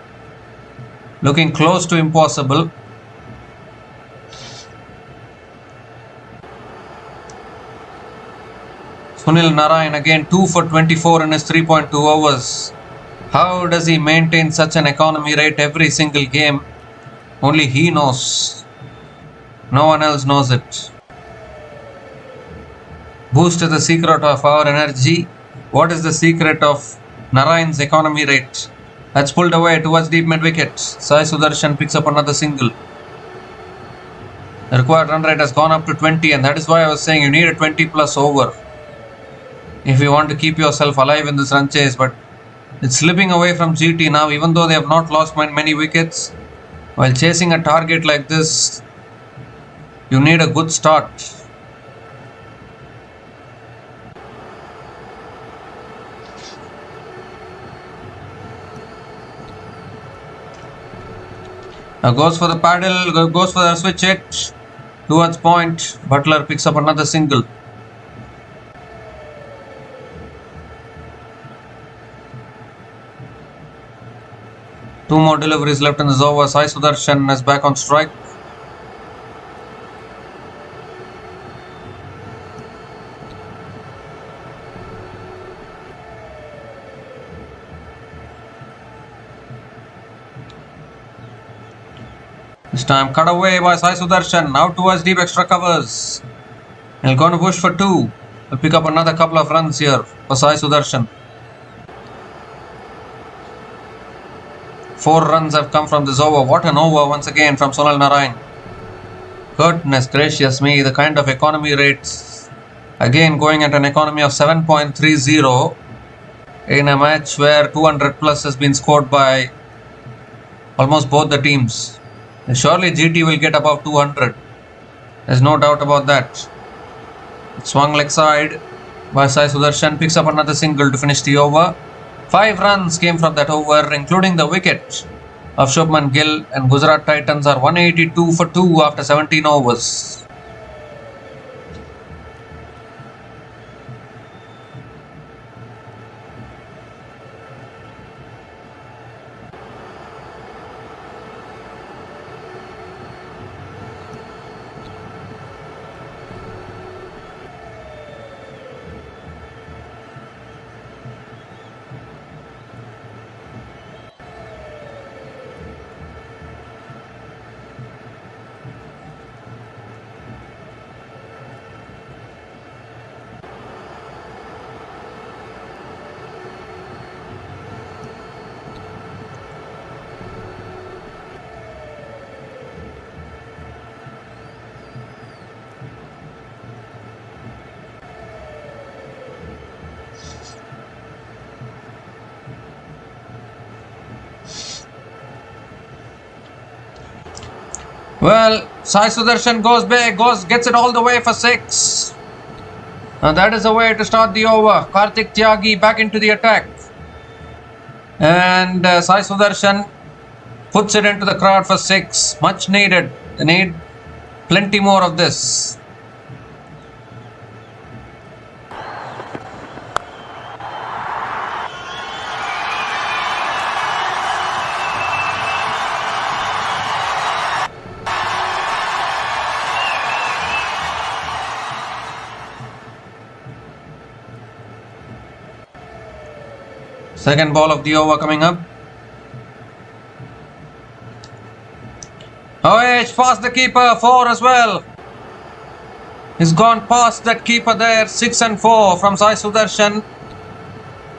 Speaker 1: Looking close to impossible. Sunil Narine again 2 for 24 in his 3.2 overs. How does he maintain such an economy rate every single game? Only he knows. No one else knows it. Boost is the secret of our energy. What is the secret of Narayan's economy rate? That's pulled away towards deep mid wicket. Sai Sudarshan picks up another single. The required run rate has gone up to 20, and that is why I was saying you need a 20 plus over if you want to keep yourself alive in this run chase. But it's slipping away from GT now, even though they have not lost many wickets. While chasing a target like this, you need a good start. Now goes for the paddle, goes for the switch hit towards point. Butler picks up another single. Two more deliveries left in this over. Sai Sudarshan is back on strike. This time cut away by Sai Sudarshan. Out towards deep extra covers. He'll go to push for two. He'll pick up another couple of runs here for Sai Sudarshan. 4 runs have come from this over. What an over once again from Sunil Narayan. Goodness gracious me, the kind of economy rates. Again going at an economy of 7.30 in a match where 200 plus has been scored by almost both the teams. Surely GT will get above 200. There's no doubt about that. It swung leg side by Sai Sudarshan, picks up another single to finish the over. 5 runs came from that over, including the wicket of Shubman Gill, and Gujarat Titans are 182 for 2 after 17 overs. Well, Sai Sudarshan goes big, gets it all the way for 6. And that is a way to start the over. Karthik Tyagi back into the attack. And Sai Sudarshan puts it into the crowd for 6. Much needed. They need plenty more of this. Second ball of the over coming up. Oh, it's past the keeper. 4 as well. He's gone past that keeper there. 6 and 4 from Sai Sudarshan.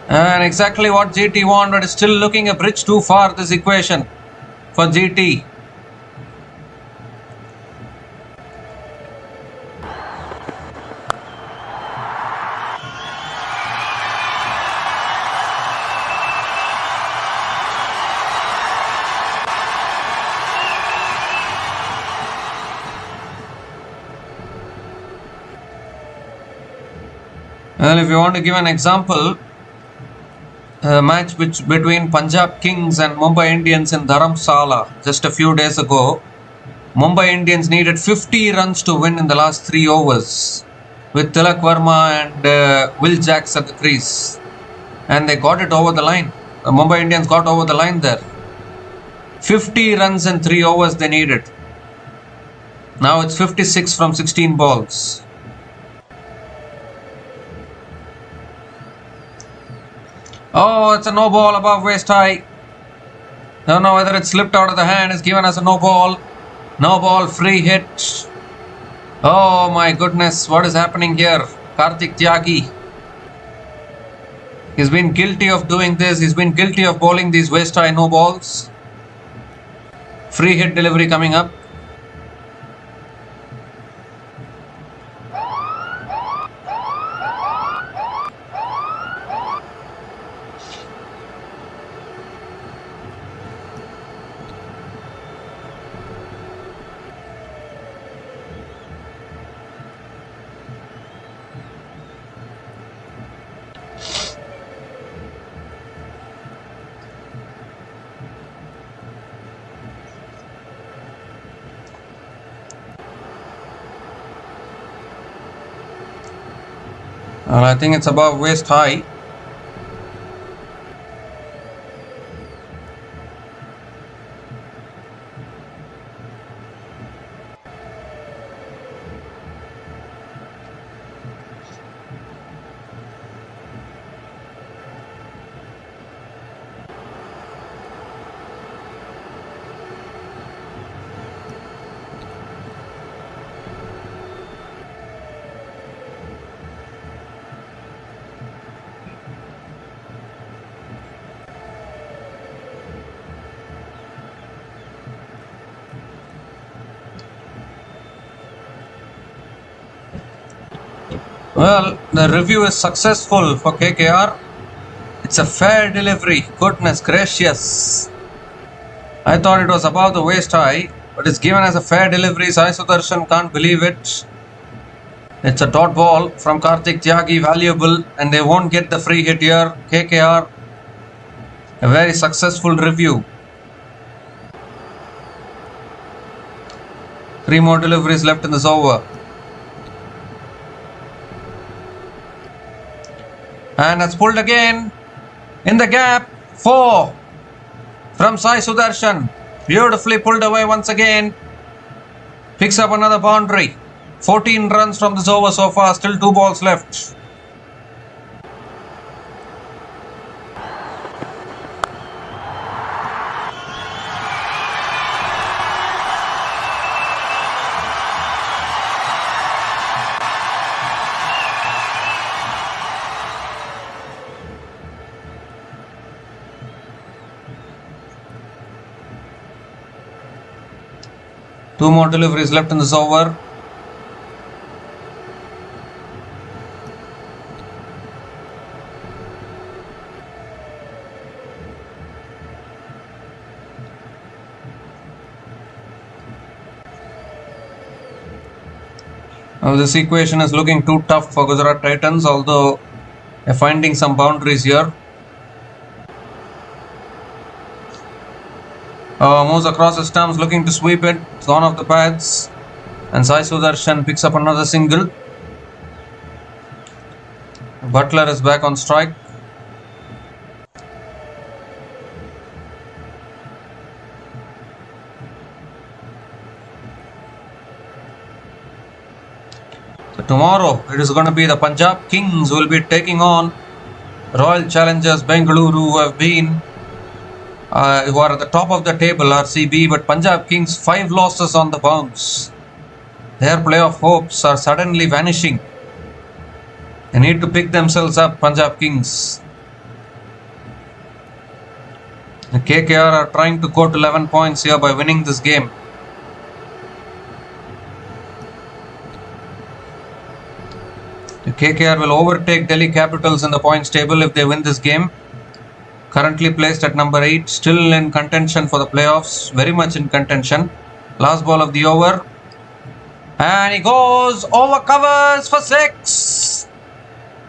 Speaker 1: And exactly what GT wanted. Is still looking a bridge too far, this equation for GT. Well, if you want to give an example, a match between Punjab Kings and Mumbai Indians in Dharamsala just a few days ago, Mumbai Indians needed 50 runs to win in the last 3 overs with Tilak Verma and Will Jacks at the crease. And they got it over the line. The Mumbai Indians got over the line there. 50 runs in 3 overs they needed. Now it's 56 from 16 balls. Oh, it's a no ball above waist high. Don't know whether it slipped out of the hand. It's given as a no ball. No ball, free hit. Oh my goodness, what is happening here? Karthik Tyagi. He's been guilty of doing this. He's been guilty of bowling these waist high no balls. Free hit delivery coming up. Well, I think it's above waist high. Well, the review is successful for KKR. It's a fair delivery. Goodness gracious. I thought it was above the waist high, but it's given as a fair delivery. Sai Sudarshan can't believe it. It's a dot ball from Karthik Tyagi, valuable, and they won't get the free hit here. KKR, a very successful review. 3 more deliveries left in this over. And that's pulled again. In the gap, 4 from Sai Sudarshan. Beautifully pulled away once again. Picks up another boundary. 14 runs from this over so far. Still 2 balls left. Two more deliveries left in this over. Now this equation is looking too tough for Gujarat Titans, although they're finding some boundaries here. Moves across the stumps, looking to sweep it. It's gone off the pads. And Sai Sudarshan picks up another single. Butler is back on strike. So tomorrow it is going to be the Punjab Kings who will be taking on Royal Challengers Bengaluru, who have been who are at the top of the table, RCB, but Punjab Kings 5 losses on the bounce. Their playoff hopes are suddenly vanishing. They need to pick themselves up, Punjab Kings. The KKR are trying to go to 11 points here by winning this game. The KKR will overtake Delhi Capitals in the points table if they win this game. Currently placed at number 8, still in contention for the playoffs, very much in contention. Last ball of the over. And he goes over covers for 6.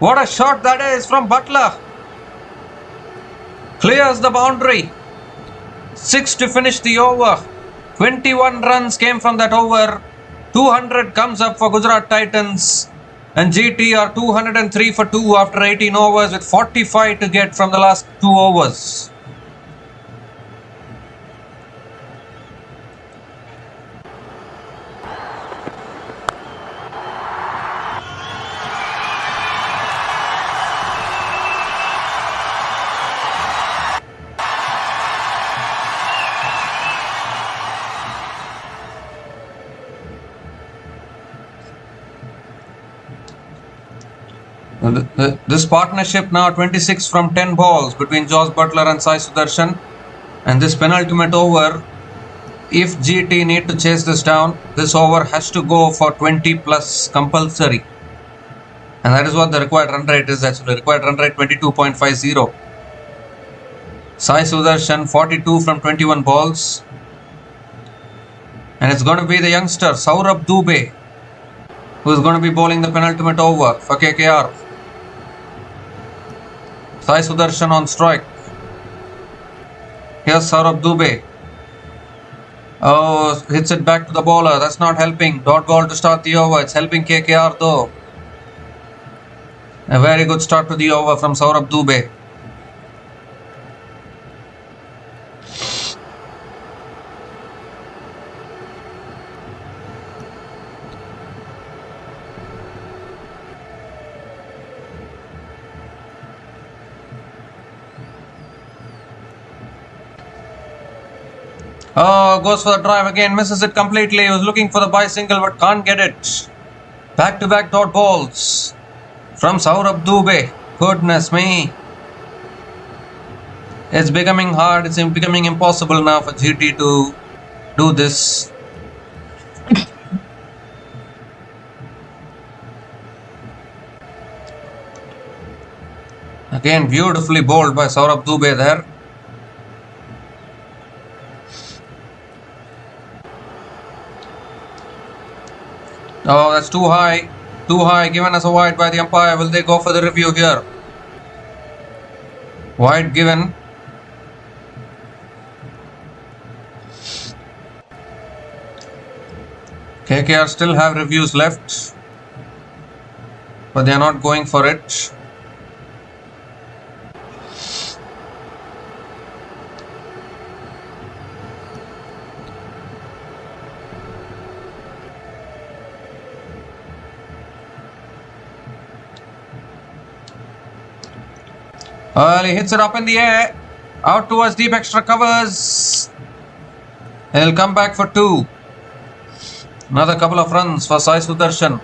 Speaker 1: What a shot that is from Butler. Clears the boundary. 6 to finish the over. 21 runs came from that over. 200 comes up for Gujarat Titans. And GT are 203 for 2 after 18 overs with 45 to get from the last 2 overs. This partnership now 26 from 10 balls between Josh Butler and Sai Sudarshan. And this penultimate over, if GT need to chase this down, this over has to go for 20 plus compulsory. And that is what the required run rate is actually. Required run rate 22.50. Sai Sudarshan 42 from 21 balls. And it's going to be the youngster Saurabh Dubey who is going to be bowling the penultimate over for KKR. Sai Sudarshan on strike. Here's Saurabh Dubey. Oh, hits it back to the bowler. That's not helping. Dot ball to start the over. It's helping KKR though. A very good start to the over from Saurabh Dubey. Oh, goes for the drive again, misses it completely. He was looking for the bicycle but can't get it. Back-to-back dot balls from Saurabh Dubey. Goodness me. It's becoming hard. It's becoming impossible now for GT to do this. Again, beautifully bowled by Saurabh Dubey there. Oh, that's too high. Too high. Given as a wide by the umpire. Will they go for the review here? Wide given. KKR still have reviews left, but they are not going for it. Well, he hits it up in the air, out towards deep extra covers. He'll come back for two. Another couple of runs for Sai Sudarshan.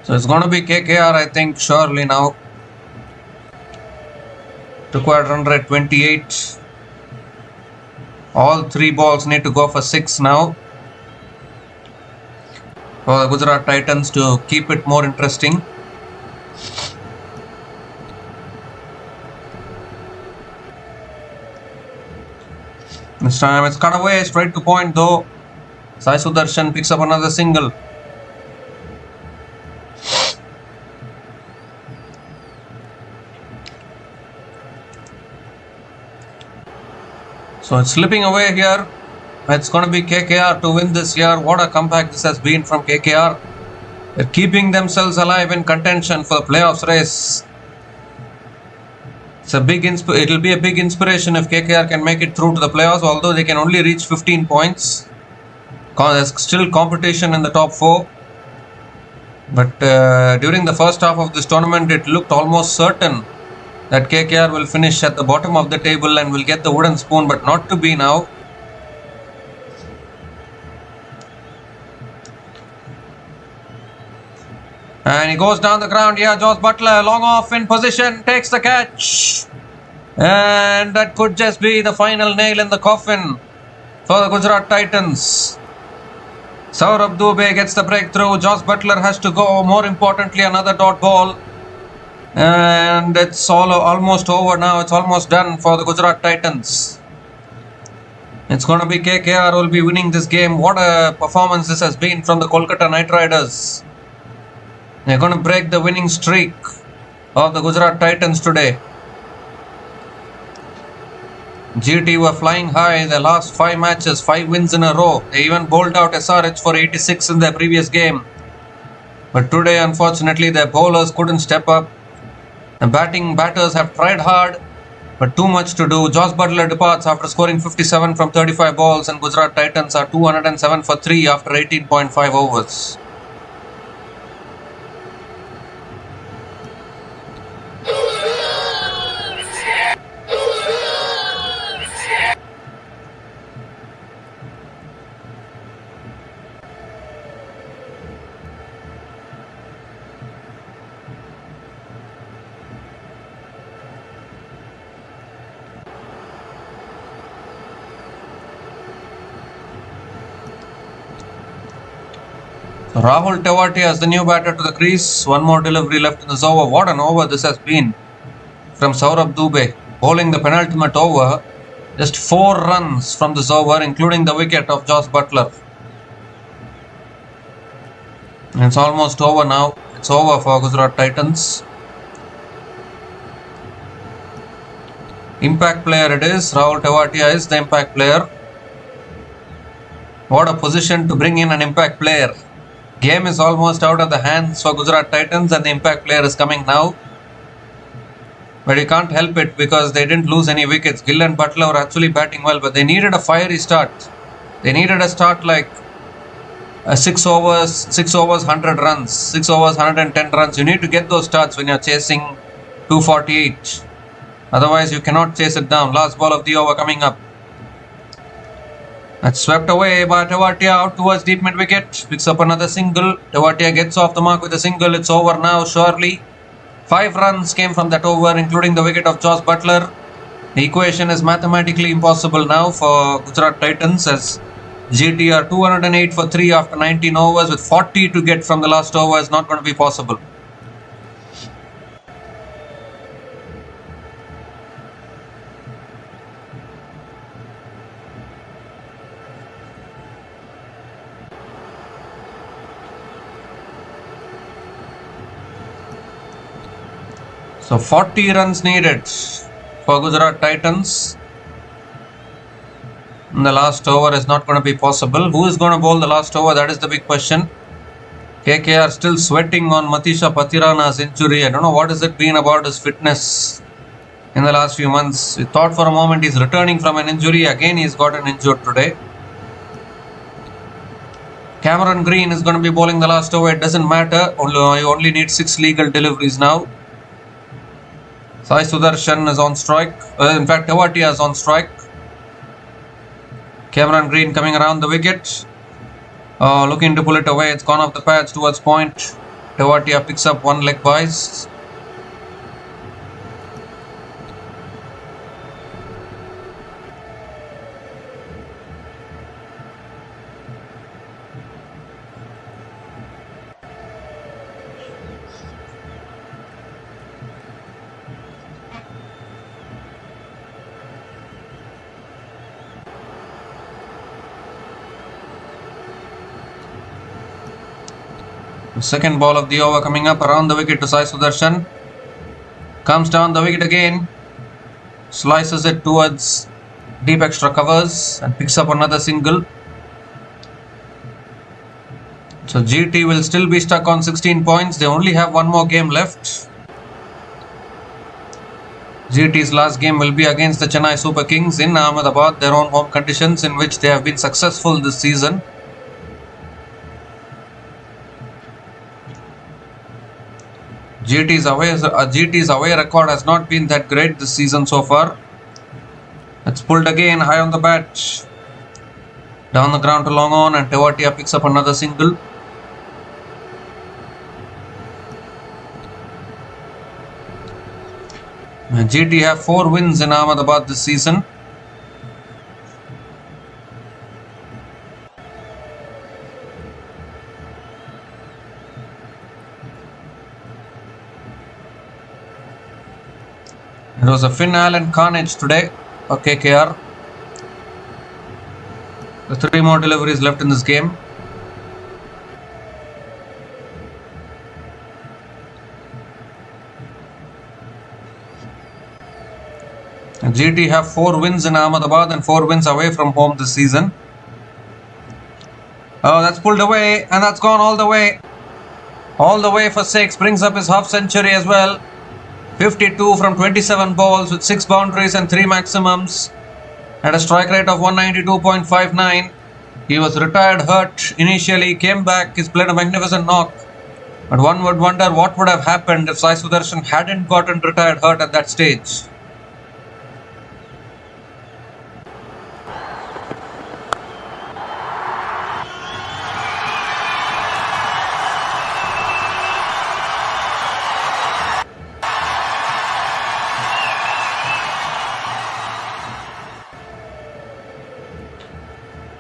Speaker 1: So it's going to be KKR, I think, surely now. Required run rate 28. All three balls need to go for 6 now for the Gujarat Titans to keep it more interesting. This time it's cut away, straight to point though. Sai Sudarshan picks up another single. So it's slipping away here. It's going to be KKR to win this year. What a comeback this has been from KKR. They're keeping themselves alive in contention for the playoffs race. It's a big it'll be a big inspiration if KKR can make it through to the playoffs, although they can only reach 15 points. There's still competition in the top 4. But during the first half of this tournament, it looked almost certain that KKR will finish at the bottom of the table and will get the wooden spoon, but not to be now. And he goes down the ground here. Josh Butler, long off in position, takes the catch. And that could just be the final nail in the coffin for the Gujarat Titans. Saurabh Dubey gets the breakthrough. Josh Butler has to go. More importantly, another dot ball. And it's almost over now. It's almost done for the Gujarat Titans. It's going to be KKR who will be winning this game. What a performance this has been from the Kolkata Knight Riders. They're going to break the winning streak of the Gujarat Titans today. GT were flying high in the last 5 matches, 5 wins in a row. They even bowled out SRH for 86 in their previous game. But today, unfortunately, their bowlers couldn't step up. The batters have tried hard, but too much to do. Josh Butler departs after scoring 57 from 35 balls, and Gujarat Titans are 207 for 3 after 18.5 overs. Rahul Tewatia as the new batter to the crease. One more delivery left in this over. What an over this has been from Saurabh Dubey, bowling the penultimate over. Just 4 runs from this over, including the wicket of Josh Butler. And it's almost over now. It's over for Gujarat Titans. Impact player it is. Rahul Tewatia is the impact player. What a position to bring in an impact player. Game is almost out of the hands for Gujarat Titans and the impact player is coming now. But you can't help it because they didn't lose any wickets. Gill and Butler were actually batting well, but they needed a fiery start. They needed a start like 6 overs, 100 runs, 6 overs, 110 runs. You need to get those starts when you're chasing 248. Otherwise, you cannot chase it down. Last ball of the over coming up. That's swept away by Tewatia out towards deep mid wicket. Picks up another single. Tewatia gets off the mark with a single. It's over now, surely. 5 runs came from that over, including the wicket of Josh Butler. The equation is mathematically impossible now for Gujarat Titans as GT are 208 for 3 after 19 overs with 40 to get from the last over is not going to be possible. So 40 runs needed for Gujarat Titans. And the last over is not going to be possible. Who is going to bowl the last over? That is the big question. KKR still sweating on Matisha Pathirana's injury. I don't know what has it been about his fitness in the last few months. We thought for a moment he's returning from an injury. Again, he's gotten injured today. Cameron Green is going to be bowling the last over. It doesn't matter. You only need 6 legal deliveries now. Sai Sudarshan is on strike. In fact, Tewatia is on strike. Cameron Green coming around the wicket. Looking to pull it away. It's gone off the pads towards point. Tewatia picks up 1 leg byes. The second ball of the over coming up around the wicket to Sai Sudarshan. Comes down the wicket again. Slices it towards deep extra covers and picks up another single. So GT will still be stuck on 16 points. They only have 1 more game left. GT's last game will be against the Chennai Super Kings in Ahmedabad, their own home conditions in which they have been successful this season. GT's away record has not been that great this season so far. It's pulled again high on the bat. Down the ground to long on and Tewatia picks up another single. And GT have 4 wins in Ahmedabad this season. It was a Finn Allen carnage today for KKR. The 3 more deliveries left in this game. And GT have 4 wins in Ahmedabad and 4 wins away from home this season. Oh, that's pulled away and that's gone all the way. All the way for 6. Brings up his half century as well. 52 from 27 balls with 6 boundaries and 3 maximums at a strike rate of 192.59. He was retired hurt initially, came back, he's played a magnificent knock. But one would wonder what would have happened if Sai Sudarshan hadn't gotten retired hurt at that stage.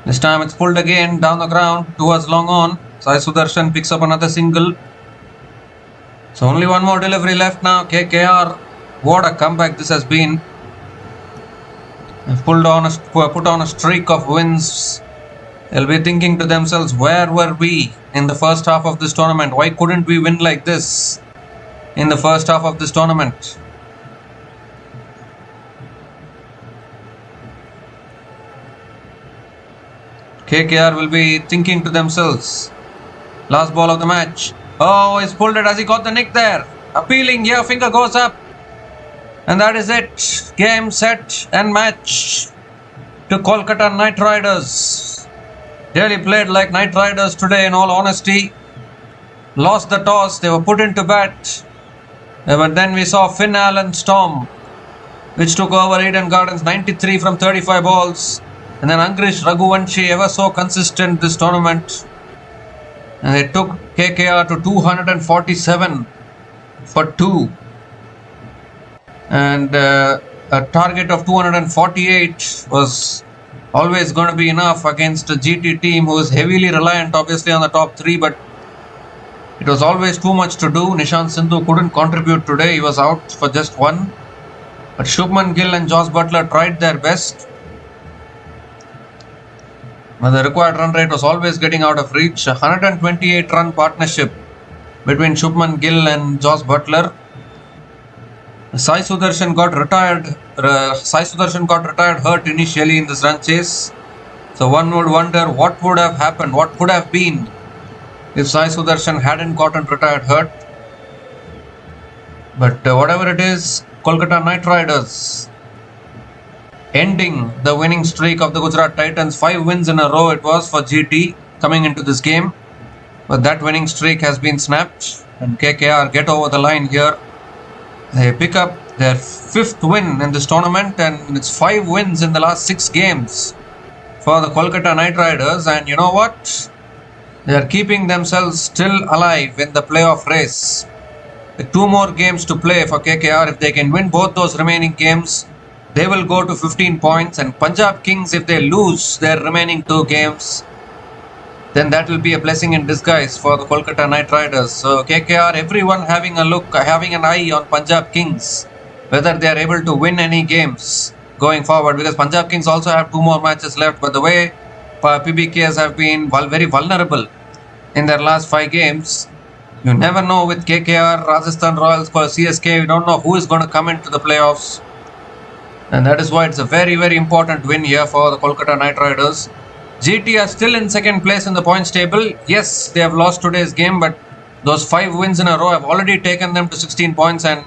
Speaker 1: This time it's pulled again down the ground towards long on. Sai Sudarshan picks up another single. So only one more delivery left now. KKR, what a comeback this has been. They've put on a streak of wins. They'll be thinking to themselves, where were we in the first half of this tournament? Why couldn't we win like this in the first half of this tournament? KKR will be thinking to themselves. Last ball of the match. Oh, he's pulled it as he got the nick there. Appealing here, finger goes up. And that is it. Game, set and match to Kolkata Knight Riders. Really played like Knight Riders today in all honesty. Lost the toss, they were put into bat. But then we saw Finn Allen's Storm, which took over Eden Gardens 93 from 35 balls. And then Angrish Raghuvanshi, ever so consistent this tournament. And they took KKR to 247 for 2. And a target of 248 was always going to be enough against a GT team who is heavily reliant obviously on the top 3. But it was always too much to do. Nishant Sindhu couldn't contribute today. He was out for just 1. But Shubman Gill and Josh Butler tried their best. But the required run rate was always getting out of reach. 128 run partnership between Shubman Gill and Josh Butler. Sai Sudarshan got retired hurt initially in this run chase. So one would wonder what would have happened, what could have been if Sai Sudarshan hadn't gotten retired hurt. But whatever it is, Kolkata Knight Riders ending the winning streak of the Gujarat Titans. 5 wins in a row it was for GT coming into this game. But that winning streak has been snapped and KKR get over the line here. They pick up their 5th win in this tournament and it's 5 wins in the last 6 games for the Kolkata Knight Riders. And you know what? They are keeping themselves still alive in the playoff race. With 2 more games to play for KKR. If they can win both those remaining games, they will go to 15 points. And Punjab Kings, if they lose their remaining 2 games, then that will be a blessing in disguise for the Kolkata Knight Riders. So KKR, everyone having a look, having an eye on Punjab Kings, whether they are able to win any games going forward, because Punjab Kings also have 2 more matches left. But the way PBKs have been very vulnerable in their last 5 games, you never know with KKR, Rajasthan Royals, for CSK, you don't know who is going to come into the playoffs. And that is why it's a very important win here for the Kolkata Knight Riders. GT are still in 2nd place in the points table. Yes, they have lost today's game, but those 5 wins in a row have already taken them to 16 points. And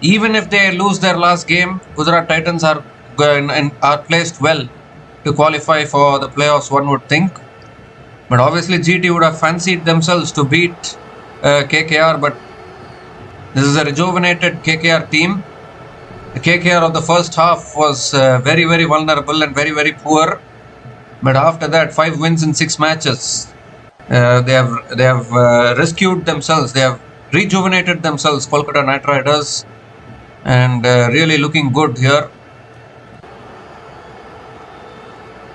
Speaker 1: even if they lose their last game, Gujarat Titans are placed well to qualify for the playoffs, one would think. But obviously GT would have fancied themselves to beat KKR, but this is a rejuvenated KKR team. The KKR of the first half was very vulnerable and very poor. But after that, 5 wins in 6 matches. They have rescued themselves. They have rejuvenated themselves, Kolkata Knight Riders, and really looking good here.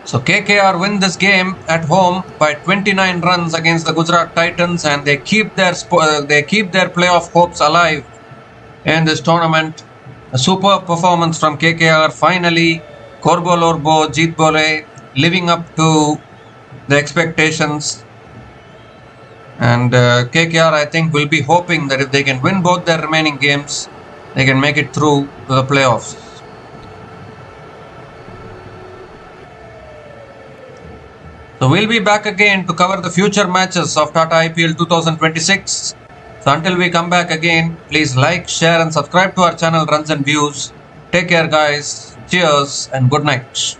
Speaker 1: So KKR win this game at home by 29 runs against the Gujarat Titans, and they keep their playoff hopes alive in this tournament. A superb performance from KKR. Finally, Korbo Lorbo, Jeet Bole living up to the expectations. And KKR, I think, will be hoping that if they can win both their remaining games, they can make it through to the playoffs. So we'll be back again to cover the future matches of Tata IPL 2026. So until we come back again, please like, share and subscribe to our channel Runs and Views. Take care guys. Cheers and good night.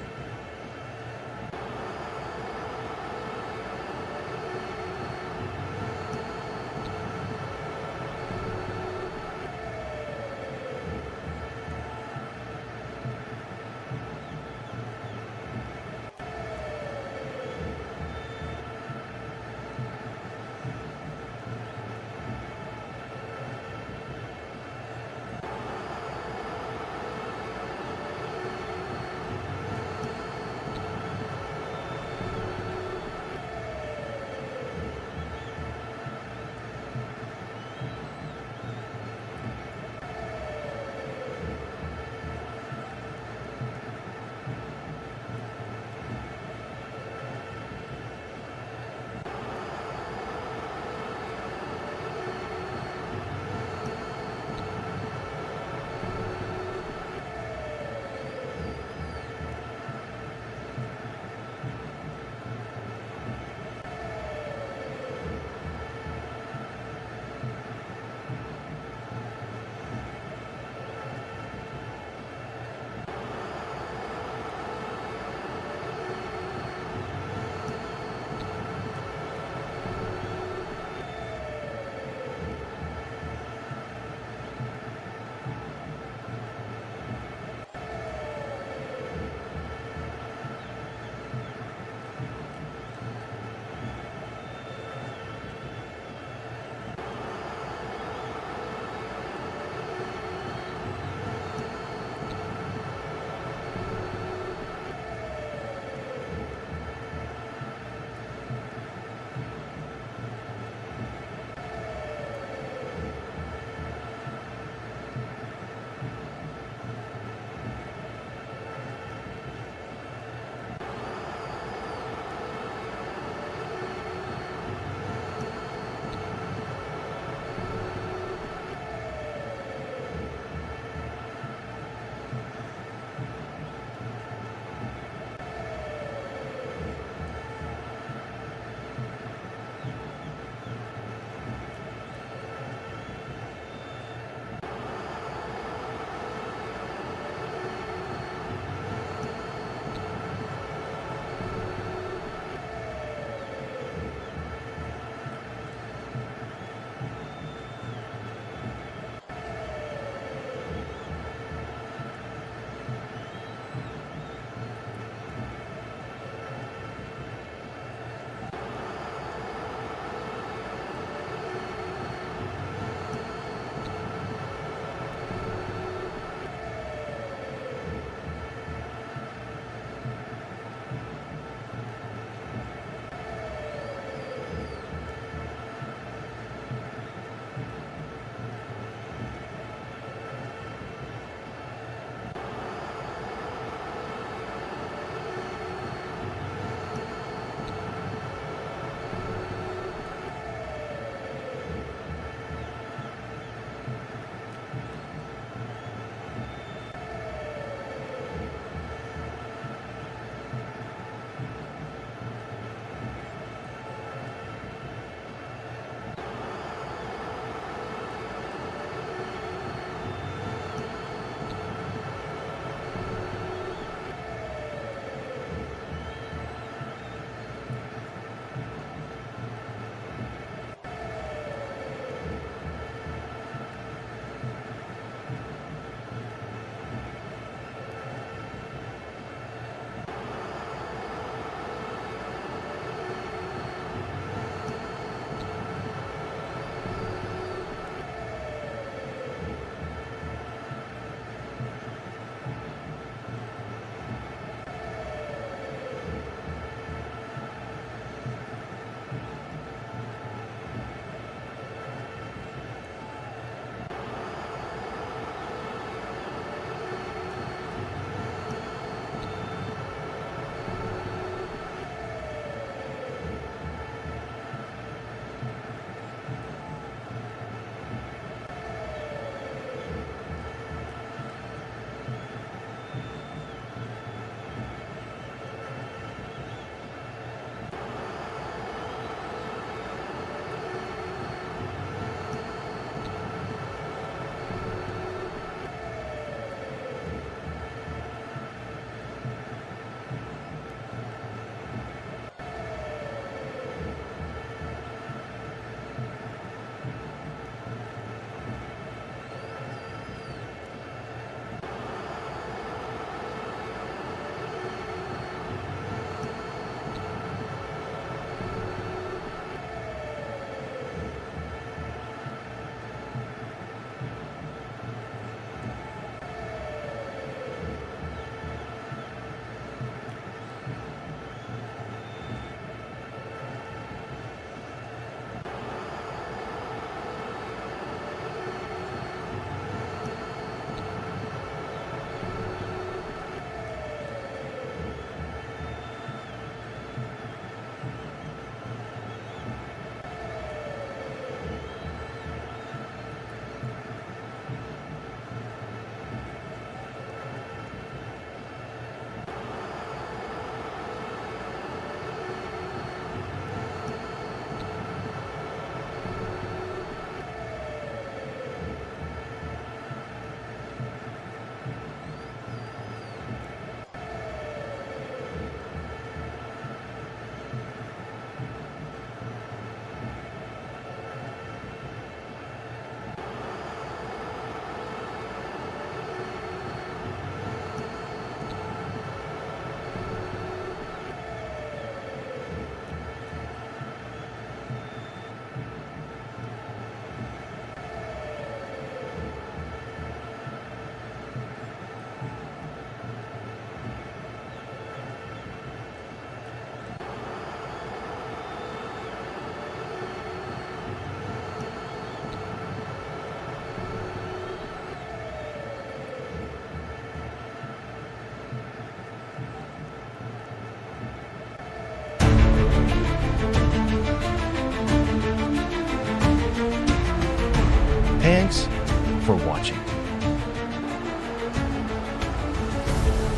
Speaker 2: for watching.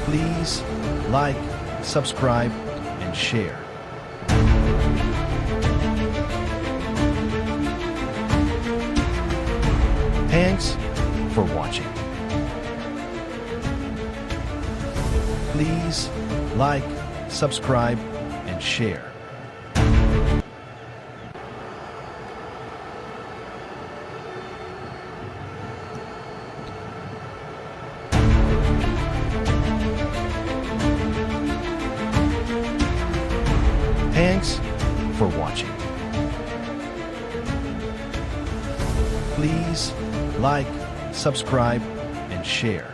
Speaker 2: Please like, subscribe, and share. Thanks for watching. Please like, subscribe, and share. Thanks for watching. Please like, subscribe, and share.